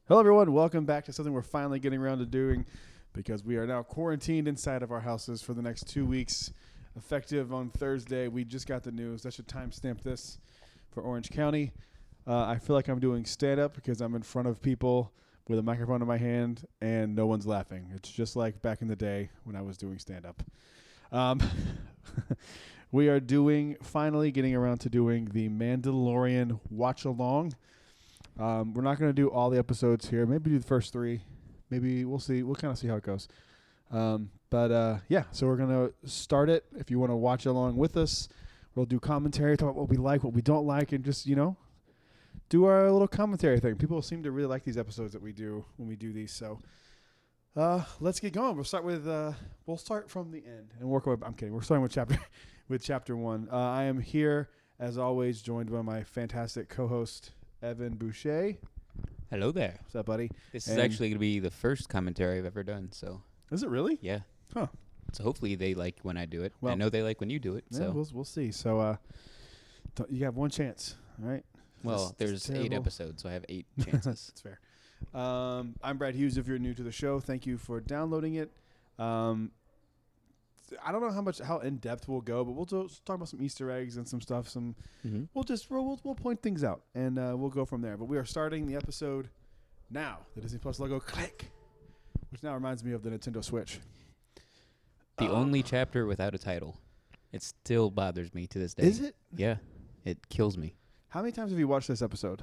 Hello, everyone. Welcome back to something we're finally getting around to doing because we are now quarantined inside of our houses for the next 2 weeks, effective on Thursday. We just got the news. That should timestamp this for Orange County. I feel like I'm doing stand-up because I'm in front of people with a microphone in my hand and no one's laughing. It's just like back in the day when I was doing stand-up. We are finally getting around to doing the Mandalorian watch-along. We're not going to do all the episodes here. Maybe do the first 3. Maybe we'll see. We'll kind of see how it goes. So we're going to start it. If you want to watch along with us, we'll do commentary, talk about what we like, what we don't like, and just, do our little commentary thing. People seem to really like these episodes that we do when we do these. So let's get going. We'll start from the end and work our way. I'm kidding. We're starting with chapter 1. I am here, as always, joined by my fantastic co-host, Evan Boucher. Hello there. What's up, buddy? This is actually going to be the first commentary I've ever done, so. Is it really? Yeah. Huh. So hopefully they like when I do it. Well, I know they like when you do it, yeah, so. we'll see. So you have one chance, all right? Well, there's 8 episodes, so I have 8 chances. That's fair. I'm Brad Hughes. If you're new to the show, thank you for downloading it. I don't know how in depth we'll go, but we'll just talk about some Easter eggs and some stuff. We'll point things out and we'll go from there. But we are starting the episode now. The Disney Plus logo, click, which now reminds me of the Nintendo Switch. The only chapter without a title. It still bothers me to this day. Is it? Yeah, it kills me. How many times have you watched this episode?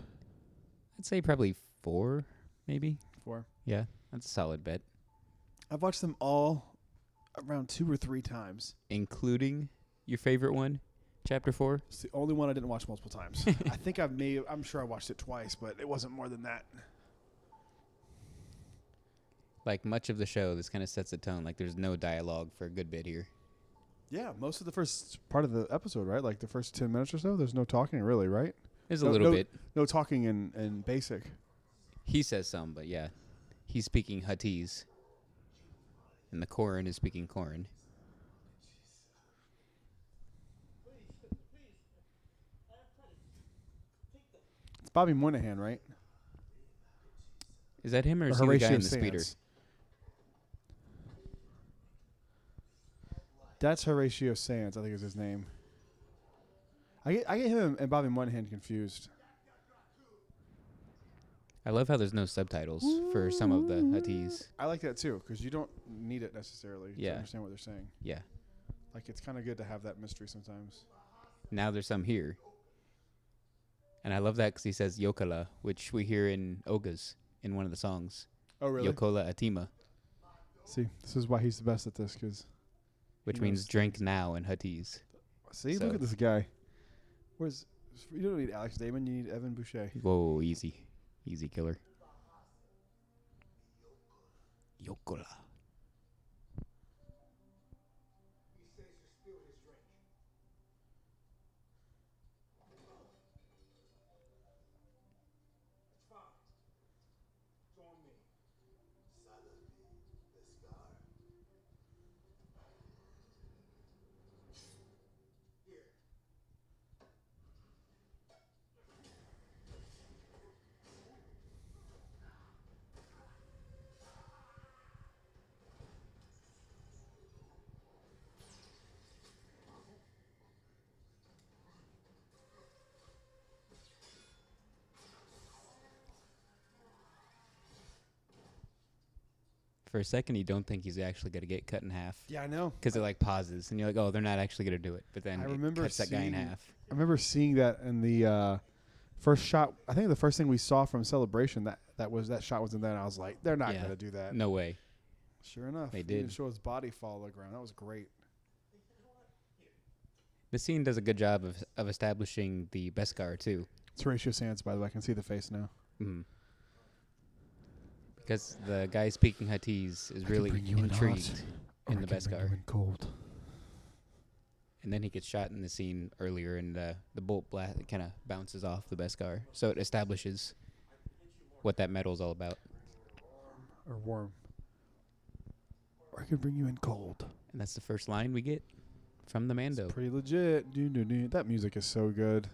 I'd say probably 4, maybe. 4. Yeah, that's a solid bet. I've watched them all around 2 or 3 times. Including your favorite one, chapter 4? It's the only one I didn't watch multiple times. I think I'm sure I watched it twice, but it wasn't more than that. Like much of the show, this kind of sets a tone. Like there's no dialogue for a good bit here. Yeah, most of the first part of the episode, right? Like the first 10 minutes or so, there's no talking really, right? There's a little bit. No talking in basic. He says some, but yeah. He's speaking Huttese. And the Koran is speaking Koran. It's Bobby Moynihan, right? Is that him or is he the guy in the speeder? That's Horatio Sands, I think is his name. I get him and Bobby Moynihan confused. I love how there's no subtitles for some of the Huttese. I like that too, because you don't need it necessarily to understand what they're saying. Yeah. Like it's kind of good to have that mystery sometimes. Now there's some here. And I love that because he says Yokala, which we hear in Oga's in one of the songs. Oh, really? Yokola Atima. See, this is why he's the best at this, which means drink now in Huttese. See, look at this guy. You don't need Alex Damon, you need Evan Boucher. Whoa, easy. Easy killer. Yokola. For a second, you don't think he's actually going to get cut in half. Yeah, I know. Because it pauses, and you're like, oh, they're not actually going to do it. But then it cuts that guy in half. I remember seeing that in the first shot. I think the first thing we saw from Celebration, that shot wasn't there, and I was like, they're not going to do that. No way. Sure enough. They did. Show his body fall to the ground. That was great. The scene does a good job of establishing the Beskar, too. It's Horatio Sands, by the way. I can see the face now. Mm-hmm. Because the guy speaking Huttese is really intrigued in the Beskar. Cold. And then he gets shot in the scene earlier, and the bolt blast kind of bounces off the Beskar. So it establishes what that metal's all about. Or warm. Or I could bring you in cold. And that's the first line we get from the Mando. It's pretty legit. That music is so good.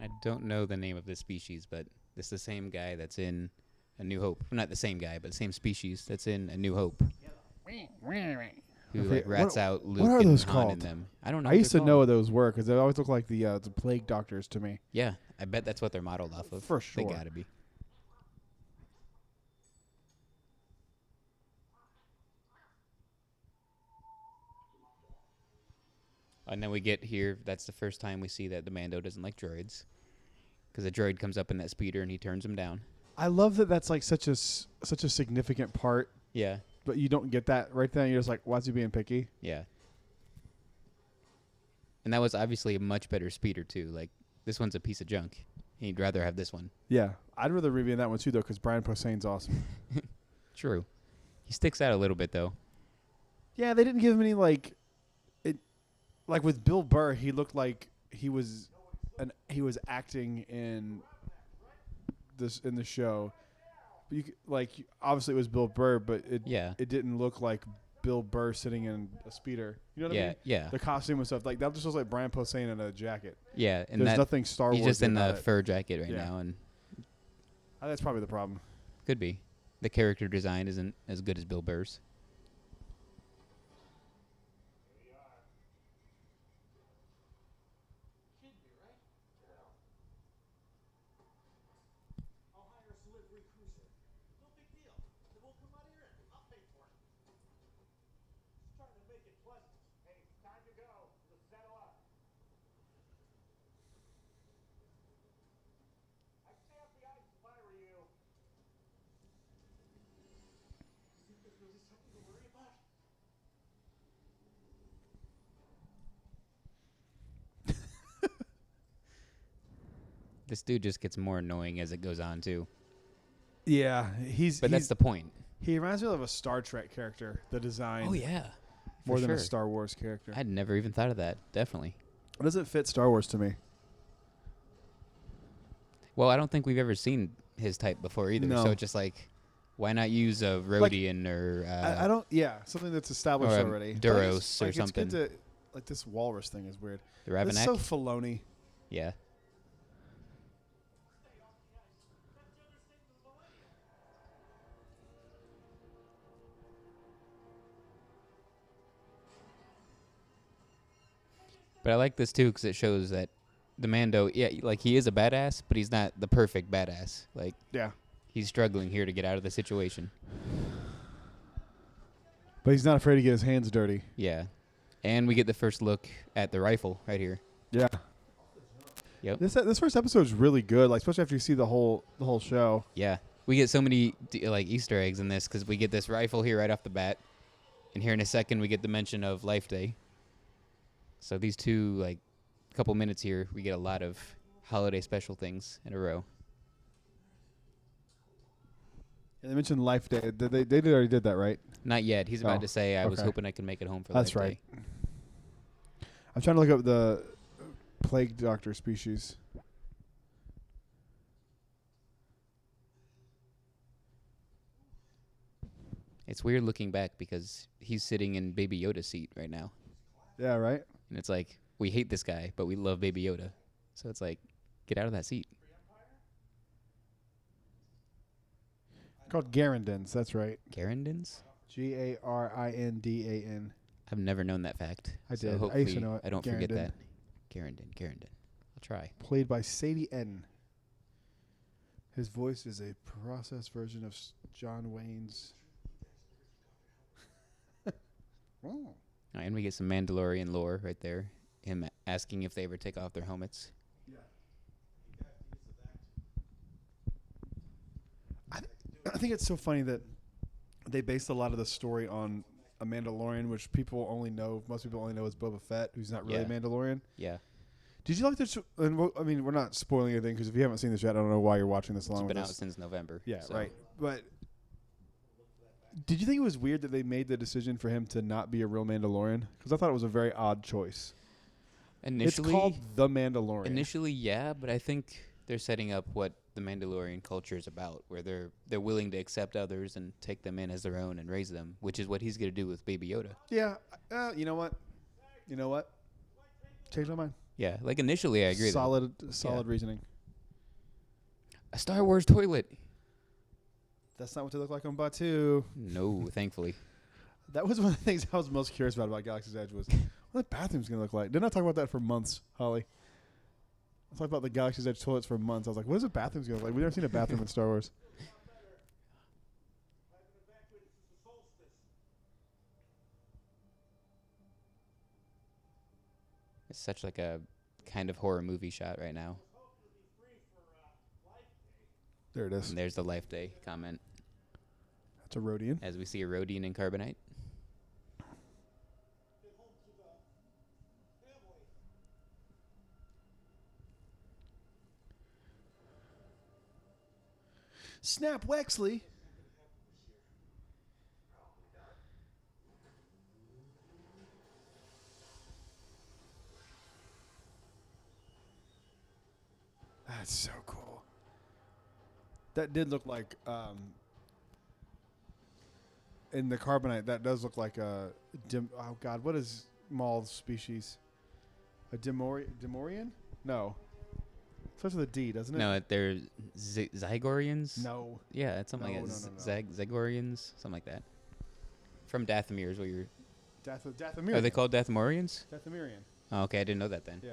I don't know the name of this species, but it's the same guy that's in A New Hope. Not the same guy, but the same species that's in A New Hope. Who Okay, like rats out what Luke are and those Han called? in them. I don't know. I what used they're to know called. what those were because they always look like the plague doctors to me. Yeah, I bet that's what they're modeled off of. For sure. They gotta be. And then we get here. That's the first time we see that the Mando doesn't like droids, because a droid comes up in that speeder and he turns him down. I love that. That's like such a significant part, Yeah, but you don't get that right then. You're just like, why's he being picky? yeah. And that was obviously a much better speeder too. Like this one's a piece of junk. He'd rather have this one. Yeah, I'd rather review that one too though because Brian Posehn's awesome. True. He sticks out a little bit though. Yeah, they didn't give him any like with Bill Burr, he looked like he was acting in the show. Obviously it was Bill Burr, but it didn't look like Bill Burr sitting in a speeder. You know what I mean? Yeah. The costume and stuff like that just looks like Brian Posehn in a jacket. Yeah, and there's nothing Star Wars. He's just in the it. fur jacket right now, and That's probably the problem. could be the character design isn't as good as Bill Burr's. This dude just gets more annoying as it goes on too. Yeah, that's the point. He reminds me of a Star Trek character. The design. Oh yeah, more than a Star Wars character. I'd never even thought of that. Definitely. It doesn't fit Star Wars to me. Well, I don't think we've ever seen his type before either. No. So it's just like, why not use a Rhodian or I don't. Yeah, something that's established or already. Duros or it's something. Good to, like this walrus thing is weird. The Ravenak. It's so Filoni. Yeah. But I like this too because it shows that the Mando, like he is a badass, but he's not the perfect badass. Like, Yeah. he's struggling here to get out of the situation. But he's not afraid to get his hands dirty. Yeah. And we get the first look at the rifle right here. Yeah. Yep. This first episode is really good, like especially after you see the whole show. Yeah. We get so many like Easter eggs in this because we get this rifle here right off the bat. And here in a second, we get the mention of Life Day. So these two, like, couple minutes here, we get a lot of holiday special things in a row. Yeah, they mentioned Life Day. They already did that, right? Not yet. He's about to say, I was okay. hoping I could make it home for That's Life right. Day. I'm trying to look up the plague doctor species. It's weird looking back because he's sitting in Baby Yoda's seat right now. Yeah, right? And it's like, we hate this guy, but we love Baby Yoda. So it's like, get out of that seat. Called Garandins, that's right. Garandins? Garindan. I've never known that fact. I so did. Hopefully I used to know it. I don't forget Garandin. that. Garandin. I'll try. Played by Sadie N. His voice is a processed version of John Wayne's. Oh. And we get some Mandalorian lore right there. Him asking if they ever take off their helmets. Yeah. I think it's so funny that they based a lot of the story on a Mandalorian, which most people only know as Boba Fett, who's not really a Mandalorian. Yeah. Did you like this? And I mean, we're not spoiling anything because if you haven't seen this yet, I don't know why you're watching this along It's with been us. out since November. Yeah, so. right. But did you think it was weird that they made the decision for him to not be a real Mandalorian? Because I thought it was a very odd choice. Initially, it's called The Mandalorian. Initially, yeah, but I think they're setting up what the Mandalorian culture is about, where they're willing to accept others and take them in as their own and raise them, which is what he's going to do with Baby Yoda. Yeah. You know what? Change my mind. Yeah, like initially I agree. Solid Yeah. reasoning. A Star Wars toilet. That's not what they look like on Batu. No, thankfully. That was one of the things I was most curious about Galaxy's Edge was what the bathroom's going to look like. Didn't I talk about that for months, Holly? I talked about the Galaxy's Edge toilets for months. I was like, what is a bathroom's going to look like? We've never seen a bathroom in Star Wars. It's such like a kind of horror movie shot right now. There it is. And there's the Life Day comment. That's a Rhodian. As we see a Rhodian in Carbonite. Snap Wexley. That's so cool. That did look like, in the Carbonite, that does look like a, oh God, what is Maul's species? A Demorian? No. Starts with a D, doesn't it? No, they're Zygorians? No. Yeah, it's something like No, that. Zygorians? Something like that. From Dathomir is what you're... Dathomirian. Are they called Dathomirians? Dathomirian. Oh, okay, I didn't know that then. Yeah.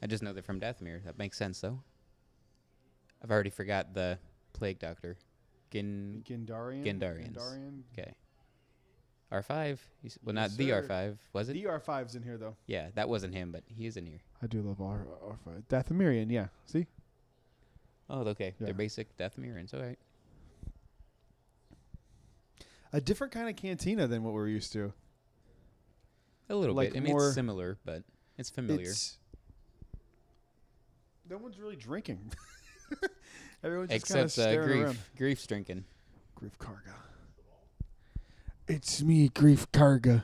I just know they're from Dathomir. That makes sense, though. I've already forgot the Plague Doctor. Gindarian. Gindarians. Okay. R5. Well, not Yes, the sir. R5, was it? The R5's in here, though. Yeah, that wasn't him, but he is in here. I do love R5. Dathomirian, yeah. See? Oh, okay. Yeah. They're basic Dathomirians. All right. A different kind of cantina than what we're used to. A little Like bit. I mean, more- it's similar, but it's familiar. No one's really drinking. Everyone's just kind of Except staring around. Grief's drinking. Grief Karga. It's me, Grief Karga.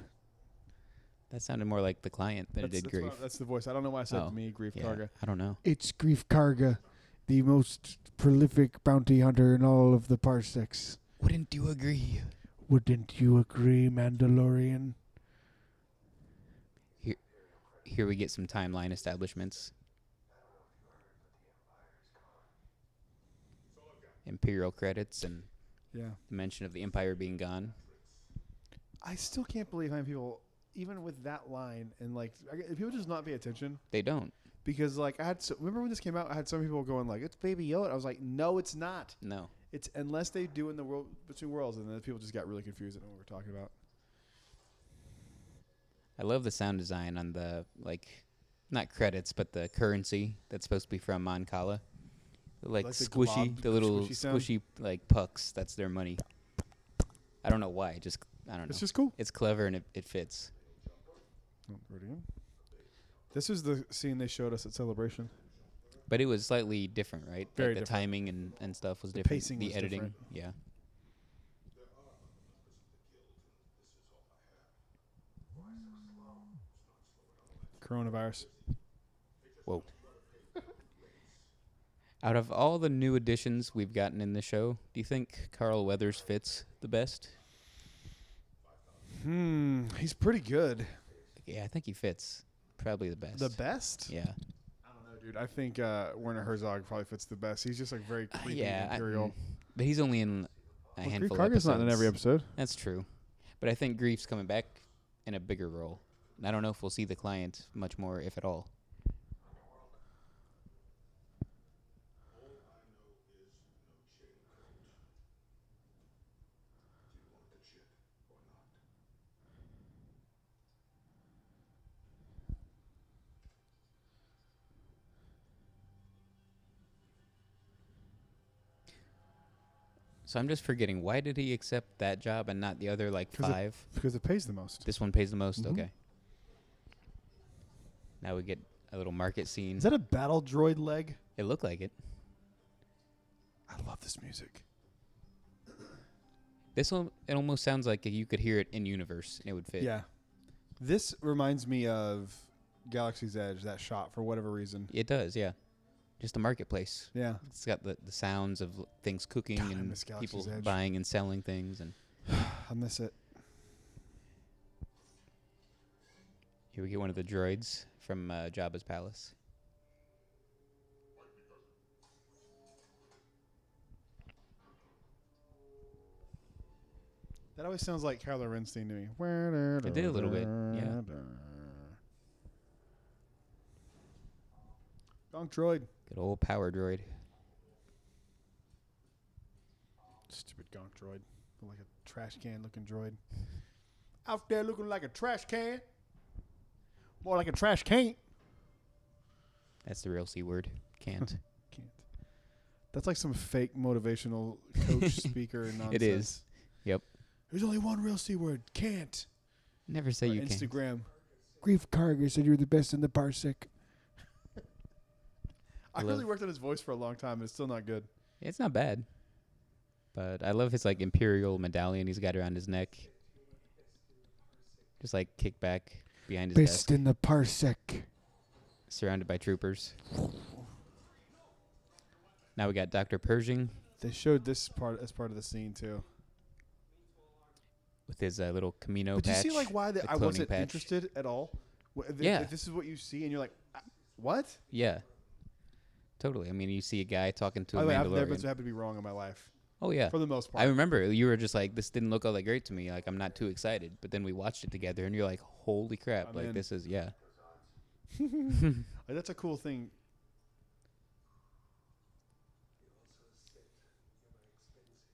That sounded more like the client than it did Grief. That's the voice. I don't know why I said me, Grief Yeah, Karga. I don't know. It's Grief Karga, the most prolific bounty hunter in all of the parsecs. Wouldn't you agree? Wouldn't you agree, Mandalorian? Here we get some timeline establishments. Imperial credits and Yeah. the mention of the Empire being gone. I still can't believe how many people, even with that line, and like, people just not pay attention. They don't. Because like remember when this came out, I had some people going like, "It's Baby Yoda." I was like, "No, it's not. No. It's unless they do in the World Between Worlds," and then people just got really confused at what we're talking about. I love the sound design on the, like, not credits, but the currency that's supposed to be from Mon Cala. Like Like the squishy, glob, the little squishy sound? squishy, like, pucks. That's their money. I don't know why. Just, I don't know. It's just cool. It's clever and it fits. Oh, Rhodian. This is the scene they showed us at Celebration. But it was slightly different, right? Very like the different. timing and stuff was The different. pacing the was editing, different. yeah. Coronavirus. Whoa. Out of all the new additions we've gotten in the show, do you think Carl Weathers fits the best? He's pretty good. Yeah, I think he fits probably the best. The best? Yeah. I don't know, dude. I think Werner Herzog probably fits the best. He's just like very creepy Yeah, imperial. but he's only in a handful of Karga's episodes. not in every episode. That's true. But I think Grief's coming back in a bigger role. And I don't know if we'll see the client much more, if at all. So I'm just forgetting, why did he accept that job and not the other, like, 5? Because it pays the most. This one pays the most? Mhm. Okay. Now we get a little market scene. Is that a battle droid leg? It looked like it. I love this music. This one, it almost sounds like you could hear it in universe and it would fit. Yeah. This reminds me of Galaxy's Edge, that shot, for whatever reason. It does, yeah. Just the marketplace. Yeah. It's got the sounds of things cooking God, I and miss Galaxy's people Edge. buying and selling things. And I miss it. Here we get one of the droids from Jabba's palace. That always sounds like Kylo Ren's theme to me. It did a little bit, yeah. Gonk droid. Good old power droid. Stupid gonk droid. Like a trash can looking droid. Out there looking like a trash can. More like a trash can. That's the real C word. Can't. Can't. That's like some fake motivational coach speaker nonsense. It is. Yep. There's only one real C word. Can't. Never say Or you can't. Instagram. Grief Karger said you were the best in the parsec. I really worked on his voice for a long time, and it's still not good. It's not bad. But I love his like imperial medallion he's got around his neck. Just like kick back behind his Best desk. in the parsec. Surrounded by troopers. Now we got Dr. Pershing They showed this part as part of the scene too. with his little Camino But do patch. you see like why the I cloning wasn't patch. interested at all? Yeah. If this is what you see, and you're like, what? Yeah. Totally. I mean, you see a guy talking to By a the way, I've never Mandalorian. happened to be wrong in my life. Oh, yeah. For the most part. I remember you were just like, this didn't look all that great to me. Like, I'm not too excited. But then we watched it together, and you're like, holy crap. I'm like, in. this is, yeah. Like, that's a cool thing.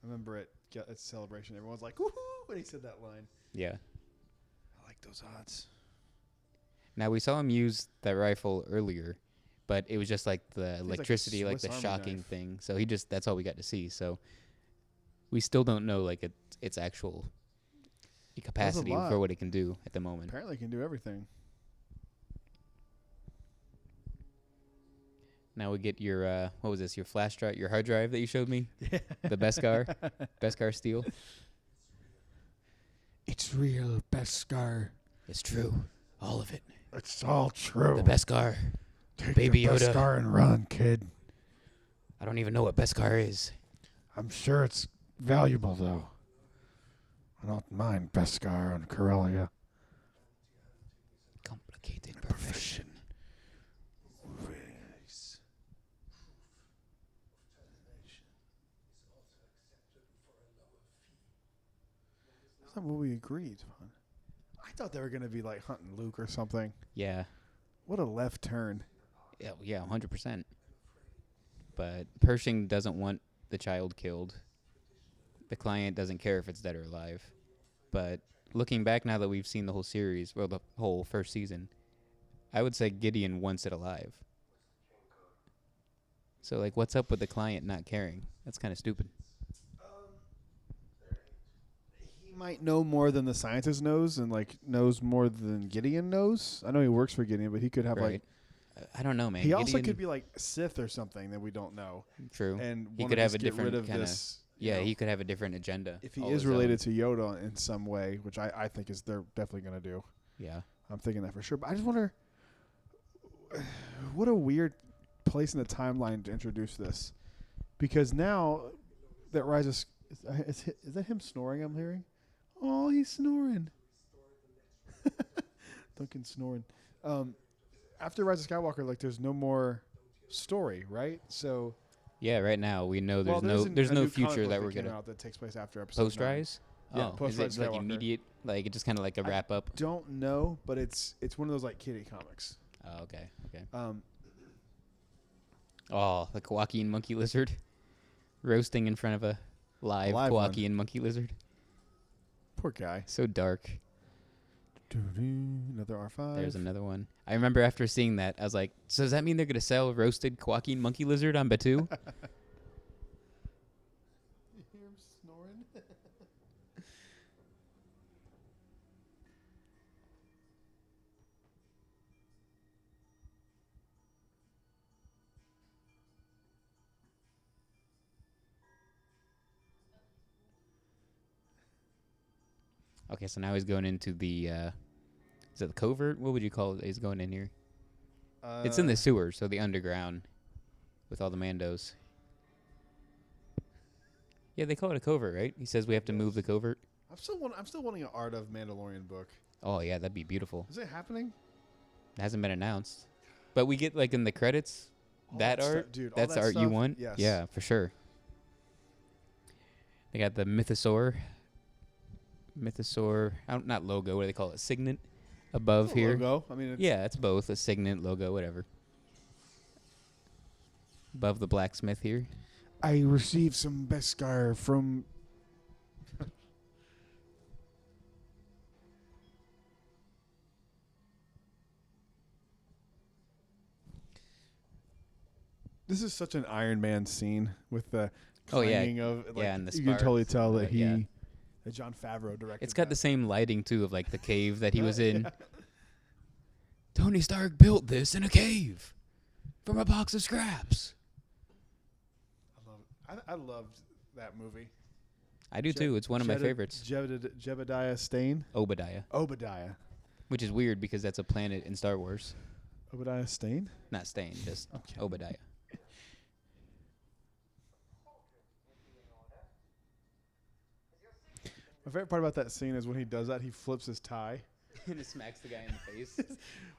I remember at Celebration, everyone's like, woohoo, when he said that line. Yeah. I like those odds. Now, we saw him use that rifle earlier, but it was just like the like a electricity, like, Swiss the Army shocking knife. thing. So that's all we got to see. So we still don't know, like, its actual capacity lot. for what it can do at the moment. Apparently, it can do everything. Now we get your, what was this, your flash drive, your hard drive that you showed me? Yeah. The Beskar? Beskar steel? It's real, Beskar. It's true. All of it. It's all true. The Beskar. Take Baby your Yoda. Beskar and run, kid. I don't even know what Beskar is. I'm sure it's valuable, though. I don't mind Beskar on Corellia. Complicated profession. That's not what we agreed on. I thought they were going to be like hunting Luke or something. Yeah. What a left turn. Yeah, 100%. But Pershing doesn't want the child killed. The client doesn't care if it's dead or alive. But looking back now that we've seen the whole series, well, the whole first season, I would say Gideon wants it alive. So, like, what's up with the client not caring? That's kind of stupid. He might know more than the scientist knows, and like knows more than Gideon knows. I know he works for Gideon, but he could have Right. I don't know, man. he also Gideon- could be like Sith or something that we don't know. True. And He wanna could have just a get rid different of kinda- this. you Yeah, know, he could have a different agenda. if he all is his related own. to Yoda in some way, which I think is they're definitely going to do. Yeah. I'm thinking that for sure. But I just wonder, what a weird place in the timeline to introduce this, because now that Rise of is that him snoring? I'm hearing. Oh, he's snoring. Duncan snoring. After Rise of Skywalker, like there's no more story, right? So Yeah, right now we know well, there's a no new comic future book that we're came gonna out that takes place after episode post 9. rise. Yeah, Oh, post is Rise it of like Skywalker. immediate? Like it just kind of like a wrap up. Don't know, but it's one of those like kiddie comics. Oh, okay. Um, Oh, the Kowakian monkey lizard roasting in front of a live Live one. Kowakian monkey lizard. poor guy. So dark. Another R5. There's another one. I remember after seeing that, I was like, so does that mean they're gonna sell roasted Kowakian monkey lizard on Batu? You hear him snoring? Okay, so now he's going into the. Is it the covert? What would you call it? He's going in here. It's in the sewers, so the underground, with all the Mandos. Yeah, they call it a covert, right? He says we have to move the covert. I'm still wanting an Art of Mandalorian book. Oh yeah, that'd be beautiful. Is it happening? It hasn't been announced. But we get, like, in the credits, that art, dude, all that's that the art you stuff, want? yes. Yeah, for sure. They got the Mythosaur, not logo, what do they call it? Signet above It's a here. logo. I mean, it's Yeah, it's both a signet, logo, whatever. Above the blacksmith here. I received some Beskar from. This is such an Iron Man scene with the clanging of. Like, yeah, and the you can totally sparks, tell that yeah. that Jon Favreau directed. It's got the same lighting, too, of, like, the cave that he was in. Yeah. Tony Stark built this in a cave from a box of scraps. I loved that movie. I do, too. It's one of my favorites. Jebediah Stane? Obadiah. Which is weird because that's a planet in Star Wars. Obadiah Stane? Not Stain, just Okay. Obadiah. My favorite part about that scene is when he does that, he flips his tie. And it smacks the guy in the face.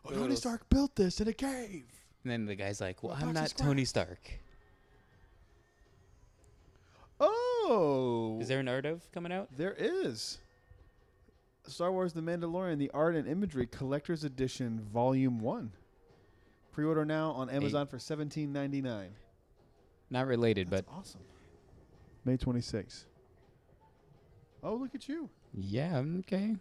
Oh, Tony Stark built this in a cave. And then the guy's like, well, Well, I'm box not of Tony Stark. Oh. Is there an art of coming out? There is. Star Wars The Mandalorian, the Art and Imagery Collector's Edition, Volume 1. Pre-order now on Amazon for $17.99. Not related, That's but awesome. May 26th. Oh, look at you. yeah, okay.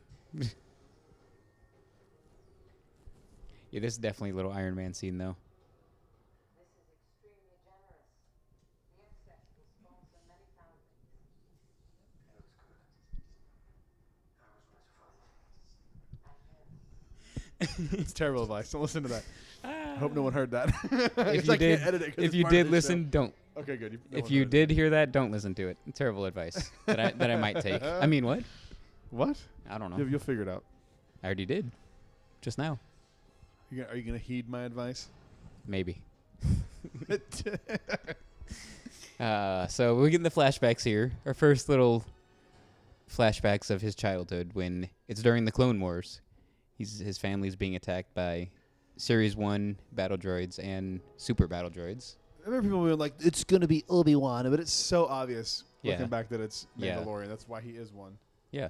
Yeah, this is definitely a little Iron Man scene, though. This is extremely generous. The excess will sponsor many families. It's terrible advice. Don't listen to that. I hope no one heard that. If 'Cause you I did, can't edit it 'cause if it's you part of did this listen, show. don't. Okay, good. If you did hear that, don't listen to it. Terrible advice that I might take. I mean, what? What? I don't know. You'll figure it out. I already did, just now. Are you gonna heed my advice? Maybe. So we're getting the flashbacks here. Our first little flashbacks of his childhood when it's during the Clone Wars. His family's being attacked by Series 1 battle droids and super battle droids. I remember people being like, it's going to be Obi-Wan, but it's so obvious Yeah. looking back that it's Yeah. Mandalorian. That's why he is one. Yeah.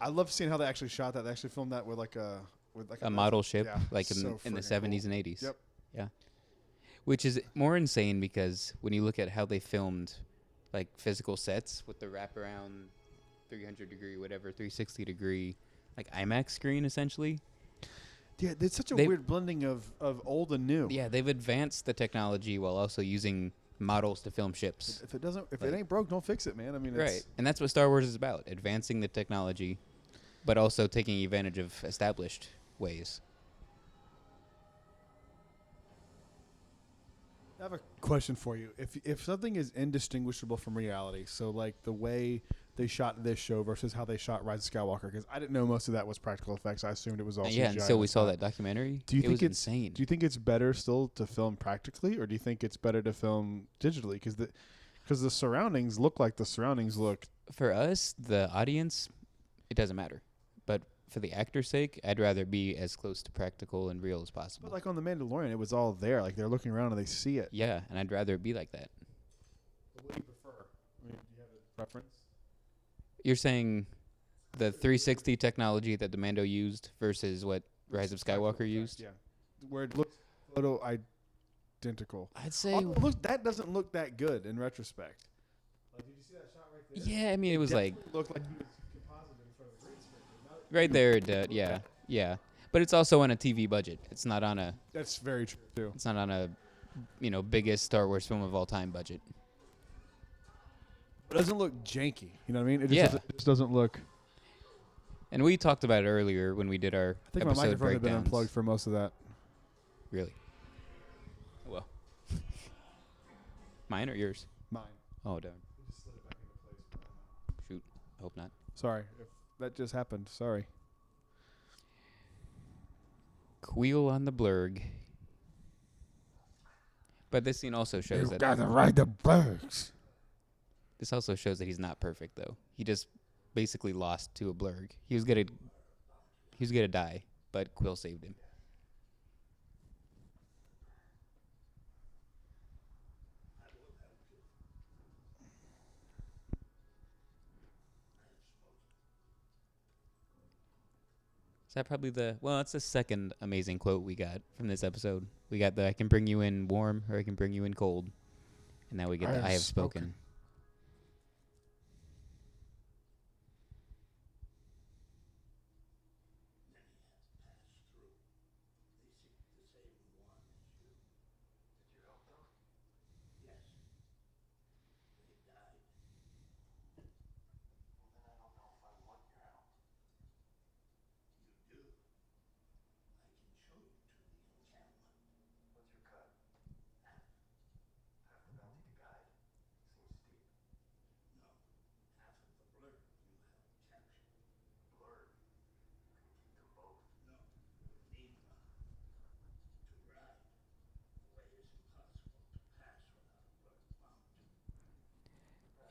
I love seeing how they actually shot that. They actually filmed that with a Model ship, yeah, like in so the friggin' 70s cool. and 80s. Yep. Yeah. Which is more insane because when you look at how they filmed like physical sets with the wraparound 300-degree, whatever, 360-degree, like IMAX screen essentially. Yeah, it's such a They- weird blending of old and new. Yeah, they've advanced the technology while also using models to film ships. If it Like- ain't broke, don't fix it, man. I mean, Right. And that's what Star Wars is about, advancing the technology, but also taking advantage of established ways. I have a question for you. If something is indistinguishable from reality, so like the way they shot this show versus how they shot Rise of Skywalker, because I didn't know most of that was practical effects. I assumed it was all CGI. Yeah, until we and saw stuff. that documentary. Do you it think was it's insane. Do you think it's better still to film practically, or do you think it's better to film digitally? Because the surroundings look like the surroundings look. For us, the audience, it doesn't matter. But for the actor's sake, I'd rather be as close to practical and real as possible. But like on The Mandalorian, it was all there. Like they're looking around and they see it. Yeah, and I'd rather it be like that. What do you prefer? I mean, do you have a preference? You're saying the 360 technology that the Mando used versus what Rise of Skywalker used? Yeah, where it looks photo identical. I'd say, Look, that doesn't look that good in retrospect. Like, did you see that shot right there? yeah, I mean, it was like Looked like he was composited in front of the green screen. right there. Yeah. But it's also on a TV budget. It's not on a That's very true too. It's not on a, biggest Star Wars film of all time budget. It doesn't look janky. You know what I mean? It just, Yeah. it just doesn't look. And we talked about it earlier when we did our I think my episode microphone had been breakdowns. unplugged for most of that. Really? Well. Mine or yours? Mine. Oh, darn. We just slid it back into place. Shoot. I hope not. Sorry if that just happened. Sorry. Queel on the blurg. But this scene also shows that gotta ride the bugs. this also shows that he's not perfect though. He just basically lost to a blurg. He was gonna die, but Quill saved him. Is that probably that's the second amazing quote we got from this episode. We got the I can bring you in warm or I can bring you in cold. And now we get the I have spoken.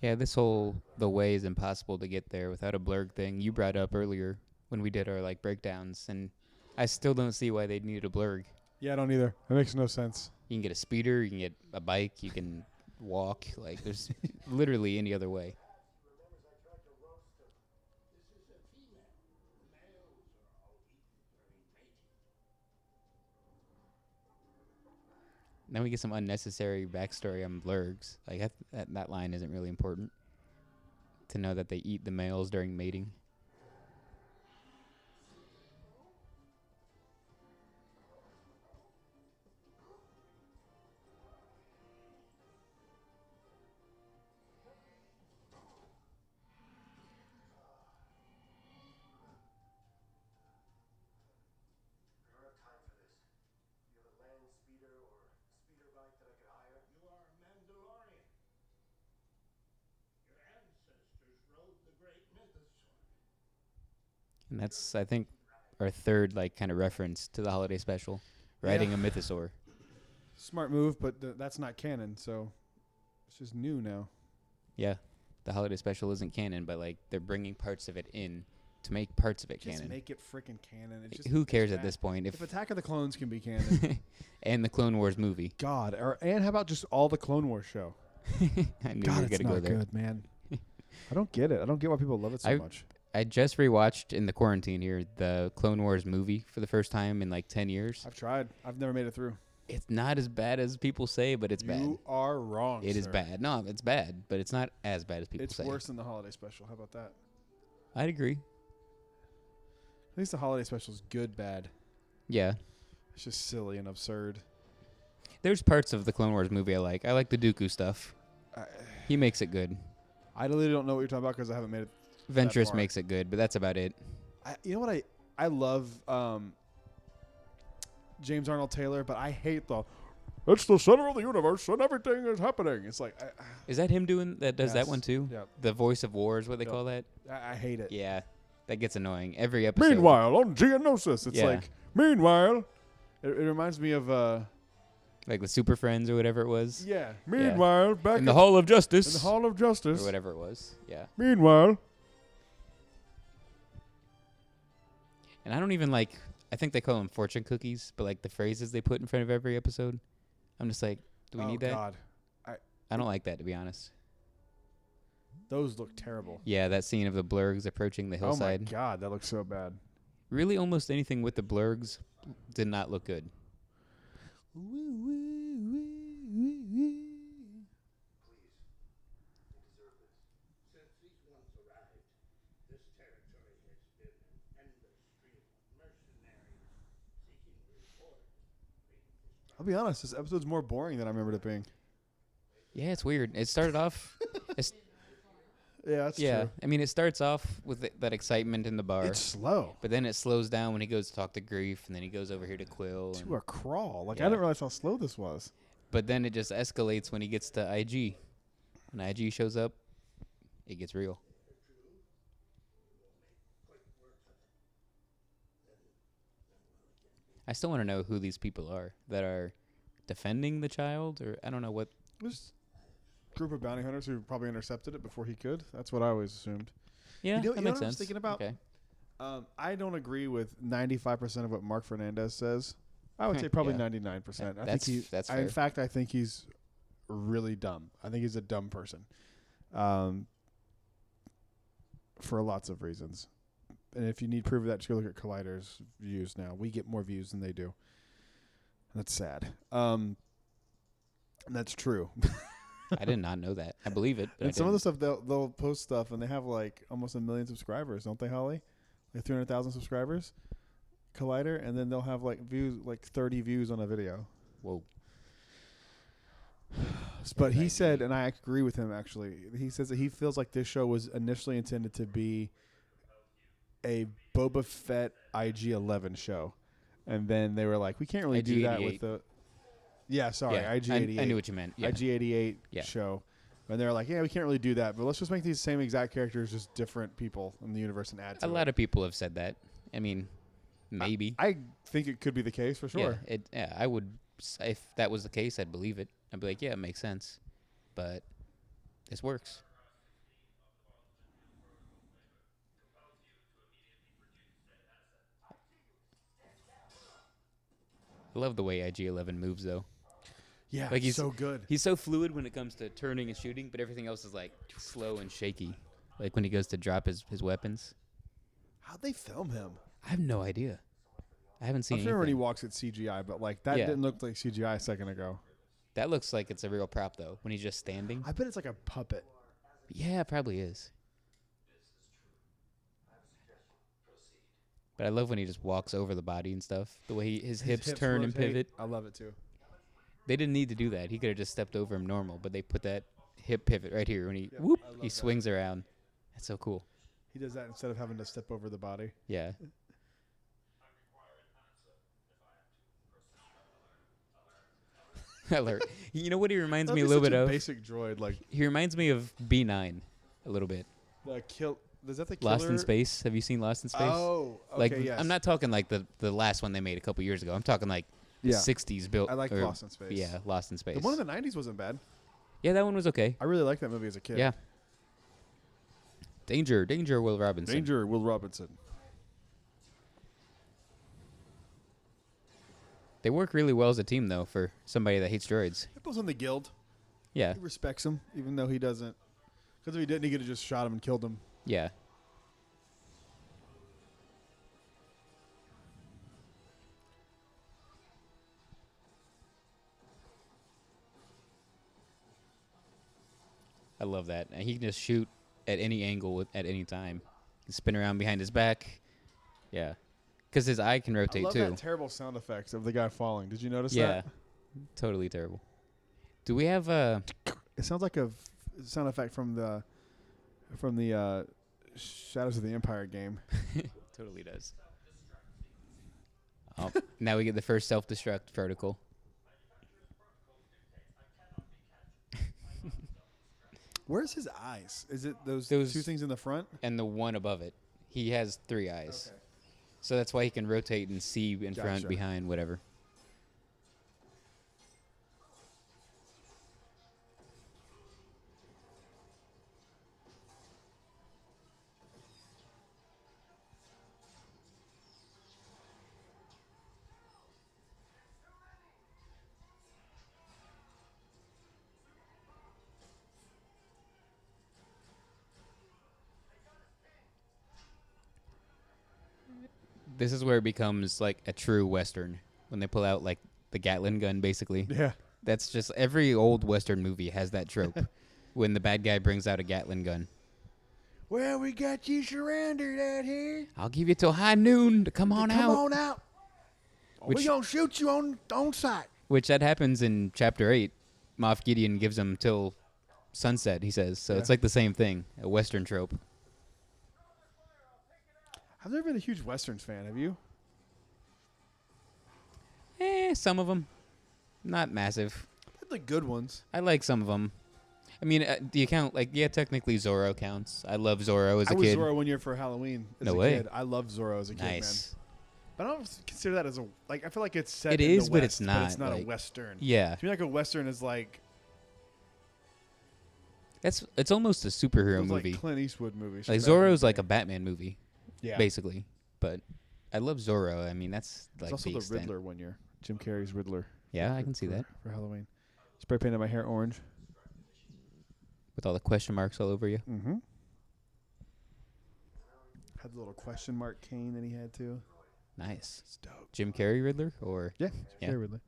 Yeah, the way is impossible to get there without a blurg thing. You brought up earlier when we did our like breakdowns, and I still don't see why they'd need a blurg. Yeah, I don't either. It makes no sense. You can get a speeder, you can get a bike, you can walk. Like there's literally any other way. Then we get some unnecessary backstory on blurgs. Like that line isn't really important. To know that they eat the males during mating. You are a Mandalorian. Your ancestors rode the great mythosaur. And that's, I think, our third like kind of reference to the holiday special. Riding a mythosaur. Smart move, but that's not canon, so it's just new now. Yeah. The holiday special isn't canon, but like they're bringing parts of it in to make parts of it Just canon. make it freaking canon. It's just, Who it's cares at bad. this point? If Attack of the Clones can be canon. And the Clone Wars movie. God. And how about just all the Clone Wars show? I knew God, we were it's going to go not there. good, man. I don't get it. I don't get why people love it so much. I just rewatched in the quarantine here the Clone Wars movie for the first time in like 10 years. I've tried. I've never made it through. It's not as bad as people say, but it's bad. You are wrong, It is sir. bad. No, it's bad, but it's not as bad as people It's say. worse than the holiday special. How about that? I'd agree. At least the holiday special is good, bad. Yeah. It's just silly and absurd. There's parts of the Clone Wars movie I like. I like the Dooku stuff. He makes it good. I literally don't know what you're talking about because I haven't made it. Ventress far. makes it good, but that's about it. You know what I love James Arnold Taylor, but I hate it's the center of the universe and everything is happening. It's like Is that him doing that? Does that Yes. one too? Yep. The voice of war is what they Yep. call that. I hate it. Yeah, that gets annoying every episode. Meanwhile, on Geonosis, it's Yeah. like meanwhile. It reminds me of like the Super Friends or whatever it was. yeah. Meanwhile, back In the Hall of Justice. in the Hall of Justice. or whatever it was. Yeah. Meanwhile, And I don't even like. I think they call them fortune cookies, but like the phrases they put in front of every episode, I'm just like, do we need that? God, I don't like that, to be honest. those look terrible. Yeah, that scene of the blurgs approaching the Oh my hillside. God, that looks so bad. Really, almost anything with the blurgs did not look good. Since these ones arrived, this territory has been an endless stream of mercenaries seeking reward. I'll be honest, this episode's more boring than I remembered it being. Yeah, it's weird. It started off. Yeah, that's Yeah, true. I mean, it starts off with that excitement in the bar, It's slow. but then it slows down when he goes to talk to Grief, and then he goes over here to Quill. To a crawl. Like, Yeah. I didn't realize how slow this was. But then it just escalates when he gets to IG. When IG shows up, it gets real. I still want to know who these people are that are defending the child, or I don't know what. There's a group of bounty hunters who probably intercepted it before he could. That's what I always assumed. Yeah, You know- that you know makes what I was sense. thinking about? Okay. I don't agree with 95% of what Mark Fernandez says. I would say probably Yeah. 99%. I That's- think that's in fair. fact, I think he's really dumb. I think he's a dumb person. For lots of reasons. And if you need proof of that, just go look at Collider's views now. We get more views than they do. That's sad. And that's true. I did not know that. I believe it. But And some of the stuff they'll post stuff and they have like almost 1 million subscribers, don't they, Holly? Like 300,000 subscribers, Collider, and then they'll have like 30 views on a video. Whoa. But he said, and I agree with him actually. He says that he feels like this show was initially intended to be a Boba Fett IG-11 show, and then they were like, we can't really do that with the. Yeah, sorry, Yeah, IG-88. I knew what you meant. Yeah. IG-88 Yeah. show. And they're like, yeah, we can't really do that, but let's just make these same exact characters just different people in the universe and add to A it. lot of people have said that. I mean, maybe. I think it could be the case for sure. Yeah, I would. If that was the case, I'd believe it. I'd be like, yeah, it makes sense. But this works. I love the way IG-11 moves, though. Yeah, Like he's so good. He's so fluid when it comes to turning and shooting, but everything else is like slow and shaky. Like when he goes to drop his weapons. How'd they film him? I have no idea. I haven't seen I'm sure when he anything. walks at CGI, but like that Yeah. didn't look like CGI a second ago. That looks like it's a real prop, though, when he's just standing. I bet it's like a puppet. Yeah, it probably is. But I love when he just walks over the body and stuff. The way his hips turn and rotate. pivot. I love it too. They didn't need to do that. He could have just stepped over him normal, but they put that hip pivot right here when he Yep, I love he that. swings around. That's so cool. He does that instead of having to step over the body. Yeah. Alert. You know what he reminds me a little bit of? Basic droid, like He reminds me of B9 a little bit. the kill. Is that the killer? Lost in Space. Have you seen Lost in Space? Oh, okay, like yes. I'm not talking like the last one they made a couple years ago. I'm talking like the Yeah. 60s built. I like or- Lost in Space. Yeah, Lost in Space. The one in the 90s wasn't bad. Yeah, that one was okay. I really liked that movie as a kid. Yeah. Danger, Will Robinson. Danger, Will Robinson. They work really well as a team, though, for somebody that hates droids. He was in the guild. Yeah, He respects him, even though he doesn't. Because if he didn't, he could have just shot him and killed him. yeah. I love that. And he can just shoot at any angle at any time. He can spin around behind his back. Yeah. Because his eye can I rotate, love too. that terrible sound effects of the guy falling. Did you notice Yeah. that? Totally terrible. Do we have It sounds like a sound effect from the Shadows of the Empire game. Totally does. Oh, now we get the first self-destruct vertical. Where's his eyes? Is it those Those- two things in the front? And the one above it. He has 3 eyes. Okay. So that's why he can rotate and see in front, Gotcha. behind, whatever. This is where it becomes like a true Western. When they pull out like the Gatling gun, basically. Yeah. That's just every old Western movie has that trope. When the bad guy brings out a Gatling gun. Well, we got you surrounded out here. I'll give you till high noon to come on out. Come on out. Which- We're going to shoot you on sight. Which that happens in chapter 8. Moff Gideon gives him till sunset, he says. So it's Yeah. like the same thing, a Western trope. I've never been a huge Westerns fan. Have you? Some of them. Not massive. The good ones. I like some of them. I mean, do you count, like, yeah, technically Zorro counts. I love Zorro as a I was kid. Zorro one year for Halloween as No a way. kid. I loved Zorro as a kid, man. Nice. But I don't consider that as a like. I feel like it's set. It in is, the but West, it's not, But it's not a like- Western. Yeah. To me, like a Western is like It's almost a superhero those, movie. like Clint Eastwood movies. Like from back in the Zorro's like day. a Batman movie, yeah. basically. But I love Zorro. I mean, that's There's like also the the extent. Riddler one year. Jim Carrey's Riddler. Yeah, I can see that. for Halloween. Spray painted my hair orange. With all the question marks all over you. Mm-hmm. Had the little question mark cane that he had too. Nice. It's dope. Jim Carrey Riddler or Yeah, Yeah. Carrey Ridley.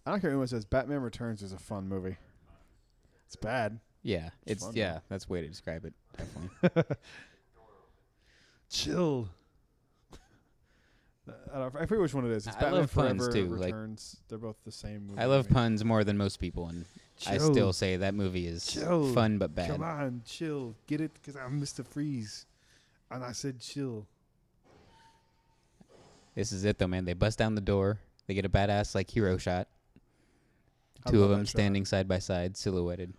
I don't care who says Batman Returns is a fun movie. It's bad. yeah, it's fun, yeah. though. That's the way to describe it. Definitely. Chill. I forget which one it is. It's I Batman love puns, Forever too, like- Returns. They're both the same movie. I love puns more than most people, and I Chill. still say that movie is Chill. fun but bad. Come on, chill. Get it? Because I'm Mr. Freeze. And I said chill. This is it though, man. They bust down the door. They get a badass like hero shot. I Two love of that them shot. standing side by side, silhouetted.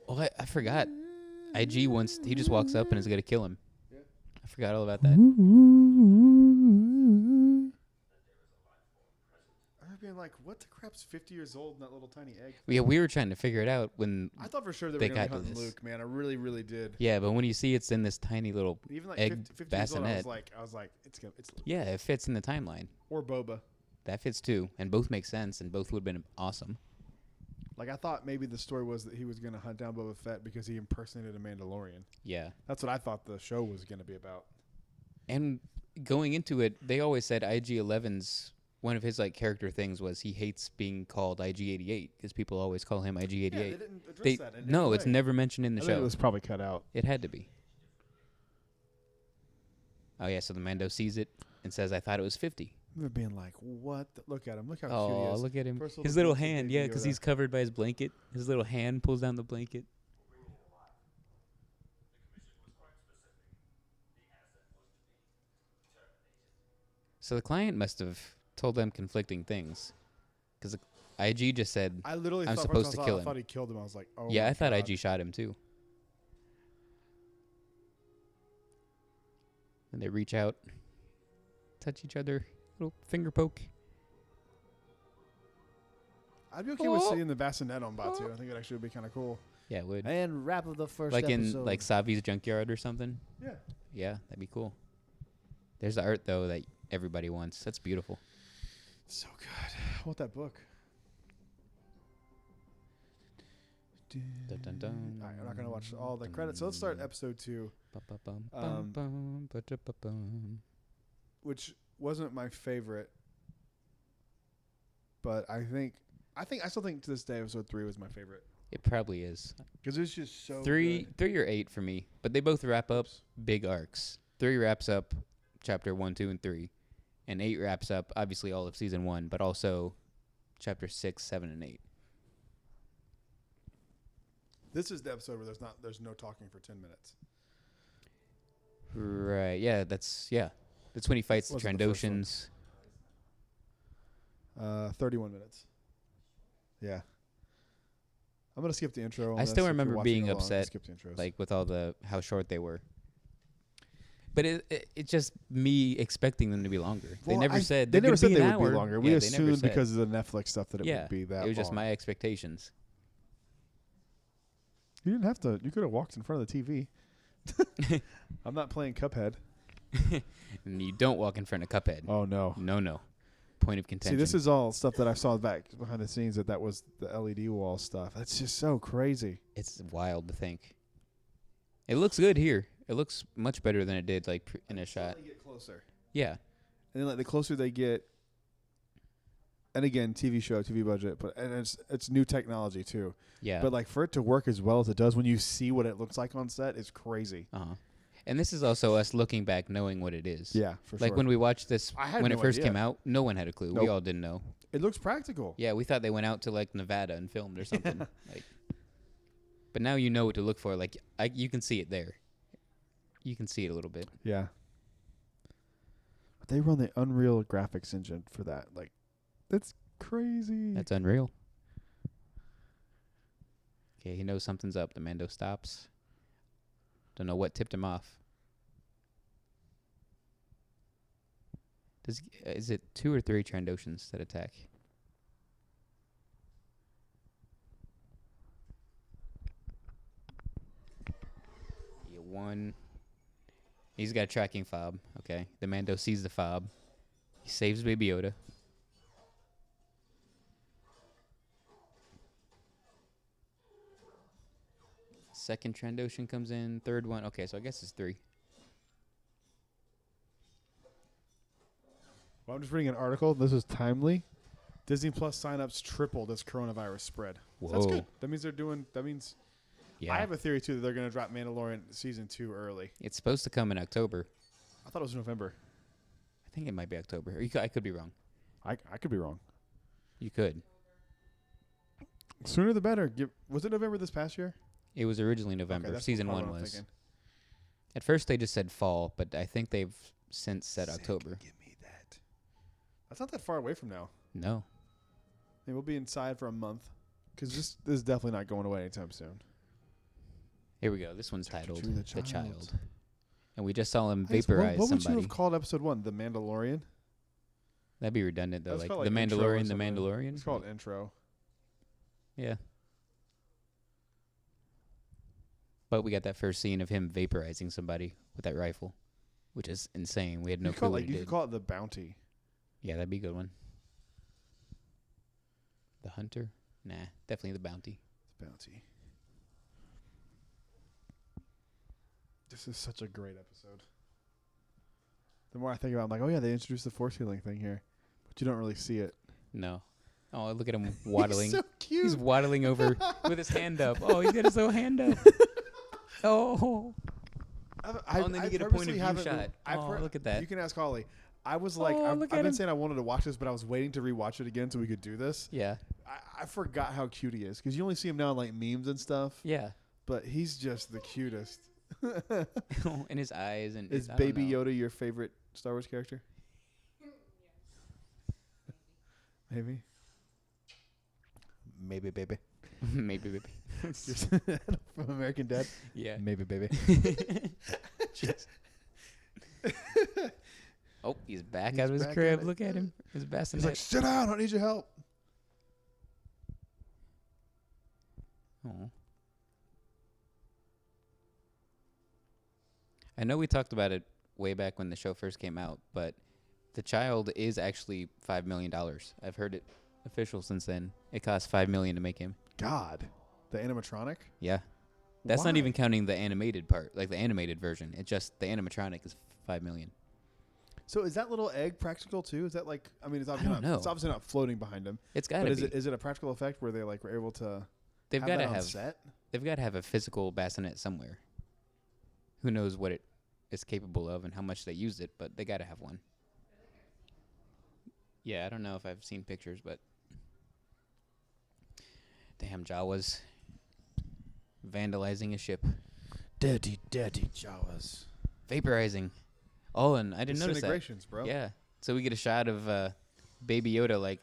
Oh, I forgot. IG once he just walks up and is gonna kill him. Yeah. I forgot all about that. I remember being like, what the crap's 50 years old in that little tiny egg? Yeah, we were trying to figure it out when. I thought for sure they They were going to got be to hunting this. Luke, man. I really, really did. Yeah, but when you see it's in this tiny little. Even like Egg 50 years old, I bassinet. was like, it's Luke. Yeah, it fits in the timeline. Or Boba. That fits too, and both make sense, and both would have been awesome. Like, I thought maybe the story was that he was going to hunt down Boba Fett because he impersonated a Mandalorian. Yeah, That's what I thought the show was going to be about. and going into it, they always said IG-11's one of his like character things was he hates being called IG-88 because people always call him IG-88. Yeah, they didn't address They- that in any no, it's way. never mentioned in I the think show. it was probably cut out. It had to be. Oh yeah, so the Mando sees it and says, "I thought it was 50." I remember being like, what? Look at him. Look how cute he Oh, is. look at him. First His little little glimpse of hand, Baby yeah, because Yoda. he's covered by his blanket. His little hand pulls down the blanket. So the client must have told them conflicting things, because IG just said, I literally I'm thought supposed to kill I him. thought he killed him. I was like, oh "Yeah, my I thought God. IG shot him too." And they reach out, touch each other, little finger poke. I'd be okay with seeing the bassinet on Batu. I think it actually would be kind of cool. Yeah, it would. And wrap up the first Like episode. in like Savi's junkyard or something. Yeah. Yeah, that'd be cool. There's the art though that everybody wants. That's beautiful. So good. I want that book. Dun, dun, dun. All right, I'm not going to watch all the credits. So let's start episode 2, Ba-ba-bum, Um, bum, ba-da-ba-bum. which wasn't my favorite. But I still think to this day episode 3 was my favorite. It probably is. Because it's just so Three good. or 8 for me, but they both wrap up big arcs. 3 wraps up chapter 1, 2, and 3, and 8 wraps up obviously all of season 1, but also chapter 6, 7, and 8. This is the episode where there's no talking for 10 minutes. Right? Yeah, that's when he fights the Wasn't the first one. Trandoshans. 31 minutes. Yeah. I'm going to skip the intro. on I this. still If you're remember watching being along, upset, skip the intros. Like with all how short they were. But it's just me expecting them to be longer. Well, they never said they they're never gonna said be they an would hour. be longer. Yeah, We they never assumed said. because of the Netflix stuff that it Yeah, would be that it was just long. my expectations. You didn't have to. You could have walked in front of the TV. I'm not playing Cuphead. And you don't walk in front of Cuphead. Oh, no. No. Point of contention. See, this is all stuff that I saw back behind the scenes that was the LED wall stuff. That's just so crazy. It's wild to think. It looks good here. It looks much better than it did like in a shot. They get closer. Yeah. And then like the closer they get, and again, TV show, TV budget, and it's new technology too. Yeah. But like for it to work as well as it does when you see what it looks like on set, it's crazy. Uh-huh. And this is also us looking back knowing what it is. Yeah, for Like sure. when we watched this I had when no it first idea. came out, no one had a clue. We Nope. all didn't know. It looks practical. Yeah, we thought they went out to like Nevada and filmed or something. Like, but now you know what to look for. Like you can see it there. You can see it a little bit. Yeah. But they run the Unreal graphics engine for that. Like, that's crazy. That's unreal. Okay, he knows something's up. The Mando stops. Don't know what tipped him off. Is it 2 or 3 Trandoshans that attack? Yeah, 1. He's got a tracking fob. Okay, the Mando sees the fob. He saves Baby Yoda. Second Trandoshan comes in. Third one. Okay, so I guess it's 3. Well, I'm just reading an article. This is timely. Disney Plus signups tripled as coronavirus spread. So that's good. That means they're doing. That means. Yeah. I have a theory too that they're going to drop Mandalorian season 2 early. It's supposed to come in October. I thought it was November. I think it might be October. Or I could be wrong. I could be wrong. You could. Sooner the better. Was it November this past year? It was originally November. that's Season probably 1 what I'm was. thinking. At first, they just said fall, but I think they've since said October. Give me that. That's not that far away from now. No. I mean, we'll be inside for a month because this is definitely not going away anytime soon. Here we go. This one's titled to the The Child. Child. And we just saw him Hey, so vaporize what would you somebody. have called episode 1? The Mandalorian? That'd be redundant, though. Let's Like, call The it intro or Mandalorian, The something. Mandalorian. It's called intro. Yeah. But we got that first scene of him vaporizing somebody with that rifle, which is insane. We had no clue what he You did. could call it the bounty. Yeah, that'd be a good one. The Hunter? Nah, definitely the Bounty. The bounty. This is such a great episode. The more I think about it, I'm like, oh yeah, they introduced the force healing thing here. But you don't really see it. No. Oh, look at him waddling. He's so cute. He's waddling over with his hand up. Oh, he's got his little hand up. Oh. And then you get a point of view shot. Oh, look at that. You can ask Holly. I was like, Oh, I've look at been him. saying I wanted to watch this, but I was waiting to rewatch it again so we could do this. Yeah. I forgot how cute he is because you only see him now in like memes and stuff. Yeah. But he's just the cutest. And his eyes and Is I don't Baby know. Yoda your favorite Star Wars character? Maybe. Maybe, baby. Maybe, maybe. From American Dad. Yeah. Maybe, baby. Jeez. Oh, he's back He's out of his back crib. at it. Look at him. His He's bassinet. like, sit down. I need your help. Oh. I know we talked about it way back when the show first came out, but the child is actually $5 million. I've heard it official since then. It cost $5 million to make him. God. The animatronic? Yeah. That's not Why? even counting the animated part, like the animated version. It's just the animatronic is $5 million. So is that little egg practical too? Is that like, I mean, it's I obviously, don't not, know. it's obviously not floating behind him. It's But gotta is be. it a practical effect where they like were able to They've have got to that on have. set? They've got to have a physical bassinet somewhere. Who knows what it is capable of and how much they use it, but they got to have one. Yeah, I don't know if I've seen pictures, but damn Jawas vandalizing a ship, Dirty Jawas. vaporizing. Oh, and I didn't notice that. Disintegrations, bro. Yeah, so we get a shot of Baby Yoda like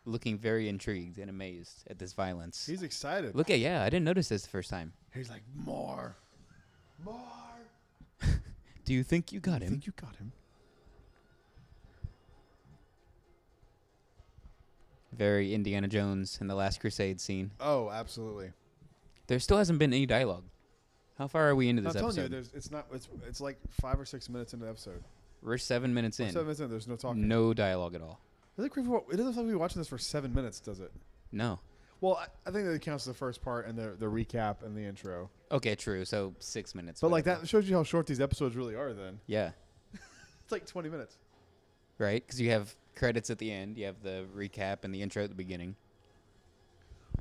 looking very intrigued and amazed at this violence. He's excited. Look at I didn't notice this the first time. He's like, more. Do you think you got I him? think you got him. Very Indiana Jones and the Last Crusade scene. Oh, absolutely. There still hasn't been any dialogue. How far are we into this I'm telling episode? you, it's like 5 or 6 minutes into the episode. We're 7 minutes in. 7 minutes in, there's no talking. No dialogue at all. It doesn't look like we're watching this for 7 minutes, does it? No. Well, I think that counts the first part and the recap and the intro. Okay, true. So 6 minutes. But like whatever. that shows you how short these episodes really are. Then Yeah. it's like 20 minutes. Right? Because you have credits at the end. You have the recap and the intro at the beginning.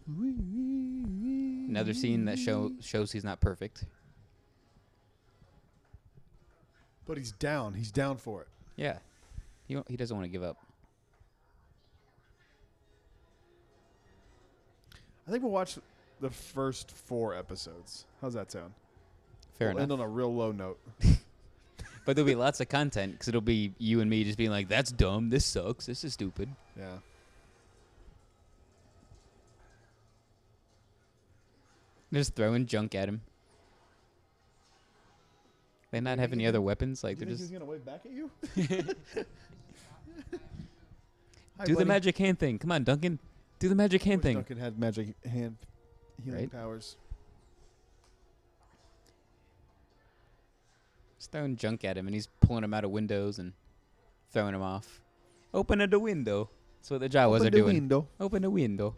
Another scene that shows he's not perfect. But he's down. He's down for it. Yeah. He doesn't want to give up. I think we'll watch the first 4 episodes. How's that sound? Fair We'll enough. end on a real low note. But there'll be lots of content because it'll be you and me just being like, that's dumb. This sucks. This is stupid. Yeah. Just throwing junk at him. They not have any other weapons? Like, You they're think just... he's gonna wave back at you? Hi, Do the buddy. magic hand thing. Come on, Duncan. Do the magic hand Wish thing. Duncan had magic hand healing Right? powers. Just throwing junk at him, and he's pulling him out of windows and throwing him off. Open the window. That's what the Jawas Open are the doing. window. Open the window.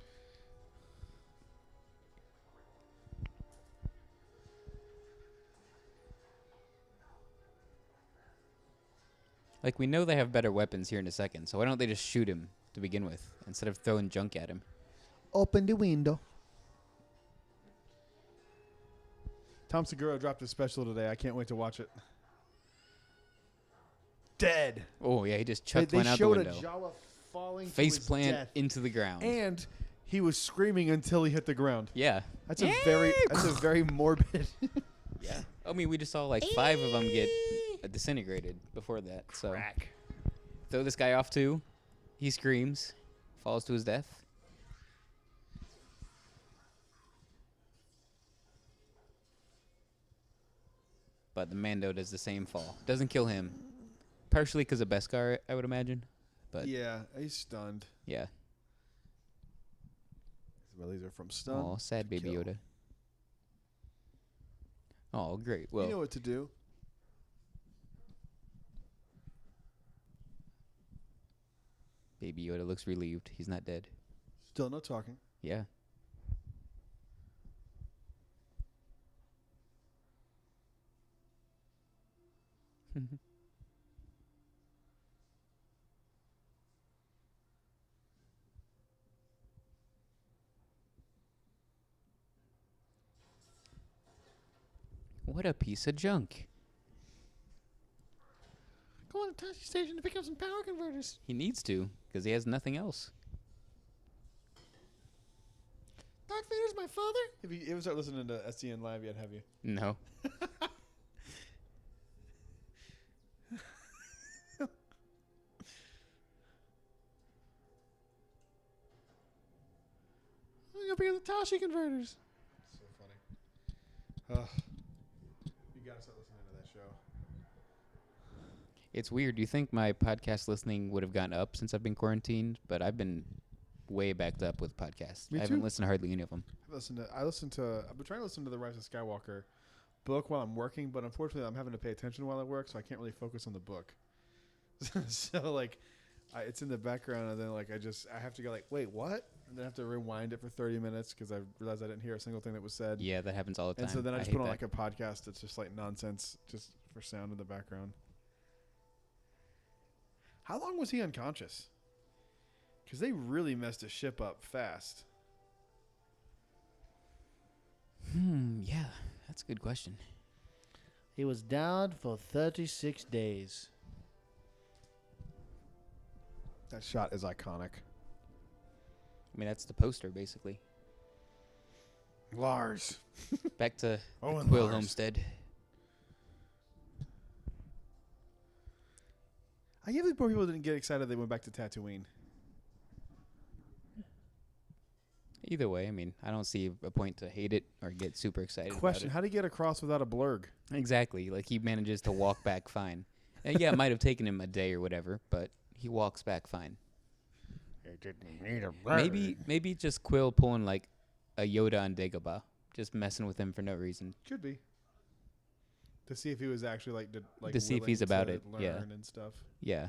Like, we know they have better weapons here in a second, so why don't they just shoot him to begin with instead of throwing junk at him? Open the window. Tom Segura dropped his special today. I can't wait to watch it. Dead. Oh, yeah, he just chucked They one out the showed a window. Jawa falling to Face his plant death, into the ground. and he was screaming until he hit the ground. Yeah. That's a very morbid. Yeah. I mean, we just saw like 5 of them get disintegrated before that. So Crack. throw this guy off too. He screams, falls to his death. But the Mando does the same fall. Doesn't kill him. Partially because of Beskar, I would imagine. But Yeah, he's stunned. yeah. Well, these are from stun. Oh, sad baby kill. Yoda. Oh, great. Well, You know what to do. baby Yoda looks relieved. He's not dead. Still no talking. Yeah. What a piece of junk. Go on to Tashi Station to pick up some power converters. He needs to, because he has nothing else. Darth Vader's my father? Have you ever started listening to SDN Live yet, have you? No. I'm going to pick up the Tashi converters. So funny. You got to start listening to that show. It's weird. Do you think my podcast listening would have gone up since I've been quarantined? But I've been way backed up with podcasts. Me I haven't too. listened to hardly any of them. I've been trying to listen to the Rise of Skywalker book while I'm working, but unfortunately I'm having to pay attention while I work, so I can't really focus on the book. So like, it's in the background, and then like I have to go like, wait, what? And then I have to rewind it for 30 minutes because I realized I didn't hear a single thing that was said. Yeah, that happens all the time. And so then I just hate put on that. like a podcast that's just like nonsense, just for sound in the background. How long was he unconscious? Because they really messed his ship up fast. Yeah, that's a good question. He was down for 36 days. That shot is iconic. I mean, that's the poster, basically. Lars. Back to Oh, the and Quill Lars. Homestead. I can't believe more people didn't get excited they went back to Tatooine. Either way, I mean, I don't see a point to hate it or get super excited Question, about how do you get across without a blurg? it. Exactly. Like, he manages to walk back fine. And yeah, it might have taken him a day or whatever, but he walks back fine. It didn't need a blurg. Maybe just Quill pulling, like, a Yoda on Dagobah. Just messing with him for no reason. Could be. To see if he was actually To see if willing he's about to it, learn yeah. and stuff. Yeah.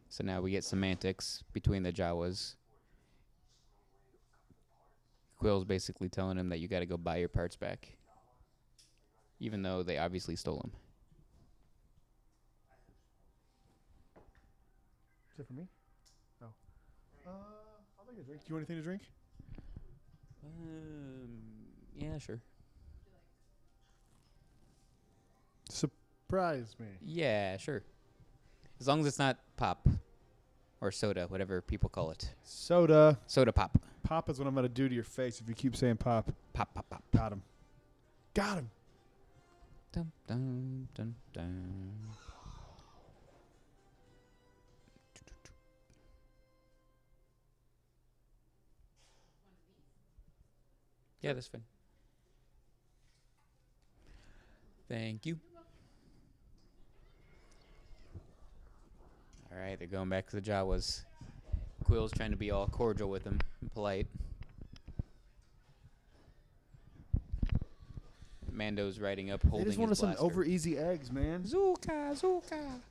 So now we get semantics between the Jawas. Quill's basically telling him that you got to go buy your parts back, even though they obviously stole them. Is it for me? No. I'll take a drink. Do you want anything to drink? Yeah, sure. Surprise me. Yeah, sure. As long as it's not pop or soda, whatever people call it. Soda. Soda pop. Pop is what I'm going to do to your face if you keep saying pop. Pop, pop, pop. Got him. Got him. Dun, dun, dun, dun. Yeah, that's fine. Thank you. All right, they're going back to the Jawas. Quill's trying to be all cordial with them and polite. Mando's riding up, They holding just his wanted some blaster. over easy eggs, man. Zuka, Zuka.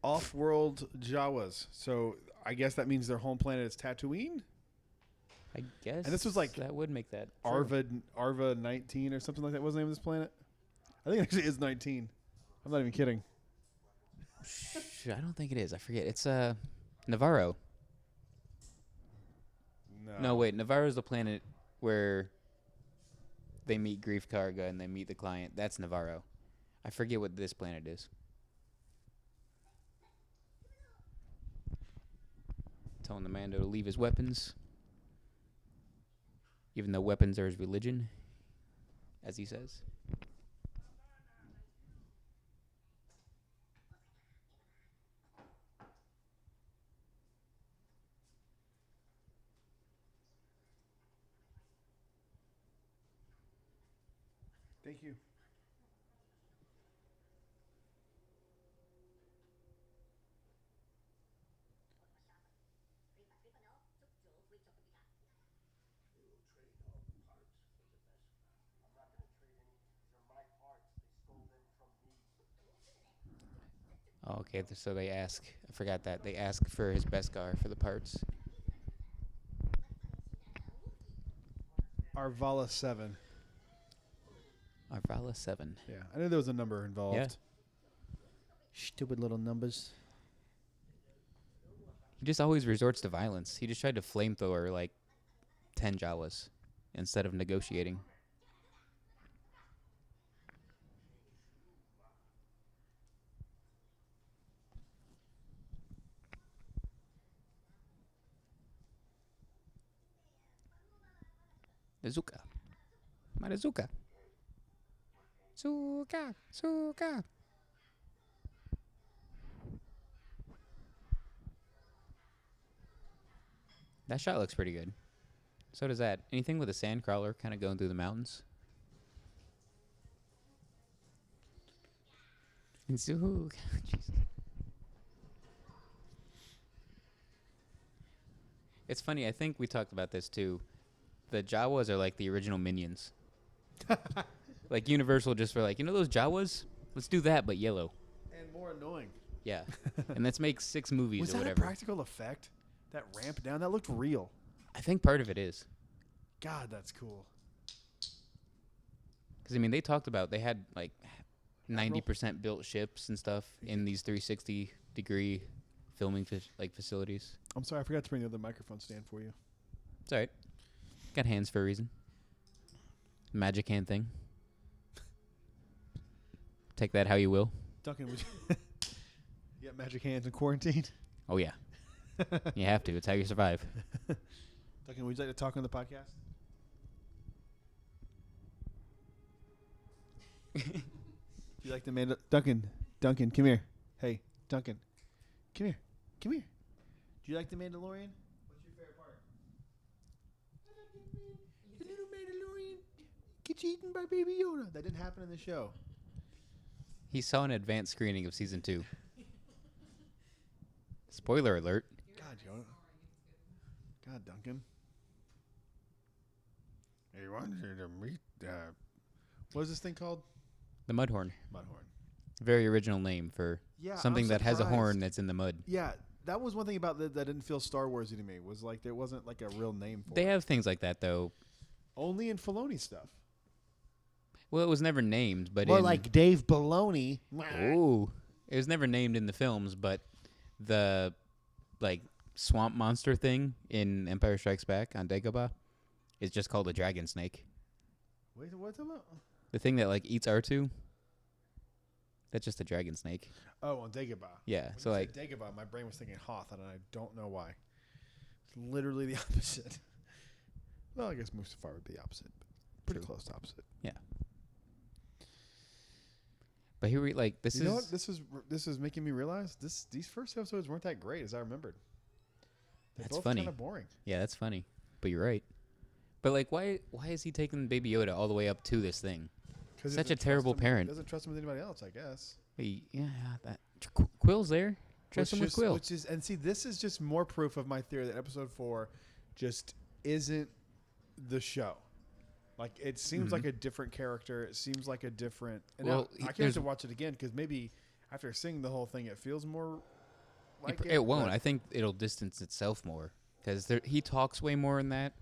Off-world Jawas. So I guess that means their home planet is Tatooine. I guess. And this was like that would make that true. Arva 19 or something like that. What's the name of this planet? I think it actually is 19. I'm not even kidding. I don't think it is. I forget. It's Navarro. No, wait. Navarro's the planet where they meet Grief Karga and they meet the client. That's Navarro. I forget what this planet is. Telling the Mando to leave his weapons. Even though weapons are his religion, as he says. Thank you. Oh, okay, so they ask. I forgot that. They ask for his Beskar for the parts. Arvala 7. Arvala 7. Yeah, I knew there was a number involved. Yeah. Stupid little numbers. He just always resorts to violence. He just tried to flamethrower like 10 Jawas instead of negotiating. Zuka. Marizuka. Zuka. Zuka. That shot looks pretty good. So does that. Anything with a sand crawler kind of going through the mountains? Zuka. Jesus. It's funny. I think we talked about this too. The Jawas are like the original Minions. Like Universal just for like, you know those Jawas? Let's do that, but yellow. And more annoying. Yeah. And let's make 6 movies Was or that whatever. a practical effect? That ramp down? That looked real. I think part of it is. God, that's cool. Because, I mean, they talked about they had like 90% built ships and stuff in these 360-degree filming facilities. I'm sorry, I forgot to bring the other microphone stand for you. It's all right. Got hands for a reason. Magic hand thing. Take that how you will. Duncan, would you, you got magic hands in quarantine? Oh, yeah. You have to. It's how you survive. Duncan, would you like to talk on the podcast? You like the Duncan, come here. Hey, Duncan, come here. Do you like the Mandalorian? What's your favorite part? The little Mandalorian gets eaten by Baby Yoda. That didn't happen in the show. He saw an advanced screening of season 2. Spoiler alert. God, Yoda. God, Duncan. He wanted to meet. What is this thing called? The Mudhorn. Mudhorn. Very original name for something that has a horn that's in the mud. Yeah, that was one thing about that didn't feel Star Warsy to me. Was like there wasn't like a real name for it. They have things like that, though. Only in Filoni stuff. Well, it was never named, but More like Dave Baloney. Ooh. It was never named in the films, but the like swamp monster thing in Empire Strikes Back on Dagobah is just called a dragon snake. Wait, what's about? The thing that like eats R2. That's just a dragon snake. Oh, on Dagobah. Yeah, When so you like said Dagobah, my brain was thinking Hoth, and I don't know why. It's literally the opposite. Well, I guess Mustafar would be the opposite, but pretty True. close to opposite. but here we like this You is know what? This is making me realize these first episodes weren't that great as I remembered. They're That's both funny. kind of boring. Yeah, that's funny. But you're right. But like why is he taking Baby Yoda all the way up to this thing? Because Such a terrible parent. Doesn't trust him with anybody else, I guess. Yeah, that Quill's there. Trust him with Quill. Which is, and see, this is just more proof of my theory that episode 4 just isn't the show. Like it seems like a different character. It seems like a different. And Well, now, I can't there's- wait to watch it again because maybe after seeing the whole thing, it feels more like It won't. but I think it'll distance itself more because he talks way more in that.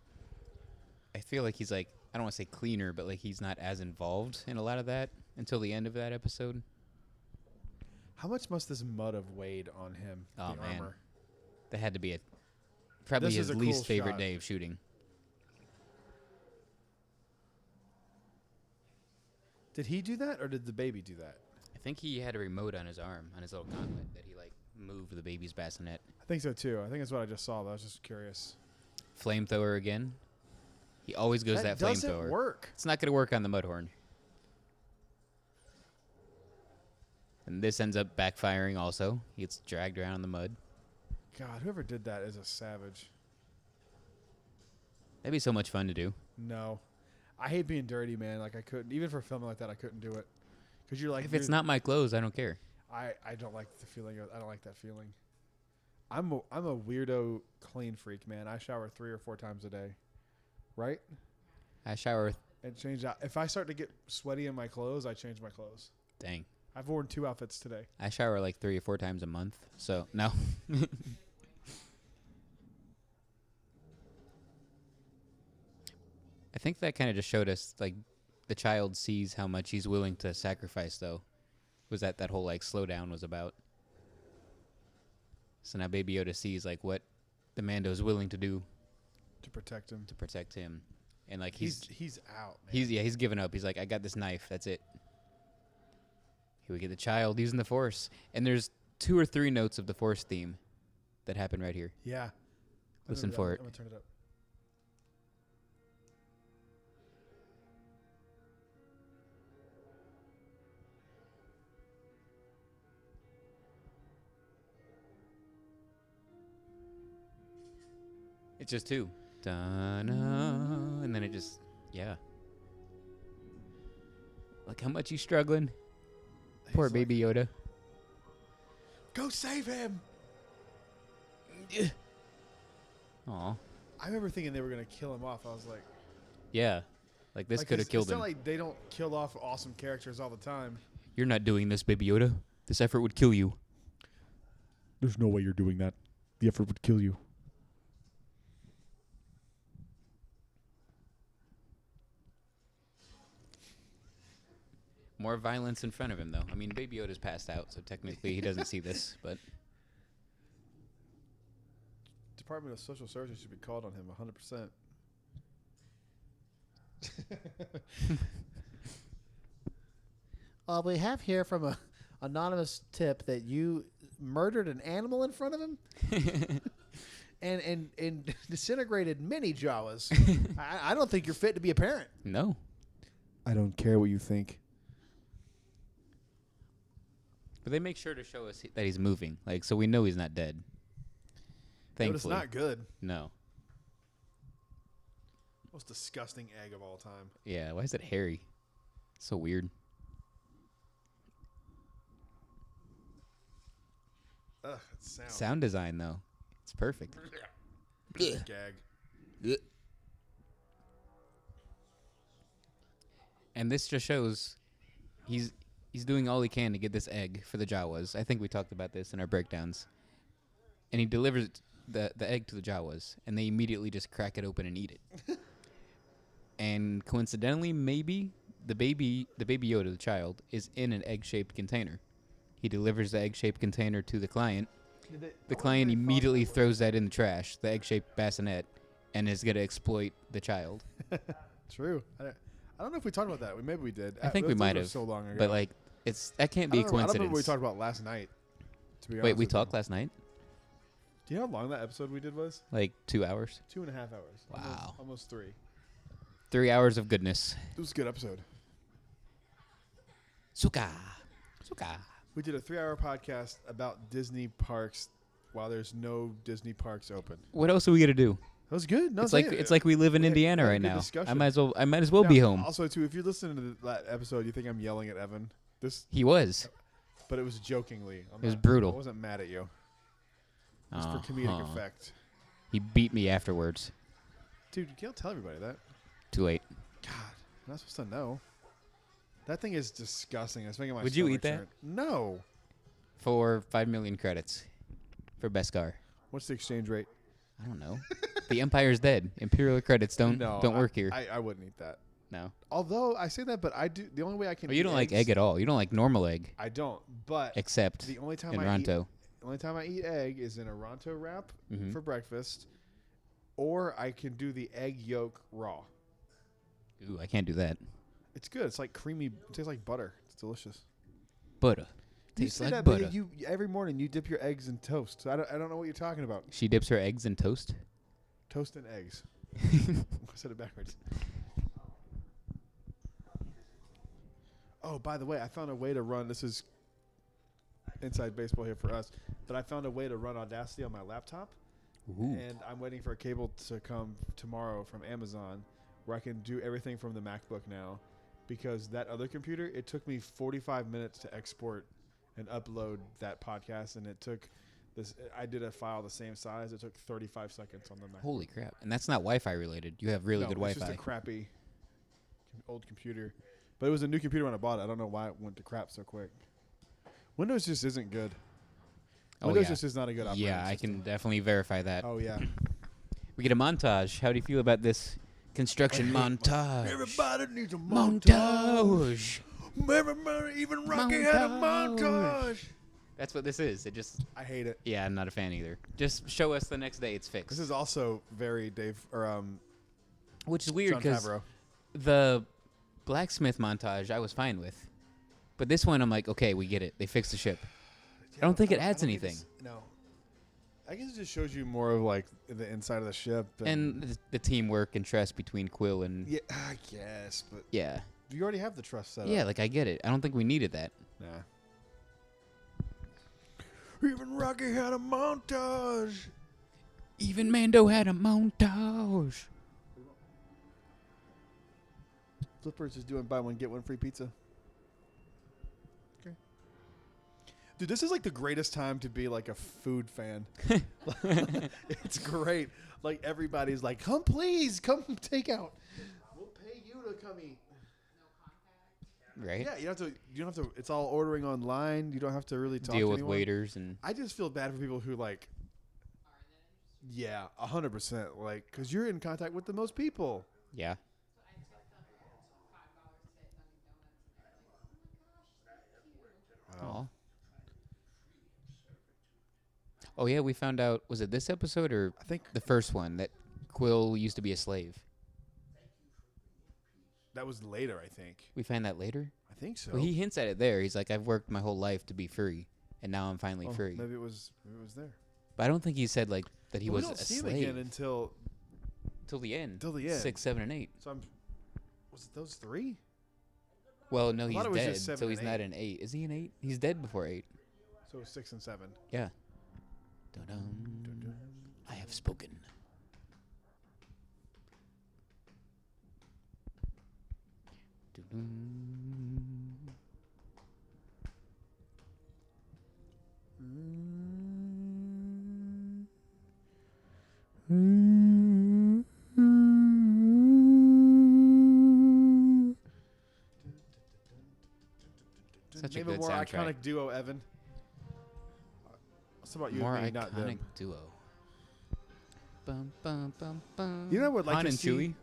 I feel like he's like, I don't want to say cleaner, but like he's not as involved in a lot of that until the end of that episode. How much must this mud have weighed on him? Oh, the man. armor. That had to be probably This his is a least cool favorite shot. day of shooting. Did he do that or did the baby do that? I think he had a remote on his arm, on his little gauntlet, that he like moved the baby's bassinet. I think so too. I think that's what I just saw. But I was just curious. Flamethrower again. He always goes that doesn't flamethrower. work. It's not going to work on the Mudhorn. And this ends up backfiring also. He gets dragged around in the mud. God, whoever did that is a savage. That'd be so much fun to do. No, I hate being dirty, man. Like I couldn't, even for filming like that, I couldn't do it. Because you're like, If it's not my clothes, I don't care. I don't like the feeling. I don't like that feeling. I'm a weirdo clean freak, man. I shower 3 or 4 times a day, right? I shower. And change out. If I start to get sweaty in my clothes, I change my clothes. Dang. I've worn 2 outfits today. I shower like 3 or 4 times a month. So, no. I think that kind of just showed us, like, the child sees how much he's willing to sacrifice, though. Was that whole, like, slowdown was about. So now Baby Yoda sees, like, what the Mando's willing to do To protect him. to protect him. And, like, He's out, man. he's given up. He's like, I got this knife. That's it. Here we get the child using the Force. And there's 2 or 3 notes of the Force theme that happen right here. Yeah. Listen I'm for it. I'm going to turn it up. It's just 2. Da-na, and then it just, yeah. Like how much he's struggling. Poor He's like, Baby Yoda. Go save him. Aw. I remember thinking they were going to kill him off. I was like, Yeah. Like this like, could have killed it's him. not like they don't kill off awesome characters all the time. You're not doing this, Baby Yoda. This effort would kill you. There's no way you're doing that. The effort would kill you. More violence in front of him, though. I mean, Baby Yoda's passed out, so technically he doesn't see this. But Department of Social Services should be called on him 100%. We have here from a anonymous tip that you murdered an animal in front of him and disintegrated many Jawas. I don't think you're fit to be a parent. no. I don't care what you think. But they make sure to show us that he's moving, like so we know he's not dead. But it's Thankfully, not good. no. Most disgusting egg of all time. Yeah, why is it hairy? So weird. Ugh, it sounds. Sound design, though, it's perfect. Gag. And this just shows he's doing all he can to get this egg for the Jawas. I think we talked about this in our breakdowns. And he delivers the egg to the Jawas, and they immediately just crack it open and eat it. And coincidentally, maybe the baby Yoda, the child, is in an egg-shaped container. He delivers the egg-shaped container to the client. The client immediately throws that in the trash, the egg-shaped bassinet, and is going to exploit the child. True. I don't know if we talked about that. Maybe we did. I think we Those might were have. So long ago. But like, that can't be a I don't remember what we coincidence. talked about last night. To be honest Wait, we with talked you. last night? Do you know how long that episode we did was? Like 2 hours? 2.5 hours. Wow. Almost 3. 3 hours of goodness. It was a good episode. Suka. We did a 3-hour podcast about Disney parks while there's no Disney parks open. What else are we gonna do? That was good. No, It's like we live in we had- Indiana we had a right good now. discussion. I might as well be home. Also, too, if you're listening to that episode, you think I'm yelling at Evan. He was. But it was jokingly. It was brutal. I wasn't mad at you. Just for comedic Uh-huh. effect. He beat me afterwards. Dude, you can't tell everybody that. Too late. God. I'm not supposed to know. That thing is disgusting. It's making my Would you stomach eat that? churn. No. For 5 million credits for best car. What's the exchange rate? I don't know. The Empire's dead. Imperial credits don't work here. I wouldn't eat that. No. Although I say that, but I do. The only way I can. Oh, you don't like egg at all. You don't like normal egg. I don't. But Except the only time in I eat, Ronto. the only time I eat egg is in a Ronto wrap Mhm. for breakfast, or I can do the egg yolk raw. Ooh, I can't do that. It's good. It's like creamy. It tastes like butter. It's delicious. Butter. You Tastes say like that, but butter. you every morning you dip your eggs in toast. So I don't know what you're talking about. She dips her eggs in toast. Toast and eggs. I said it backwards. Oh, by the way, I found a way to run. This is inside baseball here for us, but I found a way to run Audacity on my laptop, Ooh. and I'm waiting for a cable to come tomorrow from Amazon, where I can do everything from the MacBook now, because that other computer, it took me 45 minutes to export and upload that podcast, and it took this. I did a file the same size. It took 35 seconds on the Mac. Holy crap. And that's not Wi-Fi related. You have really good It's Wi-Fi. just a crappy old computer. But it was a new computer when I bought it. I don't know why it went to crap so quick. Windows just isn't good. Oh, Windows yeah. just is not a good operating Yeah, I system. can definitely verify that. Oh, yeah. We get a montage. How do you feel about this construction montage? Everybody needs a Montage. Everybody, even Rocky had a Montage. montage. That's what this is. It just, I hate it. yeah, I'm not a fan either. Just show us the next day it's fixed. This is also very Which is weird John because Favreau. the blacksmith montage I was fine with. But this one I'm like, okay, we get it. They fixed the ship. I don't think it adds anything. No. I guess it just shows you more of like the inside of the ship. And the teamwork and trust between Quill and... Yeah, I guess, but Yeah. you already have the trust set up. Yeah, like I get it. I don't think we needed that. Nah. Even Rocky had a montage. Even Mando had a montage. Flippers is doing buy one get one free pizza. Okay. Dude, this is like the greatest time to be like a food fan. It's great. Like everybody's like, "Come please, come take out. We'll pay you to come eat." Right? Yeah, you don't have to. It's all ordering online. You don't have to really talk Deal to with anyone. waiters and... I just feel bad for people who like. Yeah, 100%. Like, because you're in contact with the most people. Yeah. Wow. Oh, yeah, we found out, was it this episode or I think the first one, that Quill used to be a slave? that was later. I think. We find that later? I think so. Well, he hints at it there. He's like, I've worked my whole life to be free, and now I'm finally Oh, free. Maybe it was there. But I don't think he said, like, that he But was we don't a see him slave. again until. Till the end. Till the end. 6, 7, and 8. So was it those three? Well, no, I he's thought it was dead, just 7 so he's and not 8. an 8. Is he an 8? He's dead before 8. So 6 and 7. Yeah. Dun-dun. I have spoken. Dun-dun. Such a Name good a more soundtrack. iconic duo, Evan. What's about you More and me, not iconic them? duo. Bum, bum, bum, bum. You know what I would like Han to and see? Chewie?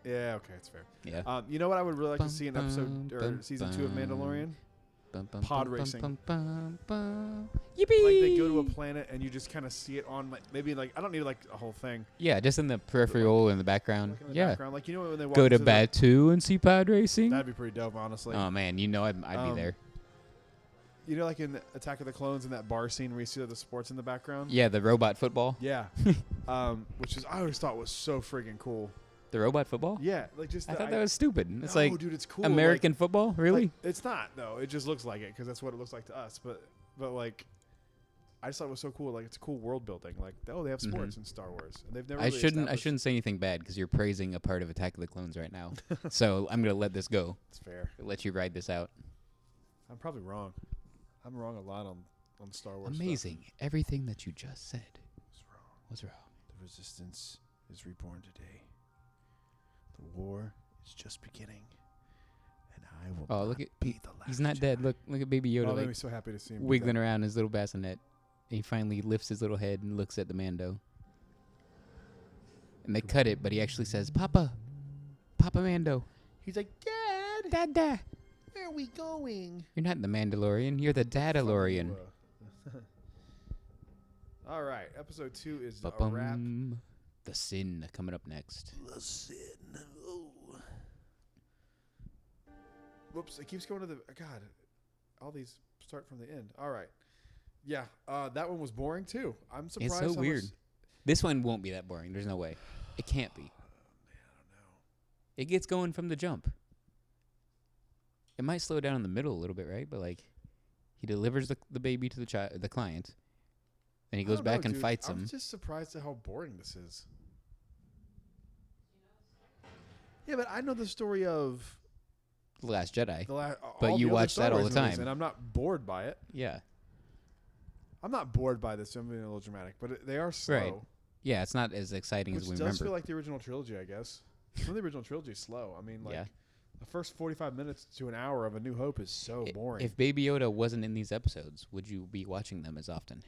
Yeah, okay, it's fair. Yeah. You know what I would really like Bum, to see in bum, episode or bum, season 2 of bum. Mandalorian? Bum, bum, pod bum, racing. Bum, bum, bum. Yippee! Like they go to a planet and you just kind of see it on like maybe like I don't need like a whole thing. Yeah, just in the peripheral in the background. Like in the Yeah. background. Like you know when they walk Go to into the- Batu and see pod racing. That'd be pretty dope, honestly. Oh man, you know I'd be Um, there. You know, like in Attack of the Clones in that bar scene where you see the sports in the background. Yeah, the robot football. Yeah. Which is I always thought was so friggin' cool. The robot football. Yeah, like just I the thought that was stupid. It's no, like dude, it's cool. American football, really? Like, it's not though. It just looks like it because that's what it looks like to us. But like, I just thought it was so cool. Like it's cool world building. Like they have sports in Star Wars, and they've never. I really shouldn't established- say anything bad because you're praising a part of Attack of the Clones right now. So I'm gonna let this go. It's fair. Let you ride this out. I'm probably wrong. I'm wrong a lot on Star Wars. Amazing. Everything that you just said Stuff. was wrong. The Resistance is reborn today. The war is just beginning, and I will Oh, not look at be the last. he's not dead. Jedi." Look at Baby Yoda Oh, it made like me so happy to see him do wiggling that. around his little bassinet. And he finally lifts his little head and looks at the Mando. And they cut it, but he actually says, "Papa, Papa Mando, He's like, Dad, Dada. where are we going? You're not the Mandalorian. You're the Dadalorian." All right, episode 2 is a wrap. Ba-bum. The Sin coming up next. The sin. Oh. Whoops! It keeps going to the God. All these start from the end. All right. Yeah, that one was boring too. I'm surprised. It's so how weird. much- This one won't be that boring. There's no way. It can't be. Man, I don't know. It gets going from the jump. It might slow down in the middle a little bit, right? But like, he delivers the baby to the client, then he I goes don't know, back and dude. fights him. I'm just surprised at how boring this is. Yeah, but I know the story of The Last Jedi. but you watch that all the time. and I'm not bored by it. Yeah. I'm not bored by this. I'm being a little dramatic, but they are slow. Right. Yeah, it's not as exciting Which as we does remember. feel like the original trilogy, I guess. Some of the original trilogy is slow. I mean, like Yeah. the first 45 minutes to an hour of A New Hope is so boring. If Baby Yoda wasn't in these episodes, would you be watching them as often?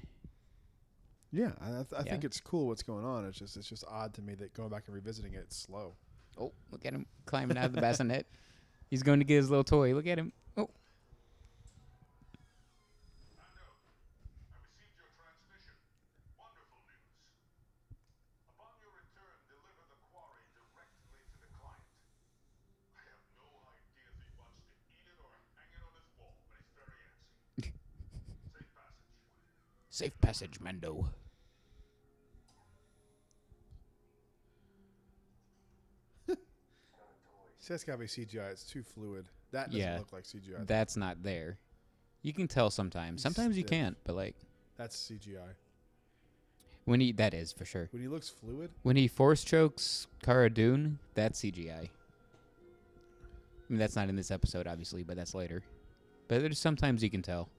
Yeah, I think Yeah. it's cool what's going on. It's just odd to me that going back and revisiting it, it's slow. Oh, look at him climbing out of the bassinet. He's going to get his little toy. Look at him. Oh. MANDO, I received your transmission. Wonderful news. Upon your return, deliver the quarry directly to the client. I have no idea if he wants to eat it or hang it on his wall, but he's very antsy. Safe passage. Safe passage, Mando. See, that's gotta be CGI. It's too fluid. That doesn't Yeah. look like CGI. That's not there. You can tell sometimes. He's Sometimes you stiff. can't, but like That's CGI. when he that is for sure. When he looks fluid, When he force chokes Cara Dune, that's CGI. I mean, that's not in this episode, obviously, but that's later. But there's sometimes you can tell.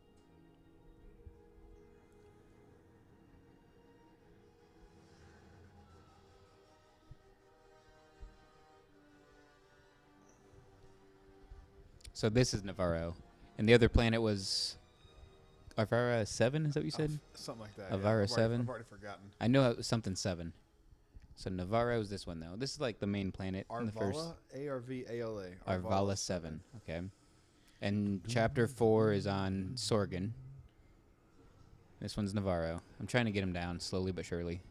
So this is Navarro, and the other planet was Avara 7. Is that what you said? something like that. Avara I've 7? already forgotten. I know it was something 7. So Navarro is this one though. This is like the main planet in the first. Arvala, Arvala. Arvala 7. Okay. And chapter 4 is on Sorgan. This one's Navarro. I'm trying to get him down slowly but surely.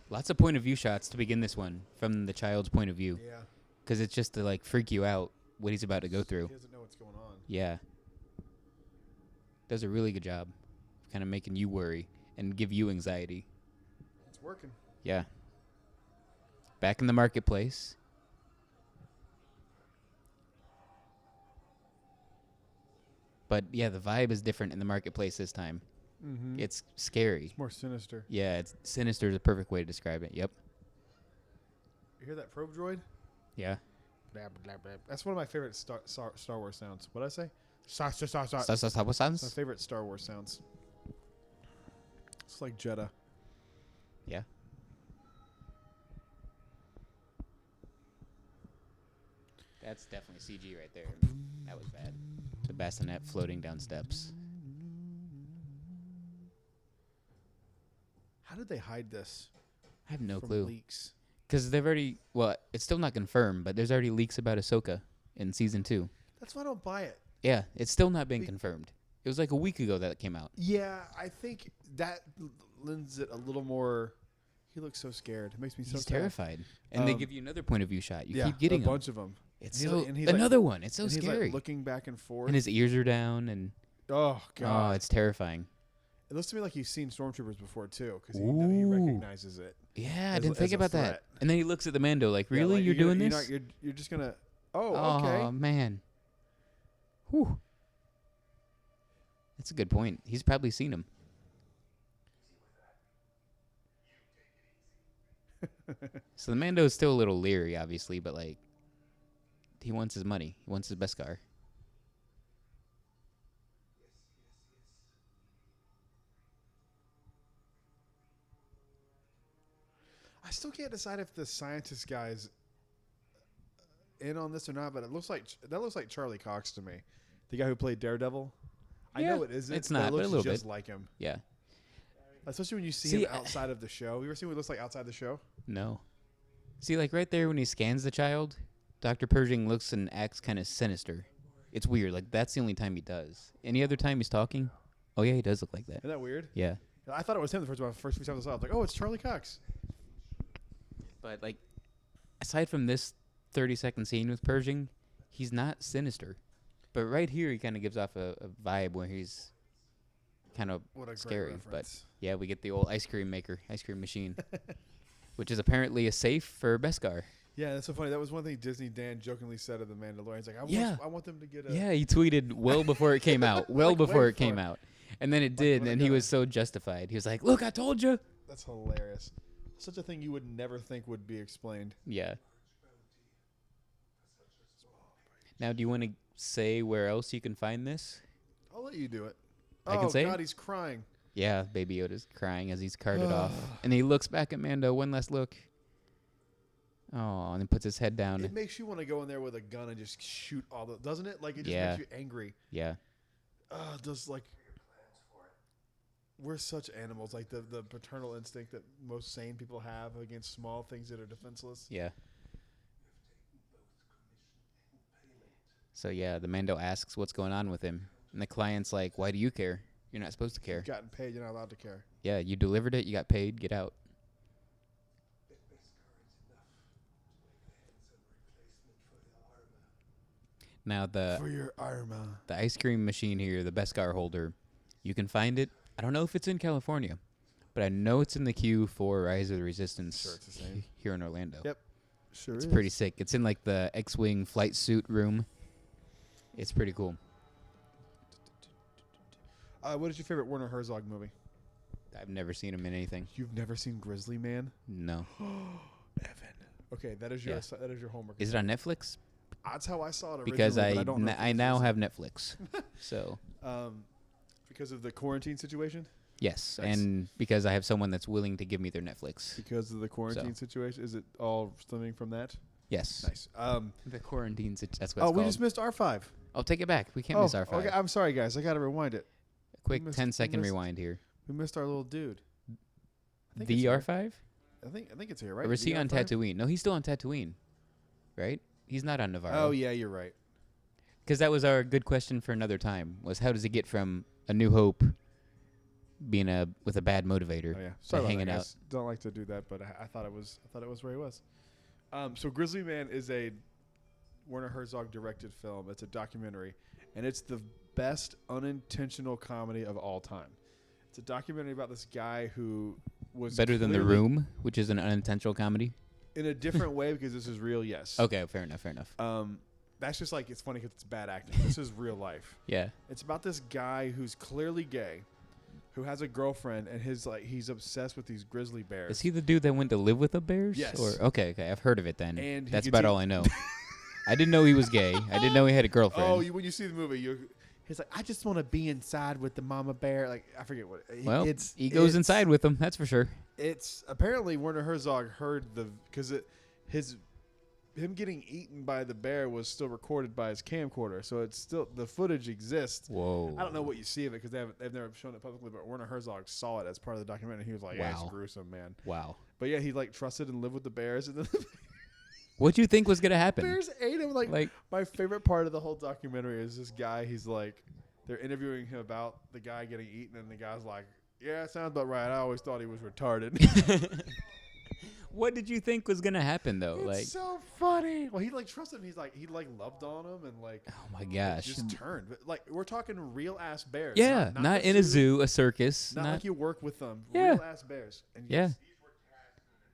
Lots of point of view shots to begin this one from the child's point of view. Yeah. Because it's just to like freak you out what he's about to go through. He doesn't know what's going on. Yeah. Does a really good job of kind of making you worry and give you anxiety. It's working. Yeah. Back in the marketplace. But yeah, the vibe is different in the marketplace this time. Mm-hmm. It's scary. It's more sinister. Yeah, it's sinister is a perfect way to describe it. Yep. You hear that probe droid? Yeah. Blah, blah, blah. That's one of my favorite Star Wars sounds. What did I say? Sounds? My favorite Star Wars sounds. It's like Jeddah. Yeah. That's definitely CG right there. That was bad. The bassinet floating down steps. How did they hide this I have no from clue. leaks? Because they've already, well, it's still not confirmed, but there's already leaks about Ahsoka in season 2. That's why I don't buy it. Yeah, it's still not been Be- confirmed. It was like a week ago that it came out. Yeah, I think that lends it a little more. He looks so scared. It makes me so He's sad. terrified. And they Um, give you another point of view shot. You Yeah, keep getting a them. bunch of them. It's and so, he's like- and he's like- another one. It's so and he's scary. like looking back and forth. And his ears are down, and oh god, it's terrifying. it looks to me like he's seen stormtroopers before too, because he Ooh. recognizes it. Yeah, I As didn't a- think as a about that. threat. And then he looks at the Mando like, Yeah, really? like, you're doing gonna- this? You're just gonna. Oh, Oh, okay. man. Whew. That's a good point. He's probably seen him. So the Mando is still a little leery, obviously, but like, he wants his money. He wants his Beskar. I still can't decide if the scientist guy's in on this or not, but it looks like Charlie Cox to me, the guy who played Daredevil. I Yeah, know it isn't. it's but not, it but a looks little just bit. like him. Yeah. Especially when you see See, him outside of the show. You ever seen what he looks like outside the show? No. See, like right there when he scans the child, Dr. Pershing looks and acts kind of sinister. It's weird. Like, that's the only time he does. Any other time he's talking, oh, yeah, he does look like that. Isn't that weird? Yeah. I thought it was him the first few times I saw it. I was like, oh, it's Charlie Cox. But, like, aside from this 30-second scene with Pershing, he's not sinister. But right here, he kind of gives off a vibe where he's kind of What a great scary. But, reference. yeah, we get the old ice cream machine, which is apparently a safe for Beskar. Yeah, that's so funny. That was one thing Disney Dan jokingly said of the Mandalorian. He's like, I want them to get a. Yeah, he tweeted well before it came out. Well Like, before wait it came for it. out. And then it did, when it and he got was so justified. He was like, look, I told you. That's hilarious. Such a thing you would never think would be explained. Yeah. Now, do you want to say where else you can find this? I'll let you do it. I can say it? God, he's crying. Yeah, Baby Yoda's crying as he's carted off. And he looks back at Mando, one last look. Oh, and then puts his head down. It makes you want to go in there with a gun and just shoot all the. Doesn't it? Like, it just Yeah. makes you angry. Yeah. Does, like. We're such animals. Like, the paternal instinct that most sane people have against small things that are defenseless. Yeah. So, yeah, the Mando asks what's going on with him. And the client's like, why do you care? You're not supposed to care. You've gotten paid. You're not allowed to care. Yeah, you delivered it. You got paid. Get out. Now, For your armor. the ice cream machine here, the Beskar holder, you can find it. I don't know if it's in California, but I know it's in the queue for Rise of the Resistance Sure, it's the same. here in Orlando. Yep. Sure It's is. pretty sick. It's in like the X-Wing flight suit room. It's pretty cool. What is your favorite Werner Herzog movie? I've never seen him in anything. You've never seen Grizzly Man? No. Evan. Okay, that is your Yeah. that is your homework. Is it on Netflix? That's how I saw it originally. Because but I, I don't know if I it's now Disney. have Netflix. So, because of the quarantine situation. yes. Nice. And because I have someone that's willing to give me their Netflix. Because of the quarantine situation, is it all stemming from that? Yes. Nice. The quarantine, that's what it's We called. just missed R5. I'll take it back. We can't miss R5. Okay, I'm sorry, guys. I gotta rewind it. Quick missed- 10-second we missed- rewind here. We missed our little dude. I think The it's here. R5? I think it's here, right? Or is The he on R5? Tatooine? No, he's still on Tatooine. Right? He's not on Navarro. Oh yeah, you're right. Because that was our good question for another time, was how does he get from A New Hope being with a bad motivator Oh yeah. to Sorry about hanging that, out? guys. Don't like to do that, but I thought it was where he was. So Grizzly Man is a Werner Herzog directed film. It's a documentary, and it's the best unintentional comedy of all time. It's a documentary about this guy who was Better than The clearly- Room, which is an unintentional comedy? in a different way because this is real. Yes. Okay, fair enough. That's just like it's funny because it's bad acting. This is real life. Yeah. It's about this guy who's clearly gay, who has a girlfriend, and he's obsessed with these grizzly bears. Is he the dude that went to live with the bears? Yes. Or okay, I've heard of it then. And he that's gets about eat- all I know. I didn't know he was gay. I didn't know he had a girlfriend. Oh, when you see the movie, he's like, I just want to be inside with the mama bear. Like I forget what. Well, he goes inside with them. That's for sure. It's apparently Werner Herzog heard him getting eaten by the bear was still recorded by his camcorder, so it's still the footage exists. Whoa. I don't know what you see of it because they've never shown it publicly, but Werner Herzog saw it as part of the documentary. And he was like, "Yeah, Wow. it's gruesome, man." Wow. But yeah, he like trusted and lived with the bears, and then the What do you think was gonna happen? bears ate him. Like my favorite part of the whole documentary is this guy. He's like, they're interviewing him about the guy getting eaten, and the guy's like, "Yeah, it sounds about right. I always thought he was retarded." What did you think was gonna happen though? It's Like, so funny. Well, he like trusted him. He loved on him, and like oh my gosh. just turned. But, like we're talking real ass bears. Yeah, not the in a zoo, a circus. Not like you work with them. Yeah. Real ass bears. And Yeah. yes,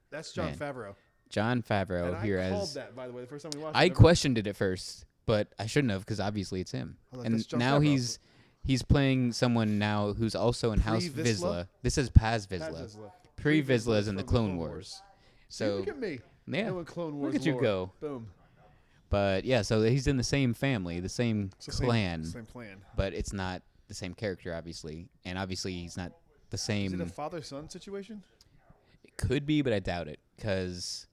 that's John Man. Favreau. John Favreau And here I called as that, by the way, the first time we watched I it. questioned it at first, but I shouldn't have because obviously it's him. I was like, And "That's John now Favreau." he's playing someone now who's also in House Pre-Vizsla? Vizsla. This is Paz Paz Vizsla. Vizsla. Pre-Vizsla is in the from Clone Wars. See, So look at me. yeah, Knowing Clone Wars look at you lore. go. Boom. But yeah, so he's in the same family, the same It's the clan, Same clan. but it's not the same character, obviously, and obviously he's not the Is same. it a father-son situation? It could be, but I doubt it. Because,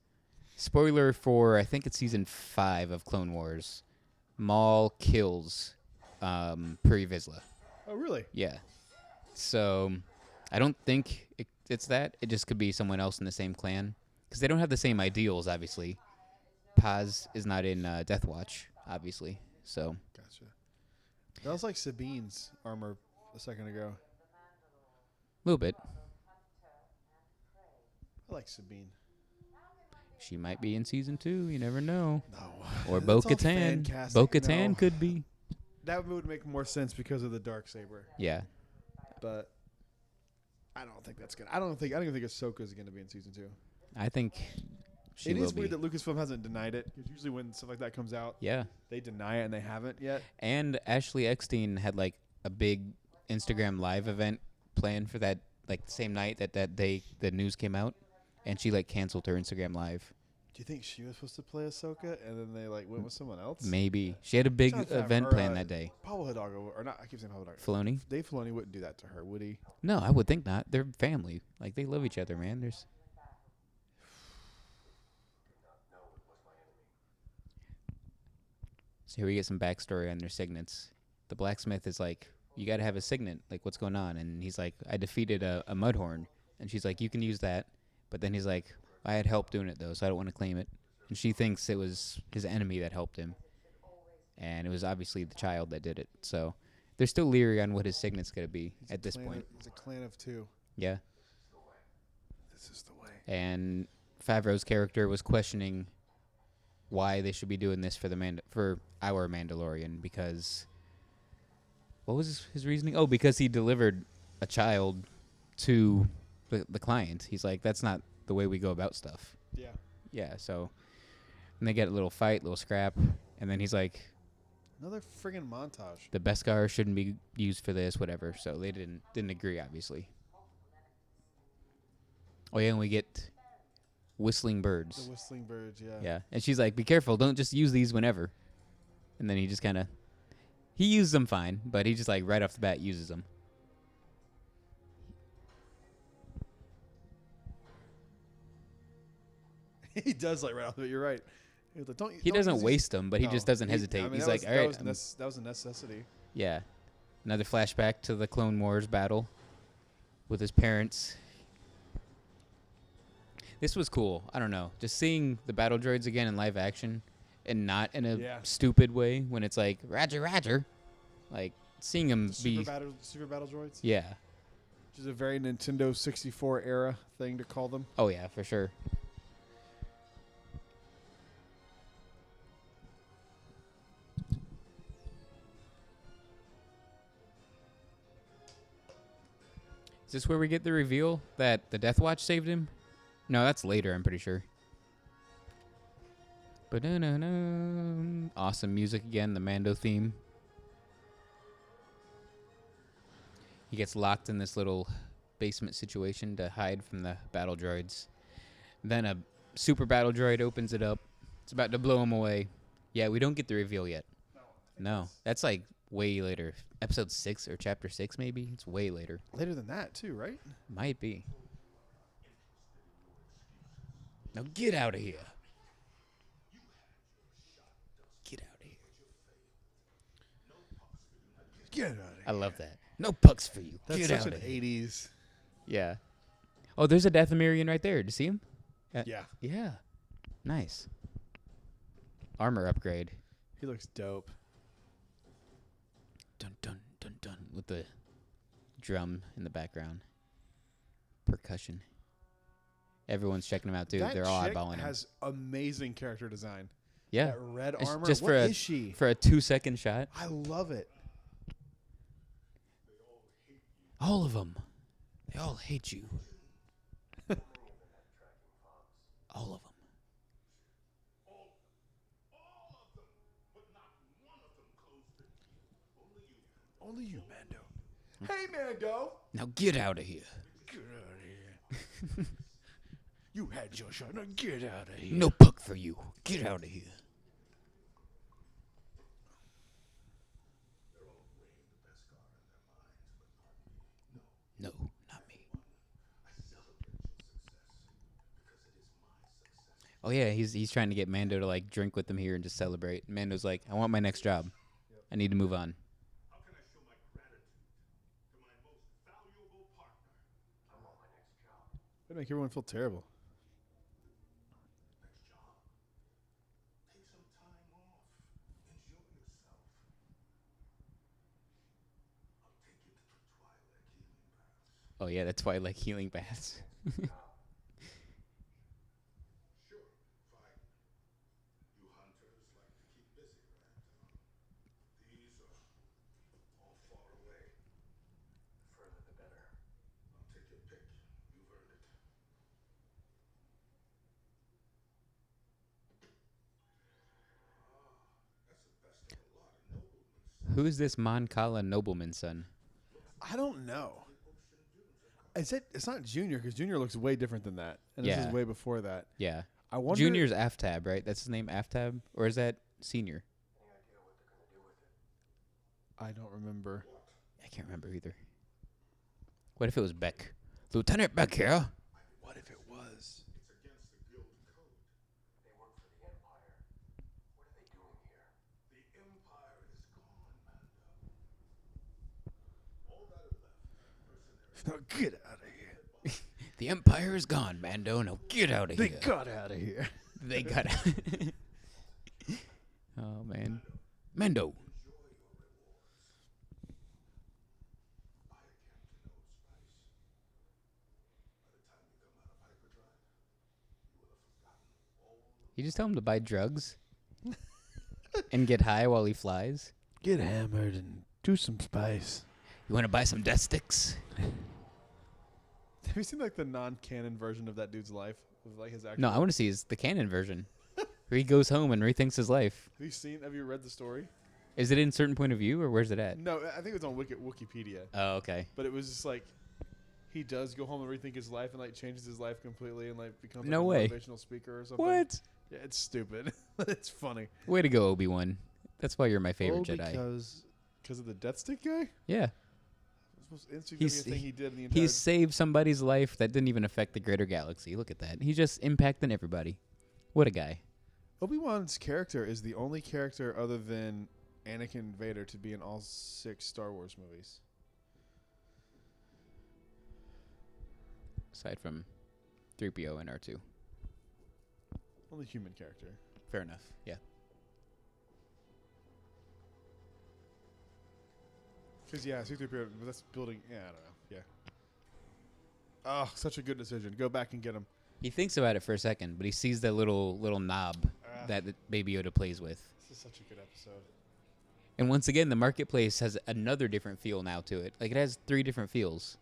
spoiler for, I think it's season 5 of Clone Wars, Maul kills Puri Vizsla. Oh, really? Yeah. So, I don't think it's that. It just could be someone else in the same clan. Because they don't have the same ideals, obviously. Paz is not in Death Watch, obviously. So, Gotcha. That was like Sabine's armor a second ago. a little bit. I like Sabine. She might be in season 2. You never know. No. Or That's all Bo-Katan. fan-casting. Bo-Katan No. could be. That would make more sense because of the Darksaber. Yeah. But I don't think that's good. I don't even think Ahsoka's going to be in season 2. I think she It will is be. weird that Lucasfilm hasn't denied it. Because usually when stuff like that comes out, Yeah. they deny it and they haven't yet. And Ashley Eckstein had like a big Instagram live event planned for that, like the same night that day the news came out, and she like canceled her Instagram live. Do you think she was supposed to play Ahsoka and then they like went with someone else? Maybe she had a big Not that- event or, planned that day. Pablo Hidalgo, or not? I keep saying Pablo Hidalgo. Filoni? Dave Filoni wouldn't do that to her, would he? No, I would think not. They're family. Like they love each other, man. There's. So here we get some backstory on their signets. The blacksmith is like, "You got to have a signet. Like, what's going on?" And he's like, "I defeated a mudhorn." And she's like, "You can use that." But then he's like, "I had help doing it though, so I don't want to claim it." And she thinks it was his enemy that helped him, and it was obviously the child that did it. So they're still leery on what his signet's gonna be He's a at this clan point. of- he's a clan of 2. Yeah. This is the way. And Favreau's character was questioning why they should be doing this for for our Mandalorian, because what was his reasoning? Oh, because he delivered a child to the client. He's like, that's not the way we go about stuff. Yeah. Yeah, so and they get a little fight, little scrap, and then he's like, Another friggin' montage. the Beskar shouldn't be used for this, whatever. So they didn't agree, obviously. Oh yeah, and we get whistling birds. The whistling birds, yeah. Yeah, and she's like, "Be careful! Don't just use these whenever." And then he just kind of, he used them fine, but he just like right off the bat uses them. He does like right off the bat. You're right. He's like, don't, He don't doesn't use these- waste them, but he No, just doesn't hesitate. I mean, He's that like, was- "All right, that was a necessity. yeah." Another flashback to the Clone Wars battle with his parents. This was cool. I don't know, just seeing the battle droids again in live action, and not in a Yeah. stupid way when it's like Roger, Roger, like seeing him The be super battle droids, yeah. which is a very Nintendo 64 era thing to call them. Oh yeah, for sure. Is this where we get the reveal that the Death Watch saved him? No, that's later, I'm pretty sure. Ba-da-na-na. Awesome music again, the Mando theme. He gets locked in this little basement situation to hide from the battle droids. Then a super battle droid opens it up. It's about to blow him away. Yeah, we don't get the reveal yet. No, that's like way later. Episode 6 or chapter 6 maybe? It's way later. Later than that, too, right? Might be. Now get out of here. Get out of here. Get out of here. I love that. No pucks for you. That's Get such out an of here. 80s. Yeah. Oh, there's a Dathomirian right there. Did you see him? Yeah. Yeah. Nice. Armor upgrade. He looks dope. Dun dun dun dun with the drum in the background. Percussion. Everyone's checking him out, dude. That They're all chick eyeballing him. has amazing character design. Yeah. That red It's armor. just What for is a she? for a 2-second shot. I love it. All of them. They all hate you. All of them. Only you, Mando. Hey, Mando. Now get out of here. Get out of here. You had your shot. Now get out of here. No puck for you. Get out of here. No, not me. Oh yeah, he's trying to get Mando to like drink with them here and just celebrate. And Mando's like, I want my next job. I need to move on. How can I show my gratitude to my most valuable partner? I want my next job. That'd make everyone feel terrible. Next job. Take some time off. Enjoy yourself. I'll take you to the Twilight healing baths. Oh yeah, that's why I like healing baths. Sure, fine. You hunters like to keep busy, right? These are all far away. The further the better. I'll take your pick. You've earned it. That's the best of a lot of noblemen. Who is this Mon Cala nobleman's son? I don't know. It's not Junior, because Junior looks way different than that. And this Yeah. is way before that. Yeah. I wonder. Junior's Aftab, right? That's his name, Aftab? Or is that Senior? I don't remember. I can't remember either. What if it was Beck? Lieutenant Beck here. What if it was? It's against the guild code. They work for the Empire. What are they doing here? The Empire is gone, Mando. All that is left. Now get out of here. The Empire is gone, Mando. Now get out of They here. got out of here. They got Oh, man. Mando. Enjoy your rewards. Buy a Captain O spice. By the time you come out of hyperdrive, you will have forgotten all the You just tell him to buy drugs and get high while he flies. Get hammered and do some spice. You want to buy some death sticks? Have you seen like the non-canon version of that dude's life? Of like his actual. No, I want to see the canon version where he goes home and rethinks his life. Have you read the story? Is it in certain point of view or where's it at? No, I think it was on Wikipedia. Oh, okay. But it was just like he does go home and rethink his life and like changes his life completely and like becomes No like, way. a motivational speaker or something. What? Yeah, it's stupid. It's funny. Way to go, Obi-Wan. That's why you're my favorite Jedi. Because of the Death Stick guy? Yeah. That's the most insignificant thing he did in the entire. He saved somebody's life that didn't even affect the greater galaxy. Look at that. He's just impacting everybody. What a guy. Obi-Wan's character is the only character other than Anakin Vader to be in all 6 Star Wars movies. Aside from 3PO and R2. Only human character. Fair enough. Yeah. Because, yeah, C-3PO, but that's building. Yeah, I don't know. Yeah. Oh, such a good decision. Go back and get him. He thinks about it for a second, but he sees that little knob that Baby Yoda plays with. This is such a good episode. And once again, the marketplace has another different feel now to it. Like, it has 3 different feels.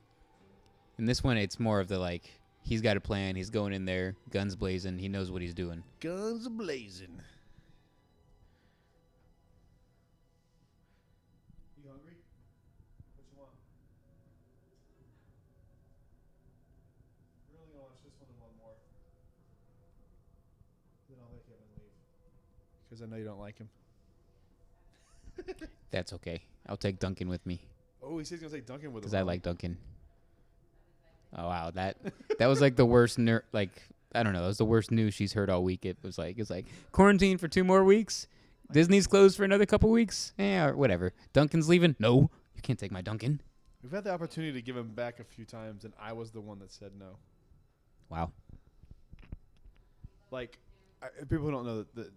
In this one, it's more of the, like, he's got a plan. He's going in there, guns blazing. He knows what he's doing. Guns blazing. You hungry? What you want? We're only gonna watch this one and one more. Then I'll make Evan leave. Because I know you don't like him. That's okay. I'll take Duncan with me Oh, he says he's gonna take Duncan with him. because I like Duncan. Oh, wow. That was like the worst, I don't know. That was the worst news she's heard all week. It was like quarantine for 2 more weeks. Disney's closed for another couple weeks. Or whatever. Duncan's leaving. No, you can't take my Duncan. We've had the opportunity to give him back a few times, and I was the one that said no. Wow. Like, people who don't know that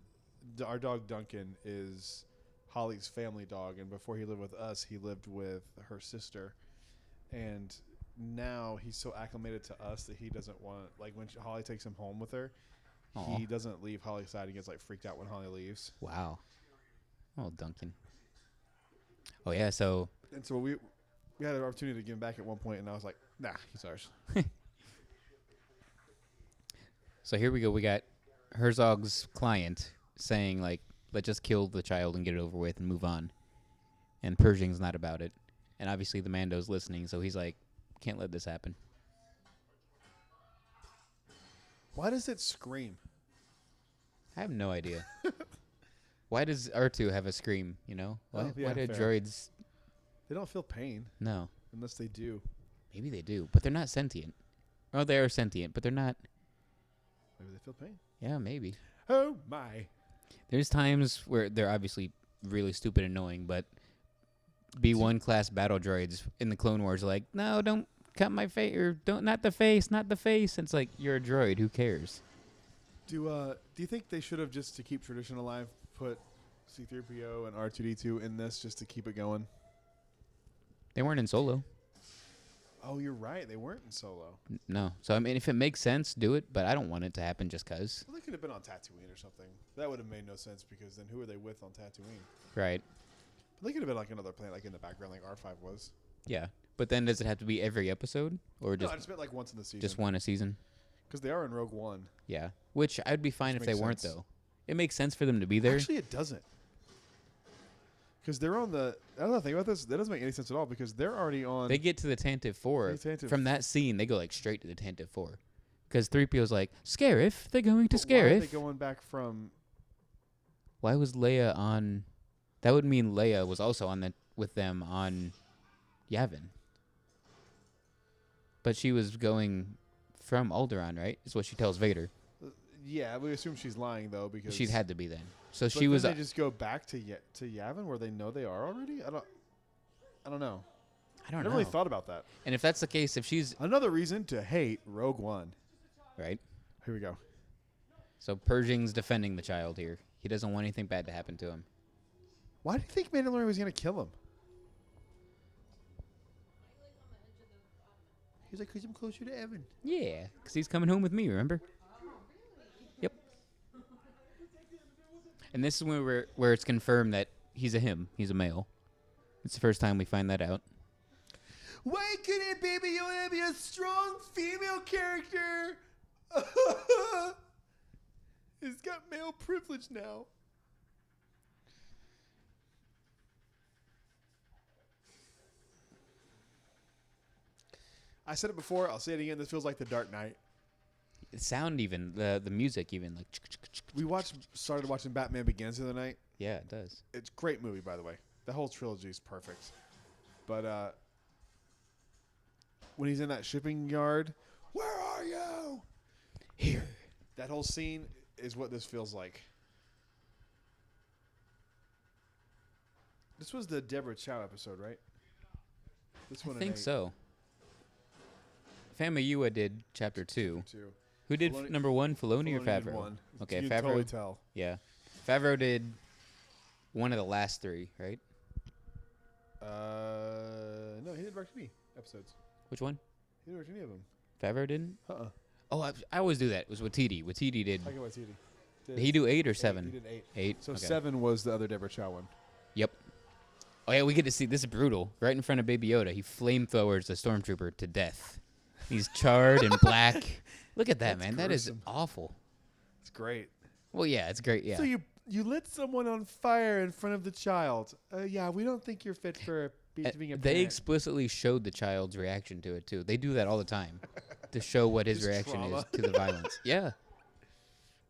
our dog Duncan is Holly's family dog, and before he lived with us, he lived with her sister, and now he's so acclimated to us that he doesn't want, like, when Holly takes him home with her, Aw. he doesn't leave Holly's side. He gets like freaked out when Holly leaves. Wow. Oh, Duncan. Oh, yeah. So And so we had an opportunity to give him back at one point, and I was like, nah, he's ours. So here we go. We got Herzog's client saying, like, let's just kill the child and get it over with and move on. And Pershing's not about it. And obviously the Mando's listening, so he's like, can't let this happen. Why does it scream? I have no idea. Why does R2 have a scream, you know? Why, Oh, yeah, why do fair. droids... They don't feel pain No. unless they do. Maybe they do, but they're not sentient. Oh, they are sentient, but they're not... Maybe they feel pain. Yeah, maybe. Oh my! There's times where they're obviously really stupid and annoying, but B1 class battle droids in the Clone Wars are like, no, don't cut my face, or don't, not the face, not the face. And it's like, you're a droid, who cares? Do you think they should have, just to keep tradition alive, put C-3PO and R2-D2 in this just to keep it going? They weren't in Solo. Oh, you're right. They weren't in Solo. No. So, I mean, if it makes sense, do it, but I don't want it to happen just because. Well, they could have been on Tatooine or something. That would have made no sense because then who are they with on Tatooine? Right. But they could have been like another planet, like in the background, like R5 was. Yeah. But then does it have to be every episode? Or No, just I just meant like once in the season. just one a season? Because they are in Rogue One. Yeah. Which I'd be fine Which if they makes weren't, sense. though. It makes sense for them to be there. Actually, it doesn't. Because they're on the... I don't know, think about this. That doesn't make any sense at all because they're already on... They get to the Tantive 4. The Tantive From that scene, they go like straight to the Tantive 4. Because 3PO's like, Scarif, they're going to But why are Scarif. they going back from... Why was Leia on... That would mean Leia was also on the with them on Yavin. But she was going from Alderaan, right? Is what she tells Vader. Yeah, we assume she's lying, though, because... She'd had to be then. So But she was... Then they just go back to Yavin where they know they are already? I don't know. I don't I know. never really thought about that. And if that's the case, if she's... Another reason to hate Rogue One. Right? Here we go. So Pershing's defending the child here. He doesn't want anything bad to happen to him. Why do you think Mandalorian was going to kill him? He's like, because I'm closer to Evan. Yeah, because he's coming home with me, remember? Yep. And this is where it's confirmed that he's a him. He's a male. It's the first time we find that out. Why couldn't Baby Yoda be a strong female character? He's got male privilege now. I said it before. I'll say it again. This feels like The Dark Knight. The sound even, the music even, like... We started watching Batman Begins the other night. Yeah, it does. It's a great movie, by the way. The whole trilogy is perfect. But when he's in that shipping yard, where are you? Here. That whole scene is what this feels like. This was the Deborah Chow episode, right? This I one think so. Famuyiwa did chapter 2. Too. Who did Filoni- number 1, Filoni or Filoni did Favreau? one. Okay, You Favreau. can totally tell. Yeah. Favreau did one of the last 3, right? No, he did direct me episodes. Which one? He didn't direct any of them. Favreau didn't? Uh-uh. Oh, I always do that. It was Watiti. Watiti did. Taika Waititi. Did he do 8 or He 7? did 8. 8. So okay. 7 was the other Deborah Chow one. Yep. Oh, yeah, we get to see. This is brutal. Right in front of Baby Yoda, he flamethrowers the stormtrooper to death. He's charred and black. Look at that, That's man. That is gruesome. awful. It's great. Well, yeah, it's great. Yeah. So you lit someone on fire in front of the child. Yeah, we don't think you're fit for being a They parent. explicitly showed the child's reaction to it, too. They do that all the time to show what his Just reaction trauma. is to the violence. Yeah.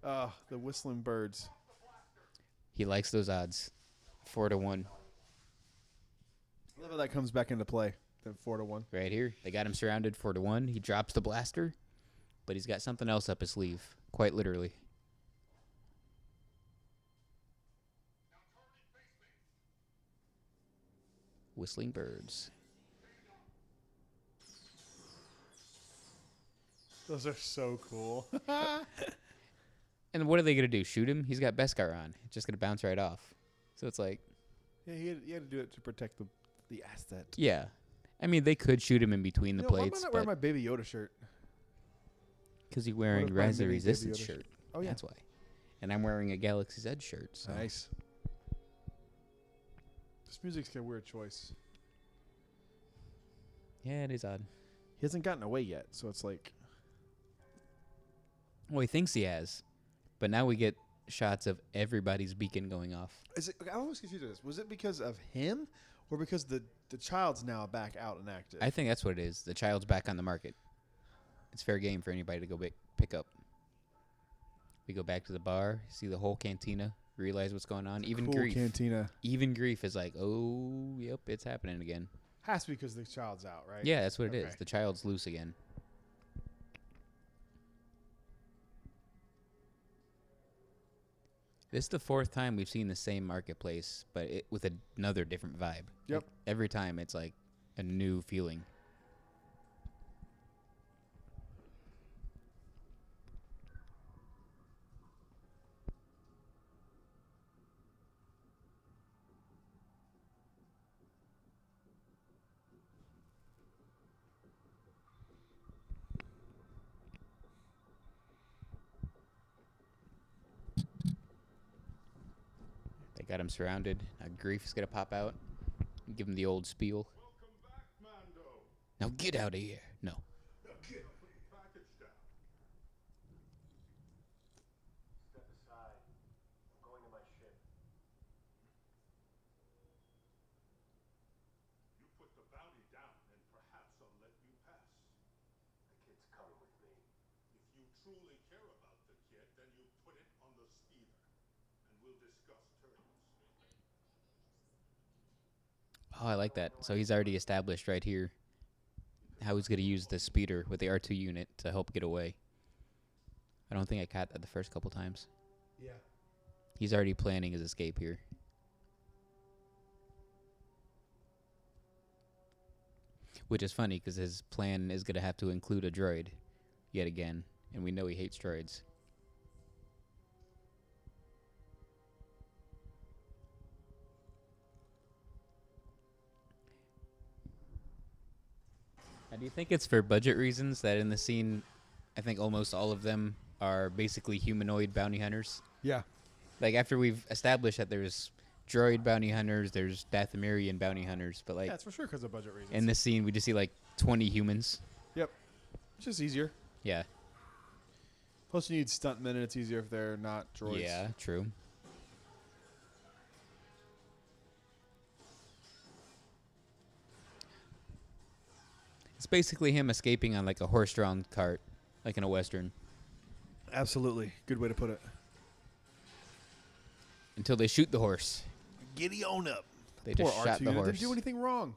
The whistling birds. He likes those odds. 4-1. I love how that comes back into play. Then 4-1. Right here. They got him surrounded 4-1. He drops the blaster, but he's got something else up his sleeve, quite literally. Whistling birds. Those are so cool. And what are they going to do? Shoot him? He's got Beskar on. It's just going to bounce right off. So it's like, Yeah, he had to do it to protect the asset. yeah. I mean, they could shoot him in between the Why am I plates, not wearing but my Baby Yoda shirt? because he's wearing if my Rise of the mini Baby Resistance Yoda shirt. Oh, yeah. That's why. And I'm wearing a Galaxy's Edge shirt. So. Nice. This music's a weird choice. Yeah, it is odd. He hasn't gotten away yet, so it's like... Well, he thinks he has. But now we get shots of everybody's beacon going off. Is it? I'm always confused with this. Was it because of him, or because the child's now back out and active? I think that's what it is. The child's back on the market. It's fair game for anybody to go pick up. We go back to the bar, see the whole cantina, realize what's going on. Even cool Grief. cantina. Even Grief is like, oh, yep, it's happening again. Has to be because the child's out, right? Yeah, that's what it is. Okay. The child's loose again. This is the fourth time we've seen the same marketplace, but with another different vibe. Yep. Like, every time it's like a new feeling. They got him surrounded. Now Grief's gonna pop out and give him the old spiel. Welcome back, Mando. Now get out of here. No. Now put the package down. Step aside. I'm going to my ship. You put the bounty down, and perhaps I'll let you pass. The kid's coming with me. If you truly care about the kid, then you put it on the speeder, and we'll discuss terms. Oh, I like that. So he's already established right here how he's going to use the speeder with the R2 unit to help get away. I don't think I caught that the first couple times. Yeah. He's already planning his escape here. Which is funny because his plan is going to have to include a droid yet again. And we know he hates droids. Now, do you think it's for budget reasons that in the scene, I think almost all of them are basically humanoid bounty hunters? Yeah. Like, after we've established that there's droid bounty hunters, there's Dathomirian bounty hunters, but, like, Yeah, it's for sure because of budget reasons. in this scene, we just see, like, 20 humans. Yep. It's just easier. Yeah. Plus, you need stuntmen, and it's easier if they're not droids. Yeah, true. It's basically him escaping on, like, a horse-drawn cart, like in a Western, Absolutely. Good way to put it. until they shoot the horse. Giddy on up. They Poor just shot R2 the unit horse. didn't do anything wrong.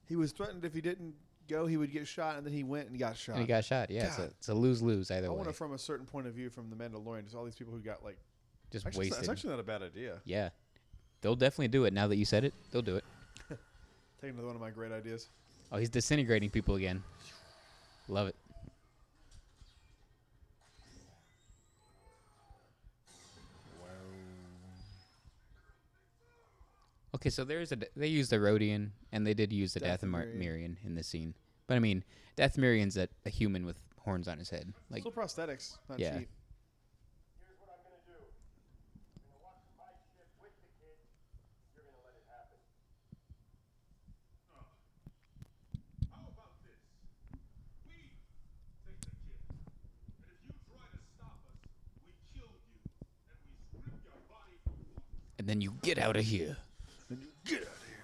He was threatened if he didn't go, he would get shot, and then he went and got shot. And he got shot. Yeah, God. it's a lose-lose either I way. want it from a certain point of view from the Mandalorian. Just all these people who got like Just actually, wasted. That's actually not a bad idea. Yeah. They'll definitely do it. Now that you said it, they'll do it. Take another one of my great ideas. Oh, he's disintegrating people again. Love it. Okay, so they used a Rhodian, and they did use the Dathomirian. Dathomirian in this scene. But I mean, Dathomirian's a human with horns on his head. Like, Still prosthetics, not yeah. cheap. Here's what I'm gonna do. I'm gonna watch my ship with the kid. You're gonna let it happen. How about this? We take the kid, and if you try to stop us, we kill you, and we strip your body for parts. and then you get out of here. Then you get out of here.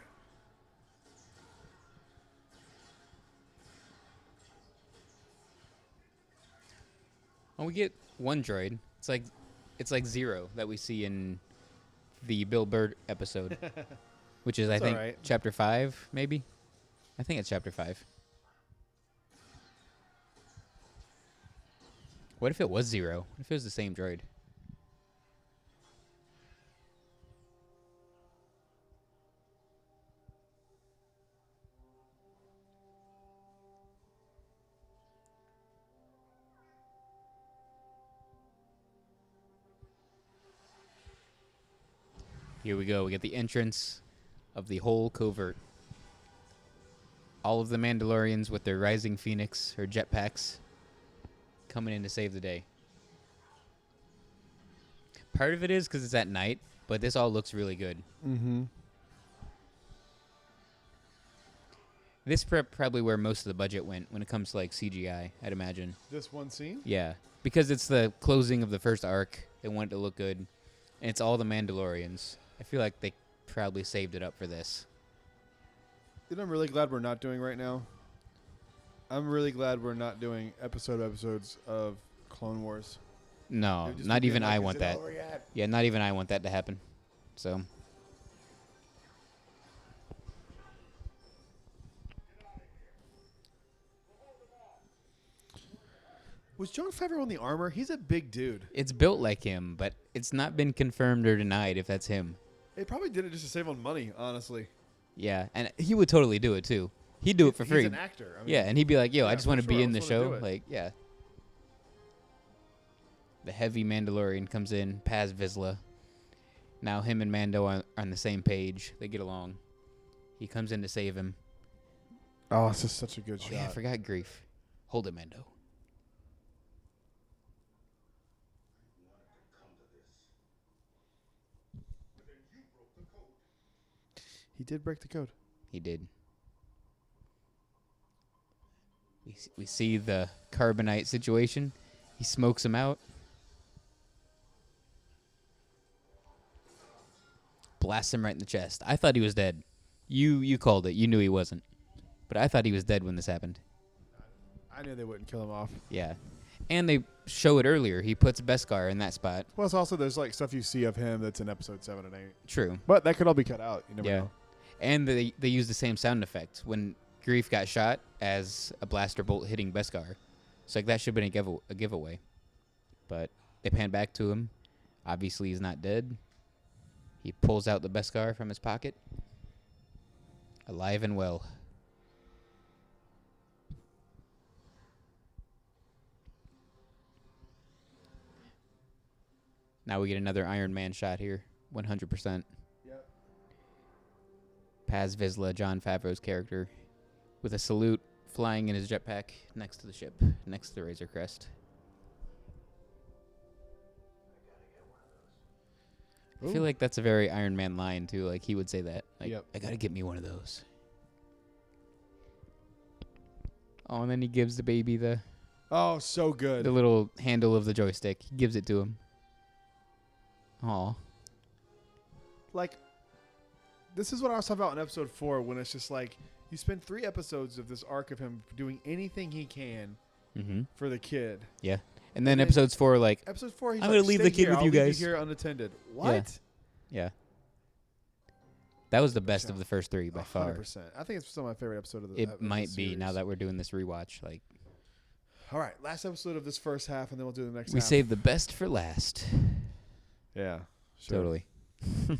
Oh, we get one droid. It's like Zero that we see in the Bill Burr episode, which is I That's think alright. chapter 5, maybe. I think it's chapter 5. What if it was Zero? What if it was the same droid? Here we go. We get the entrance of the whole covert. All of the Mandalorians with their Rising Phoenix or jetpacks coming in to save the day. Part of it is because it's at night, but this all looks really good. Mm-hmm. This probably where most of the budget went when it comes to like CGI, I'd imagine. This one scene? Yeah, because it's the closing of the first arc. They want it to look good, and it's all the Mandalorians. I feel like they probably saved it up for this. You know, I'm really glad we're not doing right now. I'm really glad we're not doing episodes of Clone Wars. No, It would just not be even like, I is want it that. over yet? Yeah, not even I want that to happen. So. Was Jon Favreau in the armor? He's a big dude. It's built like him, but it's not been confirmed or denied if that's him. They probably did it just to save on money, honestly. Yeah, and he would totally do it too. He'd do it for free. He's an actor. I mean, Yeah, and he'd be like, "Yo, yeah, I just for want to be sure. I in the just wanna do show." it. Like, yeah. The heavy Mandalorian comes in, Paz Vizsla. Now him and Mando are on the same page. They get along. He comes in to save him. Oh, this is such a good Oh, shot. yeah, I forgot grief. Hold it, Mando. wanted to come to this. But then you broke the code. He did break the code. He did. We see the carbonite situation. He smokes him out. Blasts him right in the chest. I thought he was dead. You called it. You knew he wasn't. But I thought he was dead when this happened. I knew they wouldn't kill him off. Yeah. And they show it earlier. He puts Beskar in that spot. Plus, also, there's like stuff you see of him that's in episode 7 and 8. True. But that could all be cut out. You never Yeah. know. And they use the same sound effect when Grief got shot as a blaster bolt hitting Beskar. So like that should have been a giveaway. But they pan back to him. Obviously he's not dead. He pulls out the Beskar from his pocket. Alive and well. Now we get another Iron Man shot here. 100%. Yep. Paz Vizsla, Jon Favreau's character, with a salute flying in his jetpack next to the ship, next to the Razor Crest. I feel like that's a very Iron Man line, too. Like, he would say that. Like, Yep. I gotta get me one of those. Oh, and then he gives the baby the Oh, so good. little handle of the joystick. He gives it to him. Aw. Like, this is what I was talking about in episode 4 when it's just like, you spend 3 episodes of this arc of him doing anything he can Mm-hmm. for the kid. Yeah. And then then- episodes 4, like, Episode 4, he's I'm like, gonna leave "Stay the kid here. with I'll you leave guys." here unattended. What? yeah. That was the best of the first 3 by far. 100%. I think it's still my favorite episode of the It might be series. now that we're doing this rewatch. Like, All right, last episode of this first half, and then we'll do the next we half. saved the best for last. Yeah, sure. Totally. I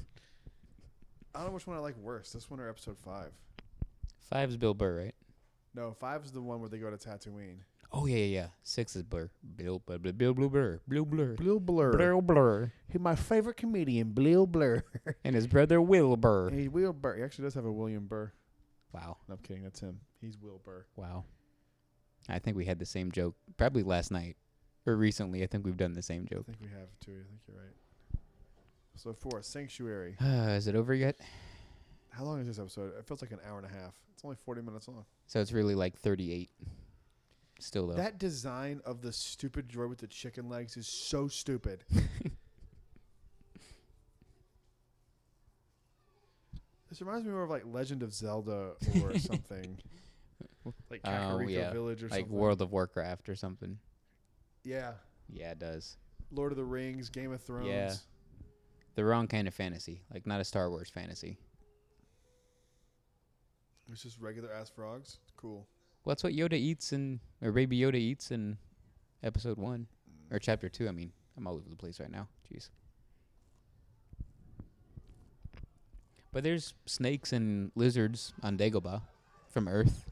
don't know which one I like worse, this one or episode 5. 5's Bill Burr, right? No, 5 is the one where they go to Tatooine. Oh yeah. 6 is Burr. Bill Burr. Bill Blur. Blue Blur. Bill Blur. He's my favorite comedian, Blue Blur. And his brother Will Burr. Hey, Will Burr. He actually does have a William Burr. Wow. No, I'm kidding. That's him. He's Will Burr. Wow. I think we had the same joke probably last night or recently. I think we've done the same I joke. think we have too. I think you're right. So 4, Sanctuary. Is it over yet? How long is this episode? It feels like an hour and a half. It's only 40 minutes long. So it's really like 38. Still though. That design of the stupid droid with the chicken legs is so stupid. This reminds me more of like Legend of Zelda or something. Like Kakariko yeah. Village or Like something. World of Warcraft or something. Yeah. Yeah, it does. Lord of the Rings, Game of Thrones. Yeah. The wrong kind of fantasy. Like not a Star Wars fantasy. It's just regular ass frogs. Cool. Well, that's what Yoda eats or Baby Yoda eats in episode 1 or chapter 2. I mean, I'm all over the place right now. Jeez. But there's snakes and lizards on Dagobah from Earth.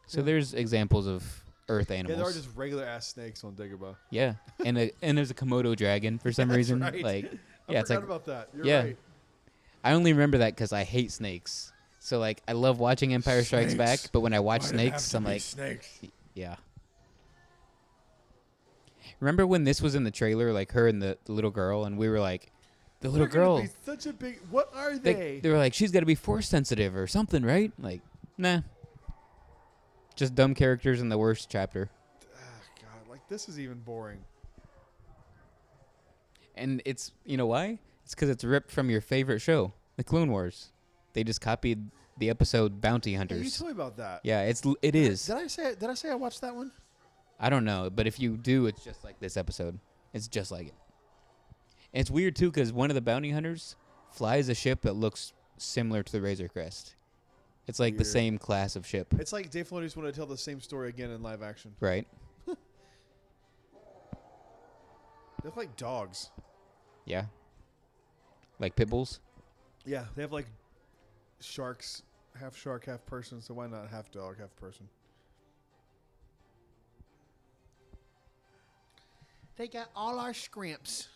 So Yeah. there's examples of Earth Yeah, animals. there are just regular ass snakes on Dagobah. Yeah, and there's a Komodo dragon for some That's reason. right. Like, I yeah, it's forgot like about that. You're yeah. right. I only remember that because I hate snakes. So like, I love watching Empire Strikes Snakes. Back, but when I watch Why'd it have snakes, to I'm be like, snakes. yeah. Remember when this was in the trailer, like her and the little girl, and we were like, the little They're gonna girl. be such a big. What are They, they? they were like, she's got to be force sensitive or something, right? Like, nah. Just dumb characters in the worst chapter. God, like this is even boring. And it's, you know why? It's because it's ripped from your favorite show, The Clone Wars. They just copied the episode Bounty Hey, you Hunters. told me about that. Yeah, it is. Did I say I watched that one? I don't know, but if you do, it's just like this episode. It's just like it. And it's weird, too, because one of the bounty hunters flies a ship that looks similar to the Razor Crest. It's like the Weird. same class of ship, It's like Dave Filoni just wanted to tell the same story again in live action. right? They're like dogs. Yeah. Like pit bulls? Yeah, they have like sharks, half shark, half person. So why not half dog, half person? They got all our scrimps.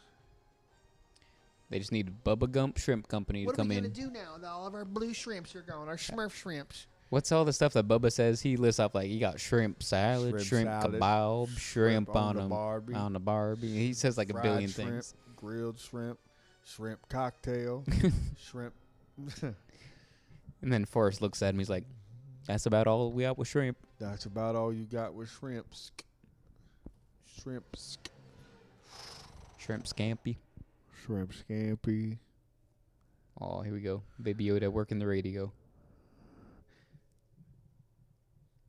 They just need Bubba Gump Shrimp Company What to are we come gonna in. do now? That all of our blue shrimps are gone. Our Smurf shrimps. What's all the stuff that Bubba says? He lists off like you got shrimp salad, Shrimp shrimp salad, kebab, shrimp on on the them, Barbie, on the Barbie. He says like a fried billion shrimp, things. grilled shrimp, shrimp cocktail, shrimp. And then Forrest looks at him. He's like, "That's about all we got with shrimp." That's about all you got with shrimps. Shrimps. Shrimp scampi. Shrimp scampi. Oh, here we go. Baby Yoda working the radio.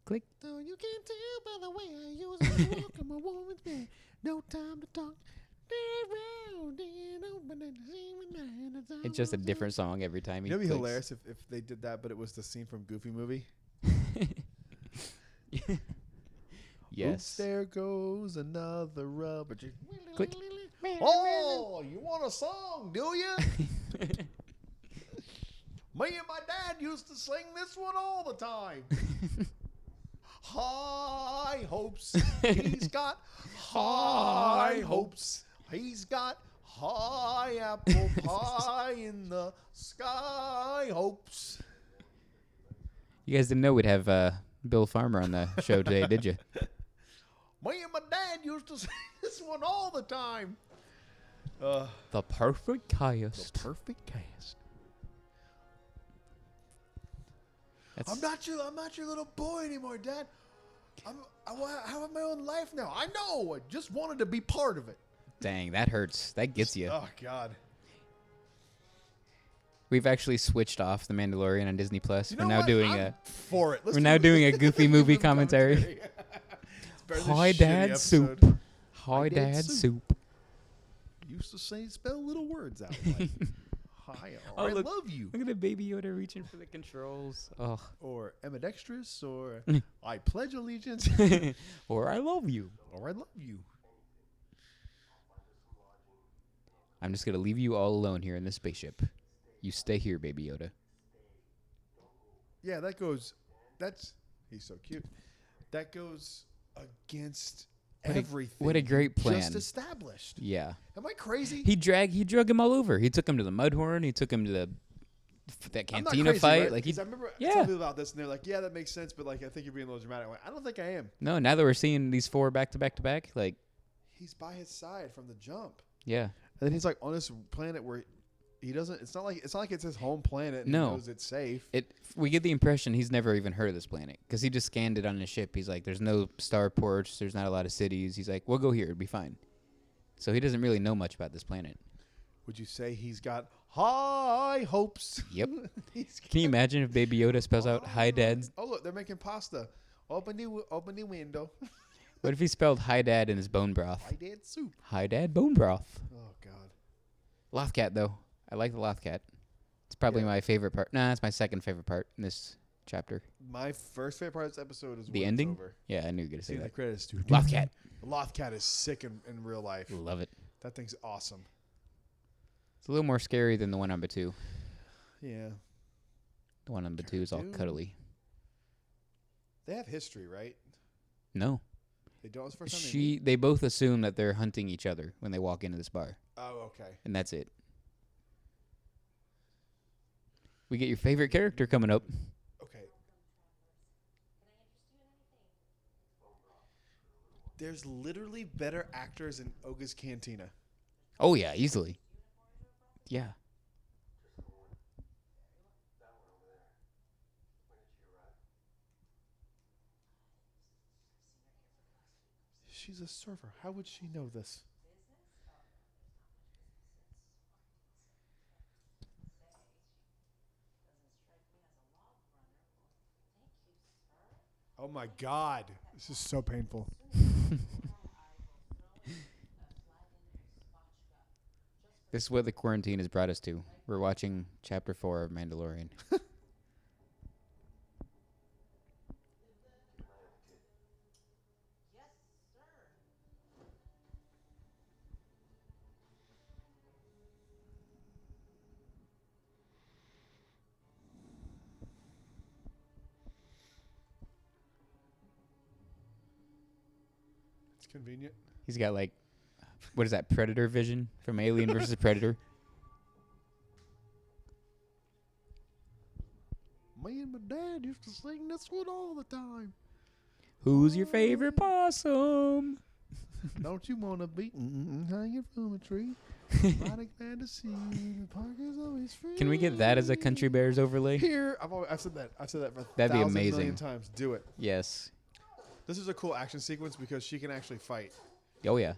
Click. No, you can't tell by the way I use it. Walk on my woman's bed. No time to talk. It's just a different song every time he You know, it'd be clicks. hilarious if they did that, but it was the scene from Goofy movie. Yes. Oops, there goes another rubber. Click. Oh, you want a song, do you? Me and my dad used to sing this one all the time. High hopes. He's got high hopes. He's got high apple pie in the sky hopes. You guys didn't know we'd have Bill Farmer on the show today, did you? Me and my dad used to sing this one all the time. The perfect cast. Perfect cast. That's, I'm not your little boy anymore, Dad. I have my own life now. I know. I just wanted to be part of it. dang, that hurts. That gets you. Oh God. We've actually switched off the Mandalorian on Disney Plus. You We're know now what? doing I'm for it. Let's we're now do doing a Goofy movie commentary. It's better than Hi, shitty Dad, episode. soup. Hi, Dad, Dad, soup. soup. Used to say spell little words out. Like, hi, or Oh, I look. love you, Look at the baby Yoda reaching for the controls. Oh, or ambidextrous, or I pledge allegiance, or I love you. or I love you. I'm just gonna leave you all alone here in this spaceship. You stay here, baby Yoda. Yeah, he's so cute. That goes against everything. what a great plan. Just established. Yeah. Am I crazy? He drug him all over. He took him to the Mudhorn. He took him to that I'm not cantina crazy, fight. right? Like 'Cause I remember yeah. telling people about this, and they're like, "Yeah, that makes sense," but like, I think you're being a little dramatic. I went, I don't think I am. No, now that we're seeing these 4 back to back to back, like He's by his side from the jump, yeah. and then he's like on this planet where he doesn't. It's not like it's his home planet. And No. he knows it's safe. We get the impression he's never even heard of this planet because he just scanned it on his ship. He's like, there's no starports. There's not a lot of cities. He's like, we'll go here. It'll be fine. So he doesn't really know much about this planet. Would you say he's got high hopes? Yep. He's Can you imagine if Baby Yoda spells out "Hi, Dad"? Oh look, they're making pasta. Open the window. What if he spelled "Hi, Dad" in his bone broth? I did soup. Hi, Dad, bone broth. Oh God. Lothcat, though. I like the Lothcat. It's probably Yeah. my favorite part. Nah, it's my second favorite part in this chapter. My first favorite part of this episode is The when ending? It's over. Yeah, I knew you were going to say See the that. credits, dude. Lothcat. The Lothcat is sick in real life. Love it. That thing's awesome. It's a little more scary than the one number 2. Yeah. The one number 2 is all Cartoon. cuddly. They have history, right? No. They don't. It's the first time they meet. They both assume that they're hunting each other when they walk into this bar. Oh, okay. And that's it. We get your favorite character coming up. Okay. There's literally better actors in Oga's Cantina. Oh, yeah, easily. Yeah. She's a server. How would she know this? Oh my God. This is so painful. This is what the quarantine has brought us to. We're watching Chapter 4 of Mandalorian. It's convenient. He's got like, what is that? Predator vision from Alien versus Predator. Me and my dad used to sing this one all the time. Who's your favorite possum? Don't you want to be hanging from a tree? Mighty glad to see you. The park is always free. Can we get that as a Country Bears overlay? Here, I've said that. I've said that for That'd be 1,000 amazing. million times. Do it. Yes. This is a cool action sequence because she can actually fight. Oh yeah.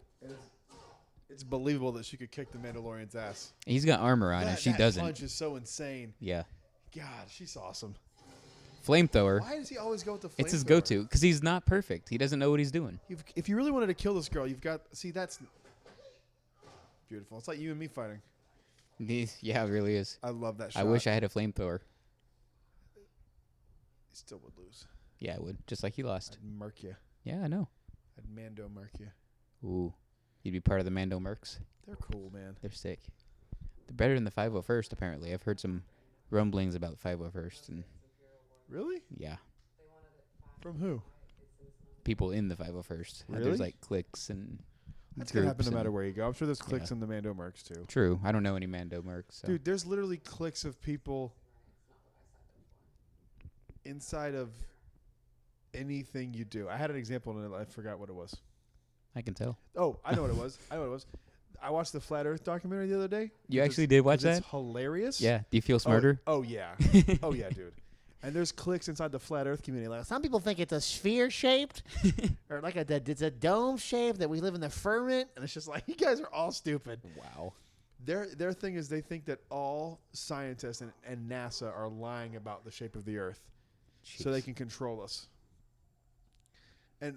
It's believable that she could kick the Mandalorian's ass. He's got armor on, and she that doesn't. punch is so insane. Yeah. God, she's awesome. Flamethrower. Why does he always go with the flamethrower? It's his go-to because he's not perfect. He doesn't know what he's doing. If you really wanted to kill this girl, you've got... See, that's beautiful. It's like you and me fighting. Yeah, it really is. I love that shot. I wish I had a flamethrower. He still would lose. Yeah, I would. Just like he lost. I'd murk you. Yeah, I know. I'd Mando murk you. Ooh. You'd be part of the Mando Mercs. They're cool, man. They're sick. They're better than the 501st, apparently. I've heard some rumblings about the 501st, and Really? yeah, From who? people in the 501st. Really? There's like cliques and That's going to happen groups no matter and- where you go. I'm sure there's cliques Yeah. in the Mando mercs, too. True. I don't know any Mando Mercs. So. Dude, there's literally cliques of people inside of anything you do. I had an example, and I forgot what it was. I can tell. Oh, I know what it was. I watched the Flat Earth documentary the other day. You because- actually did watch because that? It's hilarious. Yeah. Do you feel smarter? Oh yeah. Oh yeah, dude. And there's cliques inside the Flat Earth community. Like Some people think it's a sphere shaped, or like it's a dome shape that we live in the firmament. and it's just like, you guys are all stupid. Wow. Their thing is they think that all scientists and NASA are lying about the shape of the Earth, so they Jeez. can control us. And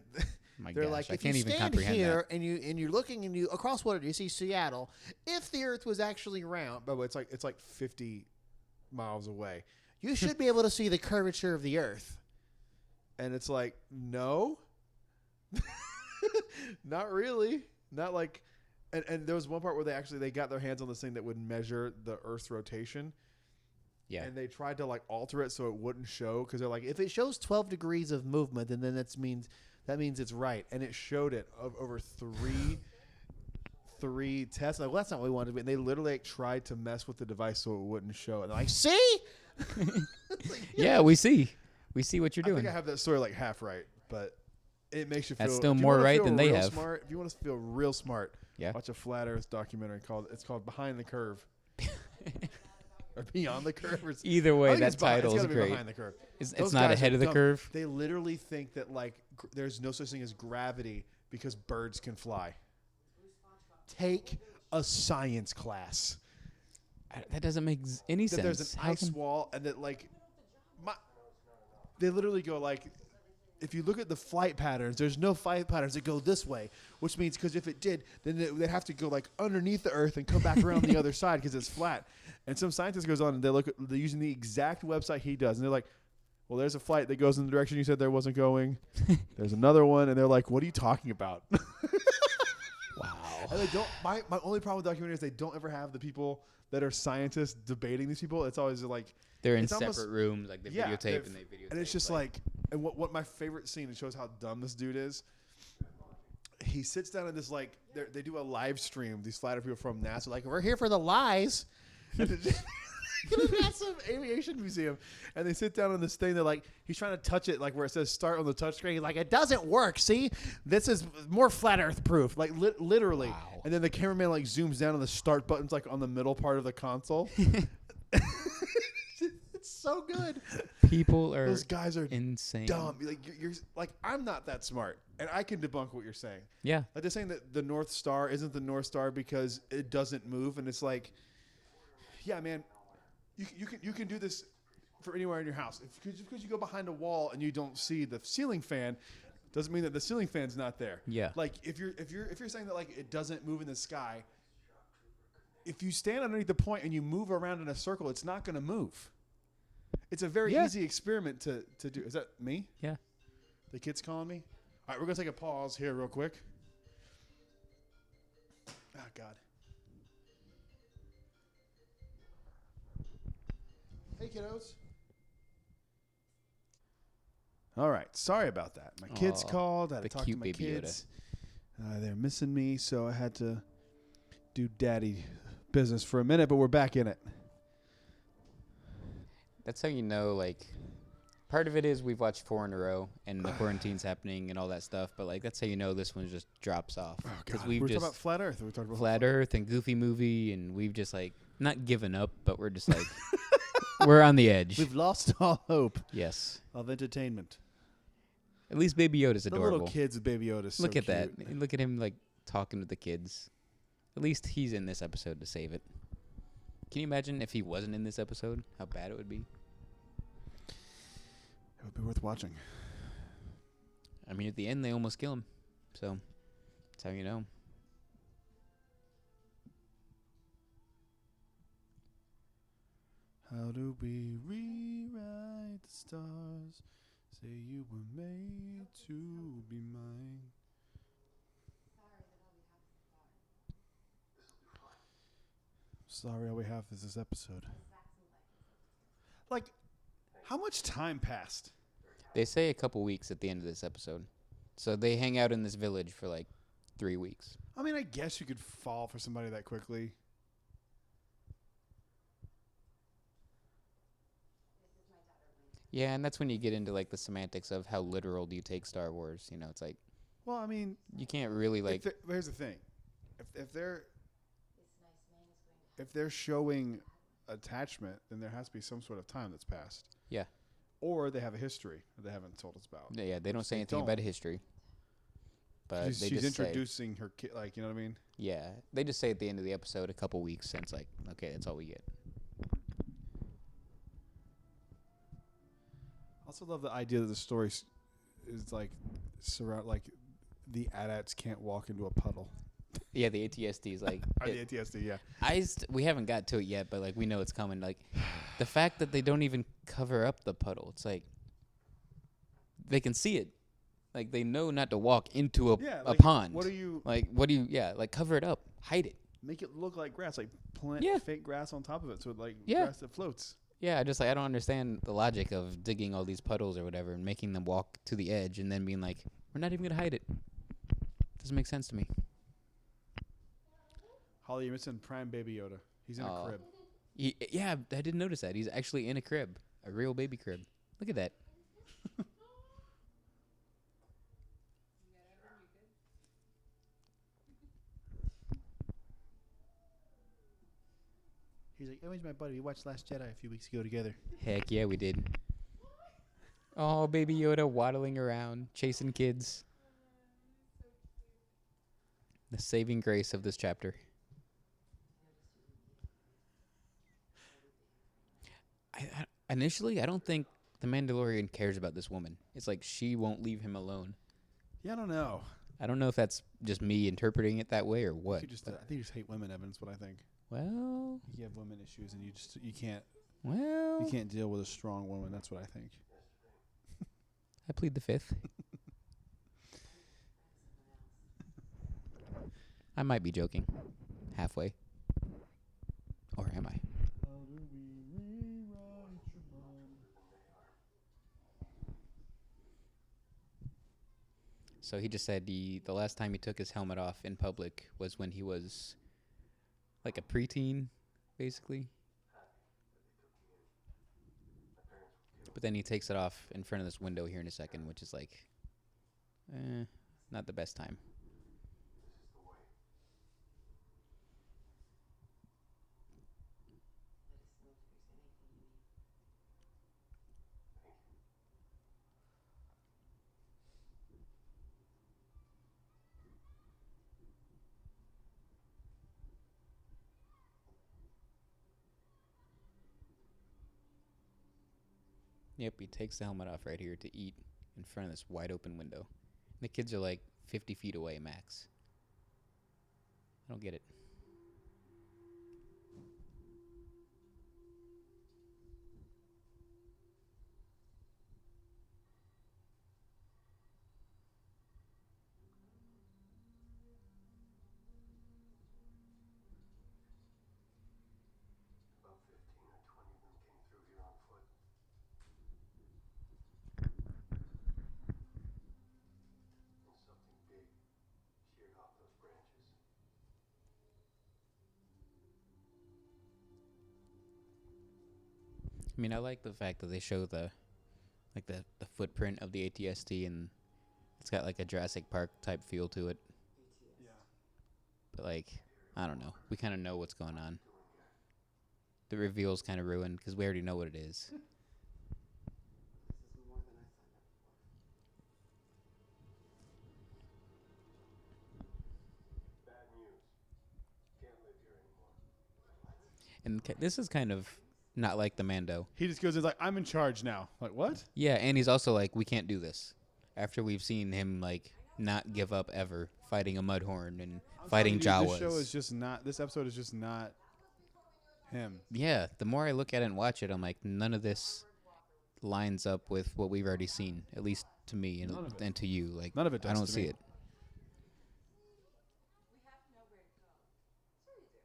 My They're gosh, like, I if you can't even stand comprehend here that. and you're looking and you across water, you see Seattle. If the Earth was actually round, but it's like 50 miles away, you should be able to see the curvature of the Earth. and it's like, no, not really, not like. And there was one part where they got their hands on this thing that would measure the Earth's rotation. Yeah. And they tried to like alter it so it wouldn't show, because they're like, If it shows 12 degrees of movement, then that means it's right. and it showed it over three tests. Like, well, that's not what we wanted to be. And they literally like, tried to mess with the device so it wouldn't show. And they're like, See? Yeah, we see. We see what you're I doing. think I have that story like half right, but it makes you feel. That's still if you more wanna right feel than they real have. Smart, if you want to feel real smart, Yeah. watch a Flat Earth documentary it's called Behind the Curve. Or Beyond the Curve. Or Either I way, think that it's behind- title it's is gotta be great. Behind the Curve. It's Those not guys ahead are of the dumb. curve. They literally think that like there's no such thing as gravity because birds can fly. Take a science class. That doesn't make any That sense. there's an How ice can- wall, and that like, they literally go like, if you look at the flight patterns, there's no flight patterns that go this way, which means because if it did, then they'd have to go like underneath the Earth and come back around the other side because it's flat. And some scientist goes on and they're using the exact website he does, and they're like, well, there's a flight that goes in the direction you said there wasn't going. There's another one, and they're like, what are you talking about? Wow. And they don't. My only problem with documentaries is they don't ever have the people that are scientists debating these people. It's always like They're in it's separate almost- rooms, like they yeah, videotape and they videotape. and it's just like, and what my favorite scene, it shows how dumb this dude is. He sits down in this like they do a live stream. These flat earth people from NASA, like, We're here for the lies. in a massive aviation museum, and they sit down on this thing. They're like, he's trying to touch it, like where it says start on the touch screen. He's like, It doesn't work. See, this is more flat Earth proof. like literally. Wow. And then the cameraman like zooms down on the start buttons, like on the middle part of the console. It's so good. people are Those guys are insane. dumb. Like you're like, I'm not that smart, and I can debunk what you're saying. Yeah. Like they're saying that the North Star isn't the North Star because it doesn't move, and it's like, yeah, man, you can do this for anywhere in your house. Because you go behind a wall and you don't see the ceiling fan, doesn't mean that the ceiling fan's not there. Yeah. Like if you're saying that like it doesn't move in the sky, if you stand underneath the point and you move around in a circle, it's not going to move. It's a very Yeah. easy experiment to do. Is that me? Yeah. The kid's calling me? All right, we're going to take a pause here real quick. Oh, God. Hey, kiddos. All right. Sorry about that. My kids Aw, called. I had the to talk to cute my baby Yoda. kids. They're missing me, so I had to do daddy business for a minute, but we're back in it. That's how you know, like, part of it is we've watched 4 in a row and the quarantine's happening and all that stuff, but, like, that's how you know this one just drops off. Oh, Because God. we've We're just talking about Flat Earth. We talked about Flat Earth and Goofy Movie, and we've just, like, not given up, but we're just, like, we're on the edge. We've lost all hope Yes. of entertainment. At least Baby Yoda's The adorable. little kids with Baby Yoda. So Look at cute. that. Look at him, like, talking to the kids. At least he's in this episode to save it. Can you imagine if he wasn't in this episode, how bad it would be? It would be worth watching. I mean, at the end, they almost kill him. So, that's how you know. How do we rewrite the stars? Say you were made to be mine. Sorry, all we have is this episode. Like, how much time passed? They say a couple weeks at the end of this episode. So they hang out in this village for like 3 weeks. I mean, I guess you could fall for somebody that quickly. Yeah, and that's when you get into like the semantics of how literal do you take Star Wars. You know, it's like Well, I mean, you can't really like. here's the thing: if they're showing attachment, then there has to be some sort of time that's passed. Yeah. Or they have a history that they haven't told us about. Yeah, they don't say They anything about history. But they she's just say, introducing her kid, like, you know what I mean? yeah, they just say at the end of the episode a couple weeks, and it's like, okay, that's all we get. I also love the idea that the story is like like the AT-ATs can't walk into a puddle. Yeah, the ATSD is like. Or the ATSD, yeah. We haven't got to it yet, but like we know it's coming. Like the fact that they don't even cover up the puddle, it's like they can see it. Like they know not to walk into a like, pond. What do you like cover it up, hide it. make it look like grass? Like plant fake grass on top of it, so it like grass that floats. Yeah, I don't understand the logic of digging all these puddles or whatever and making them walk to the edge and then being like, we're not even gonna hide it. Doesn't make sense to me. Holly, you're missing Prime Baby Yoda. He's in a crib. Yeah, I didn't notice that. He's actually in a crib, a real baby crib. Look at that. He's like, oh, he's my buddy. We watched Last Jedi a few weeks ago together. Heck yeah, we did. Oh, Baby Yoda waddling around, chasing kids. The saving grace of this chapter. Initially, I don't think the Mandalorian cares about this woman. It's like she won't leave him alone. Yeah, I don't know. I don't know if that's just me interpreting it that way or what. I think you just hate women, Evan. That's what I think. Well, You have women issues, and you can't deal with a strong woman. That's what I think. I plead the fifth. I might be joking. Halfway. Or am I? So he just said the last time he took his helmet off in public was when he was like a preteen, basically. But then he takes it off in front of this window here in a second, which is like, not the best time. Yep, he takes the helmet off right here to eat in front of this wide open window. And the kids are like 50 feet away max. I don't get it. About 15 or 20 of them came through here on foot. And something big sheared I mean, I like the fact that they show the footprint of the ATST, and it's got like a Jurassic Park type feel to it. Yeah. But like, I don't know. We kind of know what's going on. The reveal's kind of ruined because we already know what it is. Bad news. Can't live here anymore. And this is kind of not like the Mando. He just goes, "It's like I'm in charge now." Like what? Yeah, and he's also like, we can't do this. After we've seen him like not give up ever, fighting a Mudhorn and fighting Jawas. This show is just not. This episode is just not him. Yeah, the more I look at it and watch it, I'm like, none of this lines up with what we've already seen, at least to me None of it. and to you. Like, None of it does I don't to see me. it. We have to know where to go. Sure you do.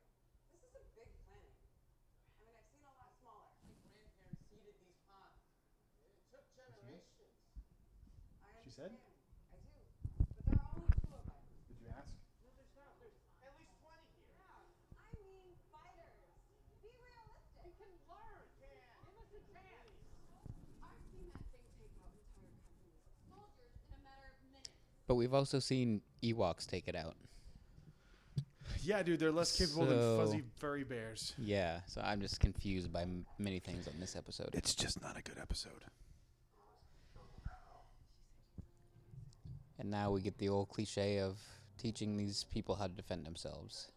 This is a big planet. I mean, I've seen a lot smaller. My grandparents seeded these ponds. It took generations. I She said? understand. I do. But there are only two of us. Did you ask? No, there's not. There's at least 20 here. Yeah. I mean fighters. Be realistic. We can learn, Dan. Give us a chance. I've seen that thing take out entire companies of soldiers in a matter of minutes. But we've also seen Ewoks take it out. Yeah, dude, they're less capable than fuzzy furry bears. Yeah, so I'm just confused by many things on this episode. It's just not a good episode. And now we get the old cliche of teaching these people how to defend themselves.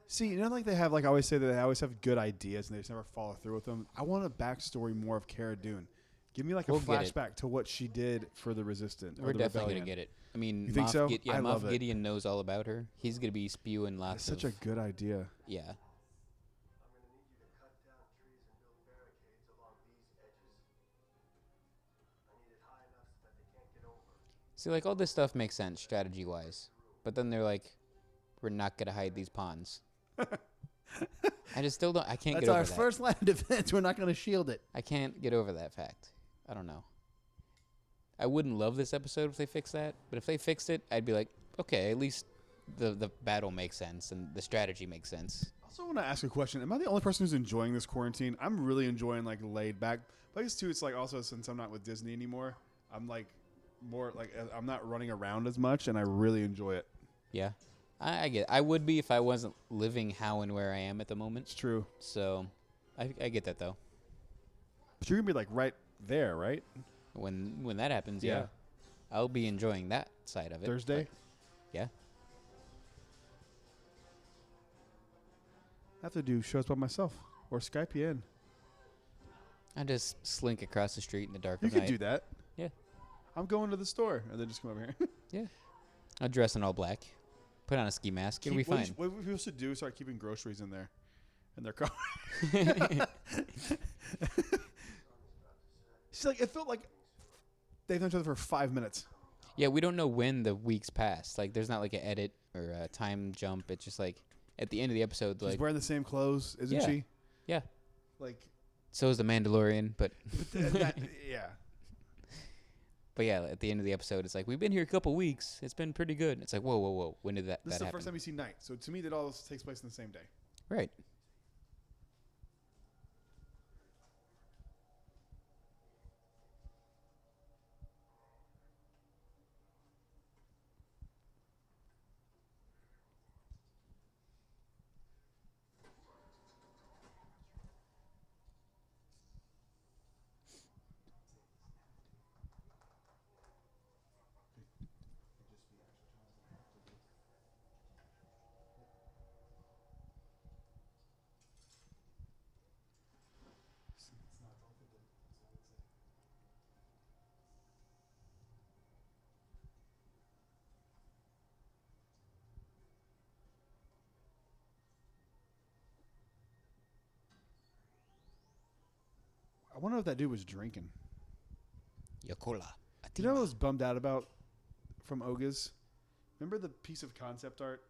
See, you know, like they have, like I always say that they always have good ideas and they just never follow through with them. I want a backstory more of Cara Dune. Give me like a We'll get it. flashback to what she did for the Resistance. We're definitely going to get it. I mean, You think so? I Moff love it. Gideon knows all about her. He's going to be spewing That's lots of... such a good idea. Yeah. I'm going to need you to cut down trees and build barricades along these edges. I need it high enough so that they can't get over. See, like, all this stuff makes sense strategy-wise. But then they're like, we're not going to hide these ponds. I just still don't... I can't That's get over our that. first line of defense. We're not going to shield it. I can't get over that fact. I don't know. I wouldn't love this episode if they fixed that, but if they fixed it, I'd be like, okay, at least the battle makes sense and the strategy makes sense. I also want to ask a question. Am I the only person who's enjoying this quarantine? I'm really enjoying like laid back. But I guess too, it's like also since I'm not with Disney anymore, I'm like more like I'm not running around as much, and I really enjoy it. Yeah, I get it. I would be if I wasn't living how and where I am at the moment. It's true. So I get that, though. But you're gonna be like right there, right? When that happens, Yeah. yeah. I'll be enjoying that side of it. Thursday. but Yeah. I have to do shows by myself or Skype you in. I just slink across the street in the dark You of could night. do that. Yeah. I'm going to the store and then just come over here. Yeah. I'll dress in all black. Put on a ski mask. It'll be What fine. we supposed to do is start keeping groceries in there, in their car. She's like, it felt like they've known each other for 5 minutes. Yeah, we don't know when the weeks pass. Like, there's not like an edit or a time jump. It's just like at the end of the episode, She's like, wearing the same clothes, isn't Yeah. she? yeah. Like, So is the Mandalorian, but yeah. but yeah, at the end of the episode, it's like we've been here a couple weeks. It's been pretty good. It's like whoa. When did that This is that the happen? first time you see night. So to me, that all this takes place in the same day. Right. I wonder if that dude was drinking. Yokola. You know what I was bummed out about from Oga's? Remember the piece of concept art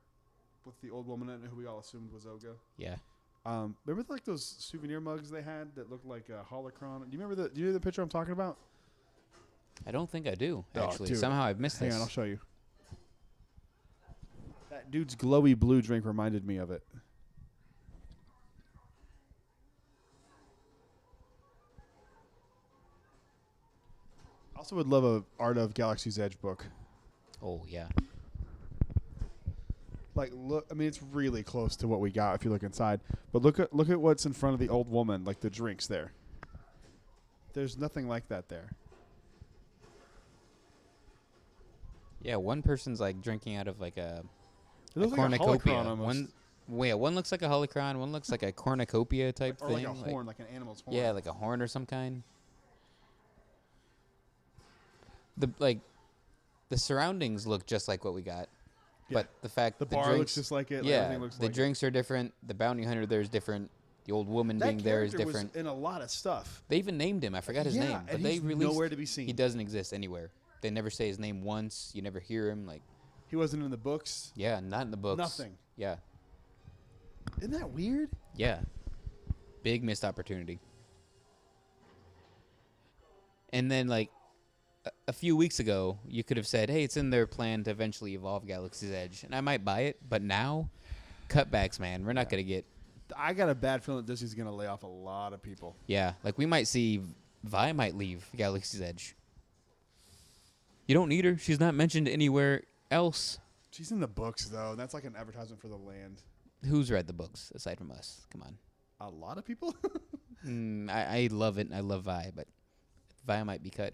with the old woman in it who we all assumed was Oga? Yeah. Remember like those souvenir mugs they had that looked like a holocron? Do you remember do you know the picture I'm talking about? I don't think I do, Oh, actually. dude. Somehow I've missed Hang this. on, I'll show you. That dude's glowy blue drink reminded me of it. I also would love a Art of Galaxy's Edge book. Oh, yeah. Like, look, I mean, it's really close to what we got if you look inside. But look at what's in front of the old woman, like the drinks there. There's nothing like that there. Yeah, one person's like drinking out of like a It looks like a holocron almost. One looks like a holocron, one looks like a cornucopia type Or thing. like a horn, like an animal's horn. Yeah, like a horn or some kind. The surroundings look just like what we got. Yeah. But the fact The the bar drinks, looks just like it. yeah, Everything looks the like drinks are different. The bounty hunter there is different. The old woman that being there is character was different. in a lot of stuff. They even named him. I forgot his name. But and they he's released nowhere to be seen. He doesn't exist anywhere. They never say his name once. You never hear him. Like, He wasn't in the books. yeah, not in the books. Nothing. Yeah, Isn't that weird? yeah. Big missed opportunity. And then, like, a few weeks ago, you could have said, hey, it's in their plan to eventually evolve Galaxy's Edge. And I might buy it. But now, cutbacks, man. We're not going to get... I got a bad feeling that Disney's going to lay off a lot of people. Yeah, like we might see Vi might leave Galaxy's Edge. You don't need her. She's not mentioned anywhere else. She's in the books, though. And that's like an advertisement for the land. Who's read the books aside from us? Come on. A lot of people? I love it, and I love Vi, but Vi might be cut.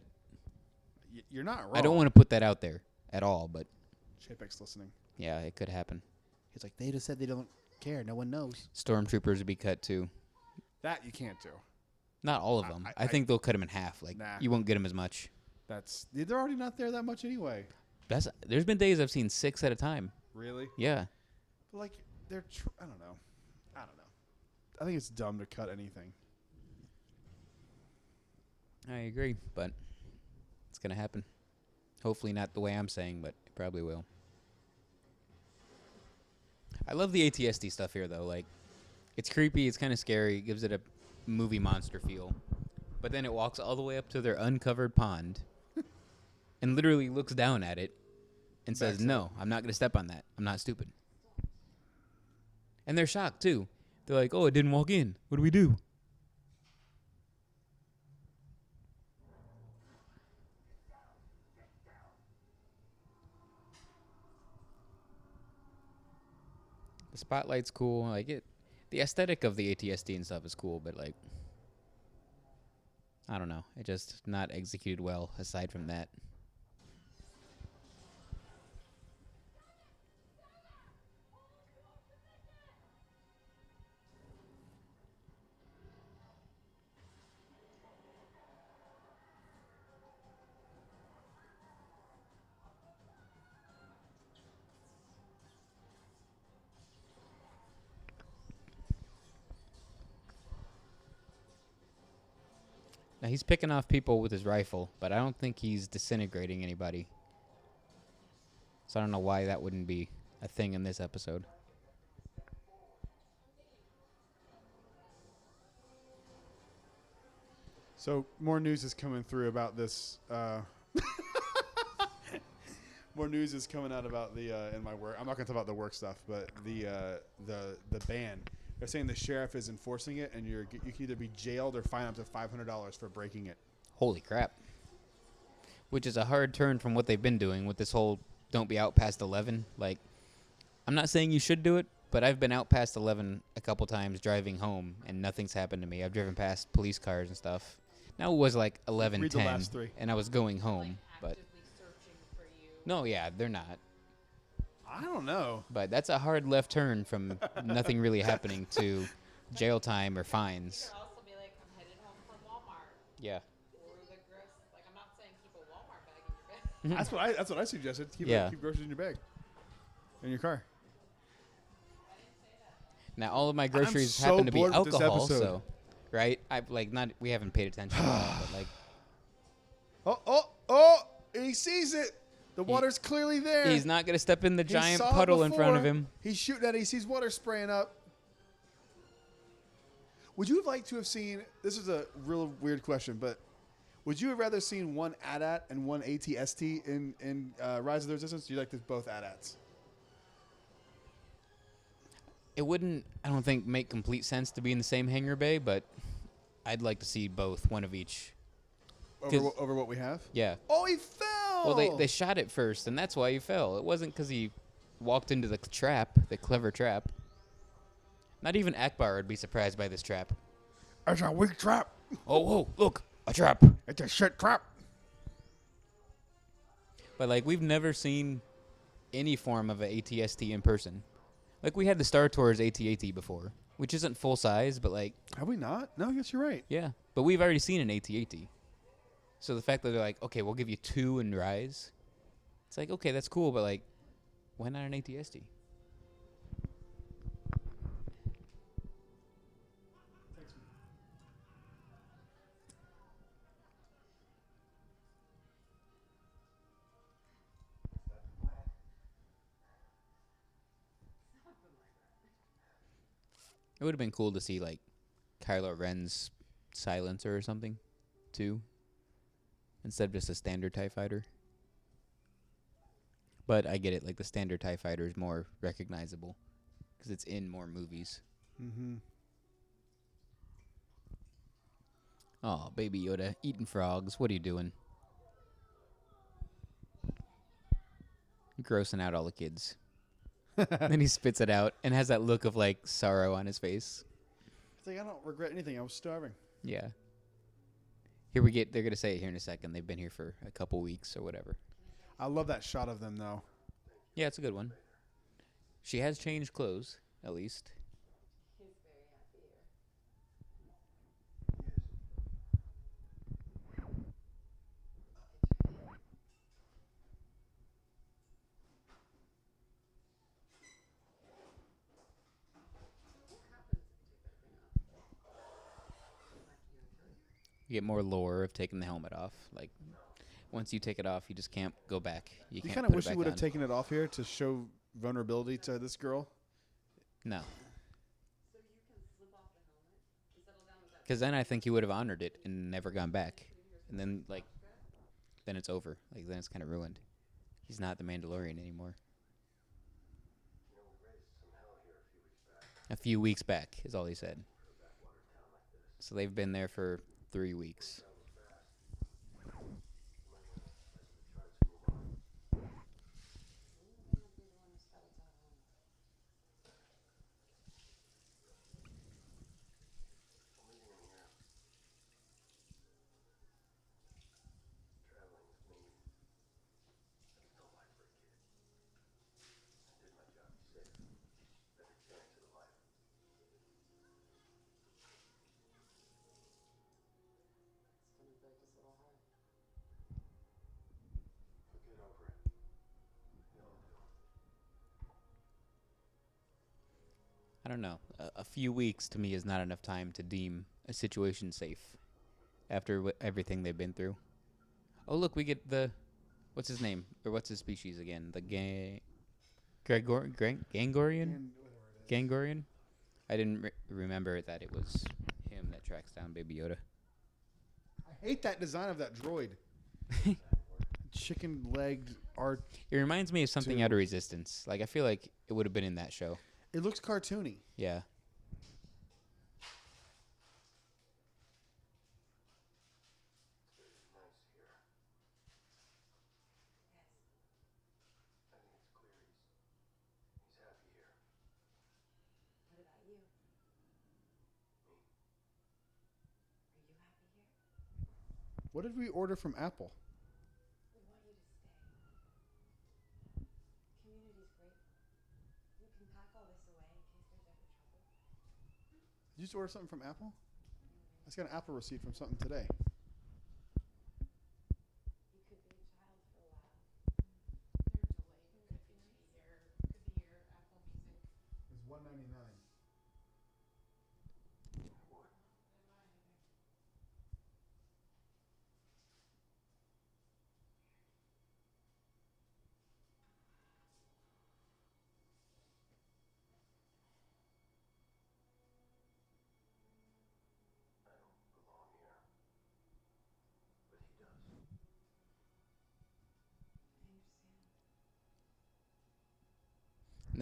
You're not wrong. I don't want to put that out there at all, but Chapek's listening. yeah, it could happen. He's like, they just said they don't care. No one knows. Stormtroopers would be cut too. That you can't do. Not all of them. I think they'll cut them in half. Like Nah. you won't get them as much. They're already not there that much anyway. There's been days I've seen 6 at a time. Really? Yeah. But like I don't know. I think it's dumb to cut anything. I agree, but it's going to happen. Hopefully not the way I'm saying, but it probably will. I love the ATSD stuff here, though. Like, it's creepy. It's kind of scary. It gives it a movie monster feel. But then it walks all the way up to their uncovered pond and literally looks down at it and says, no, I'm not going to step on that. I'm not stupid. And they're shocked, too. They're like, oh, it didn't walk in. What do we do? The spotlight's cool. Like it, the aesthetic of the ATSD and stuff is cool, but like, I don't know. It just not executed well. Aside from that, now he's picking off people with his rifle, but I don't think he's disintegrating anybody. So I don't know why that wouldn't be a thing in this episode. So more news is coming through about this. More news is coming out about the in my work. I'm not going to talk about the work stuff, but the ban. They're saying the sheriff is enforcing it, and you can either be jailed or fined up to $500 for breaking it. Holy crap. Which is a hard turn from what they've been doing with this whole don't be out past 11. Like, I'm not saying you should do it, but I've been out past 11 a couple times driving home, and nothing's happened to me. I've driven past police cars and stuff. Now it was like 11:10, Read the last 3. and I was going home. But Actively searching for you. no, yeah, they're not. I don't know. But that's a hard left turn from nothing really happening to jail time or fines. Could also be like, I'm headed home from Walmart Yeah. or the like I'm not saying keep a Walmart bag in your bag. That's what I suggested. Keep groceries in your bag, in your car. Now all of my groceries so happen to be bored with this alcohol, episode. so right? I've like not we haven't paid attention to that, but like Oh! He sees it. The water's clearly there. he's not gonna step in the He giant saw it puddle in front of before. him. He's shooting at it. He sees water spraying up. Would you have liked to have seen? This is a real weird question, but would you have rather seen one AT-AT and one AT-ST in Rise of the Resistance? Do you like this both AT-ATs? It wouldn't, I don't think, make complete sense to be in the same hangar bay, but I'd like to see both, one of each. Over what we have? Yeah. Oh, he fell! Well, they shot it first, and that's why he fell. It wasn't because he walked into the trap, the clever trap. Not even Akbar would be surprised by this trap. It's a weak trap. Oh, whoa, look, a trap. It's a shit trap. But, like, we've never seen any form of an AT-ST in person. Like, we had the Star Tours AT-AT before, which isn't full size, but, like... Have we not? No, I guess you're right. Yeah, but we've already seen an AT-AT. So the fact that they're like, okay, we'll give you 2 in Rise, it's like, okay, that's cool, but, like, why not an AT-ST? It would have been cool to see, like, Kylo Ren's silencer or something, too, instead of just a standard TIE fighter. But I get it, like, the standard TIE fighter is more recognizable because it's in more movies. Mm-hmm. Oh, Baby Yoda, eating frogs. What are you doing? Grossing out all the kids. Then he spits it out and has that look of, like, sorrow on his face. It's like, I don't regret anything. I was starving. Yeah. They're going to say it here in a second. They've been here for a couple weeks or whatever. I love that shot of them, though. Yeah, it's a good one. She has changed clothes, at least. He's very happy here. You get more lore of taking the helmet off. Like, once you take it off, you just can't go back. You You can't kind put of it wish you back would have on. taken it off here to show vulnerability to this girl. No. So you can slip off the helmet and settle down with that. Because then I think he would have honored it and never gone back. And then, like, then it's over. Like, then it's kind of ruined. He's not the Mandalorian anymore. A few weeks back is all he said. So they've been there for 3 weeks. It's gonna break his little heart. Get over it. We all do. I don't know. A few weeks to me is not enough time to deem a situation safe after everything they've been through. Oh, look, we get the... What's his name? Or what's his species again? The Gangorian? Gangorian? I didn't remember that it was him that tracks down Baby Yoda. I hate that design of that droid. Chicken-legged art. It reminds me of something Dude. out of Resistance. Like, I feel like it would have been in that show. It looks cartoony. Yeah. Nice here. I think it's clear he's happy here. What about you? Me. Are you happy here? What did we order from Apple? We want you to stay. Community's great. You can pack all this away in case there's ever trouble. Did you just order something from Apple? I just got an Apple receipt from something today. You could be a child for a while. It's $1.99.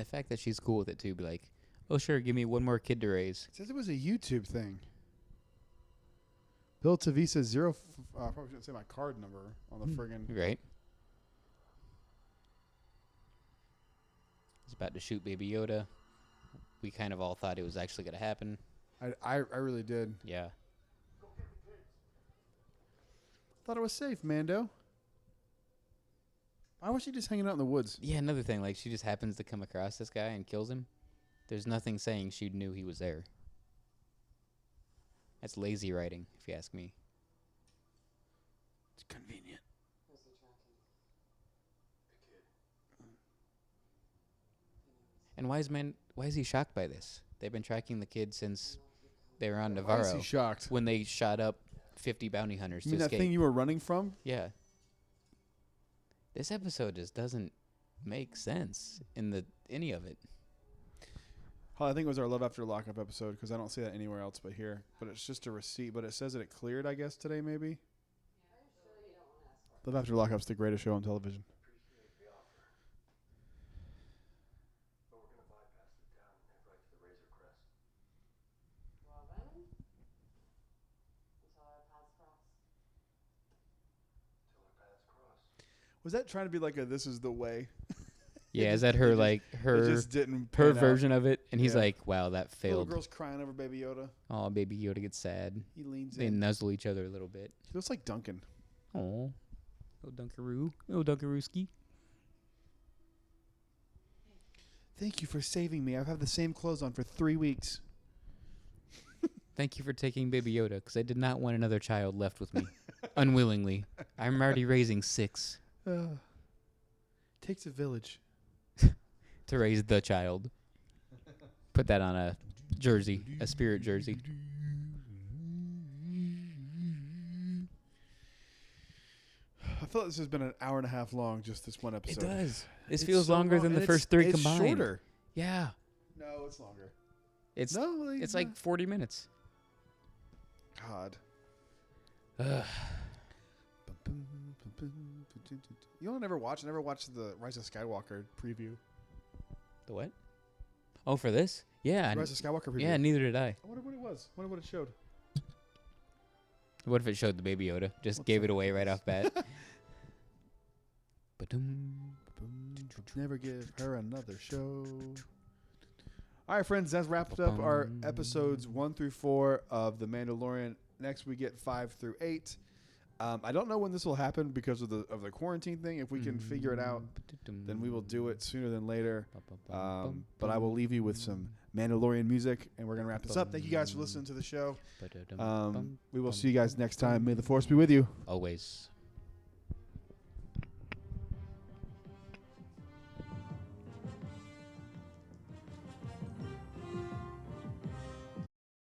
the fact that she's cool with it too, be like, oh sure, give me one more kid to raise. It says it was a YouTube thing. Bill to Visa probably shouldn't say my card number on the friggin'. Right. He's about to shoot Baby Yoda. We kind of all thought it was actually going to happen. I really did. Yeah. Thought it was safe, Mando. Why was she just hanging out in the woods? Yeah, another thing, like she just happens to come across this guy and kills him. There's nothing saying she knew he was there. That's lazy writing, if you ask me. It's convenient. Who's he tracking? And why is he shocked by this? They've been tracking the kid since they were on Why is Navarro he shocked? when they shot up 50 bounty hunters You to mean that escape. thing you were running from? Yeah. This episode just doesn't make sense in any of it. Oh, I think it was our Love After Lockup episode because I don't see that anywhere else but here. But it's just a receipt. But it says that it cleared, I guess, today maybe. Are you sure you don't want to ask for Love After Lockup's the greatest show on television. Appreciate the offer. But we're going to bypass the town and head right to the Razor Crest. Well then, until our paths cross. Till our paths cross. Was that trying to be like a "This is the way"? Yeah, is that her It her just didn't. her pan out. version of it? And he's Yeah. like, wow, that Little failed. girl's crying over Baby Yoda. Oh, Baby Yoda gets sad. He leans They in. nuzzle each other a little bit. He looks like Duncan. Oh, Dunkaroo. Oh, Dunkarooski. Thank you for saving me. I've had the same clothes on for 3 weeks. Thank you for taking Baby Yoda, because I did not want another child left with me. Unwillingly. I'm already raising 6 Takes a village. to raise the child. Put that on a jersey, a spirit jersey. I feel like this has been an hour and a half long, just this one It episode. does. This It's feels so longer long, than the and first 3 it's combined. shorter. Yeah. No, it's longer. It's No, it's like 40 minutes. God. Ugh. You know, never watched the Rise of Skywalker preview. The what? Oh, for this? Yeah. Rise of Skywalker preview. Yeah, neither did I. I wonder what it was. I wonder what it showed. What if it showed the Baby Yoda? Just What's gave up it away with right this? off bat. Ba-dum. Never give her another show. All right, friends, that's wrapped up our episodes 1 through 4 of The Mandalorian. Next, we get 5 through 8. I don't know when this will happen because of the quarantine thing. If we can figure it out, then we will do it sooner than later. But I will leave you with some Mandalorian music, and we're going to wrap this up. Thank you guys for listening to the show. We will see you guys next time. May the Force be with you. Always.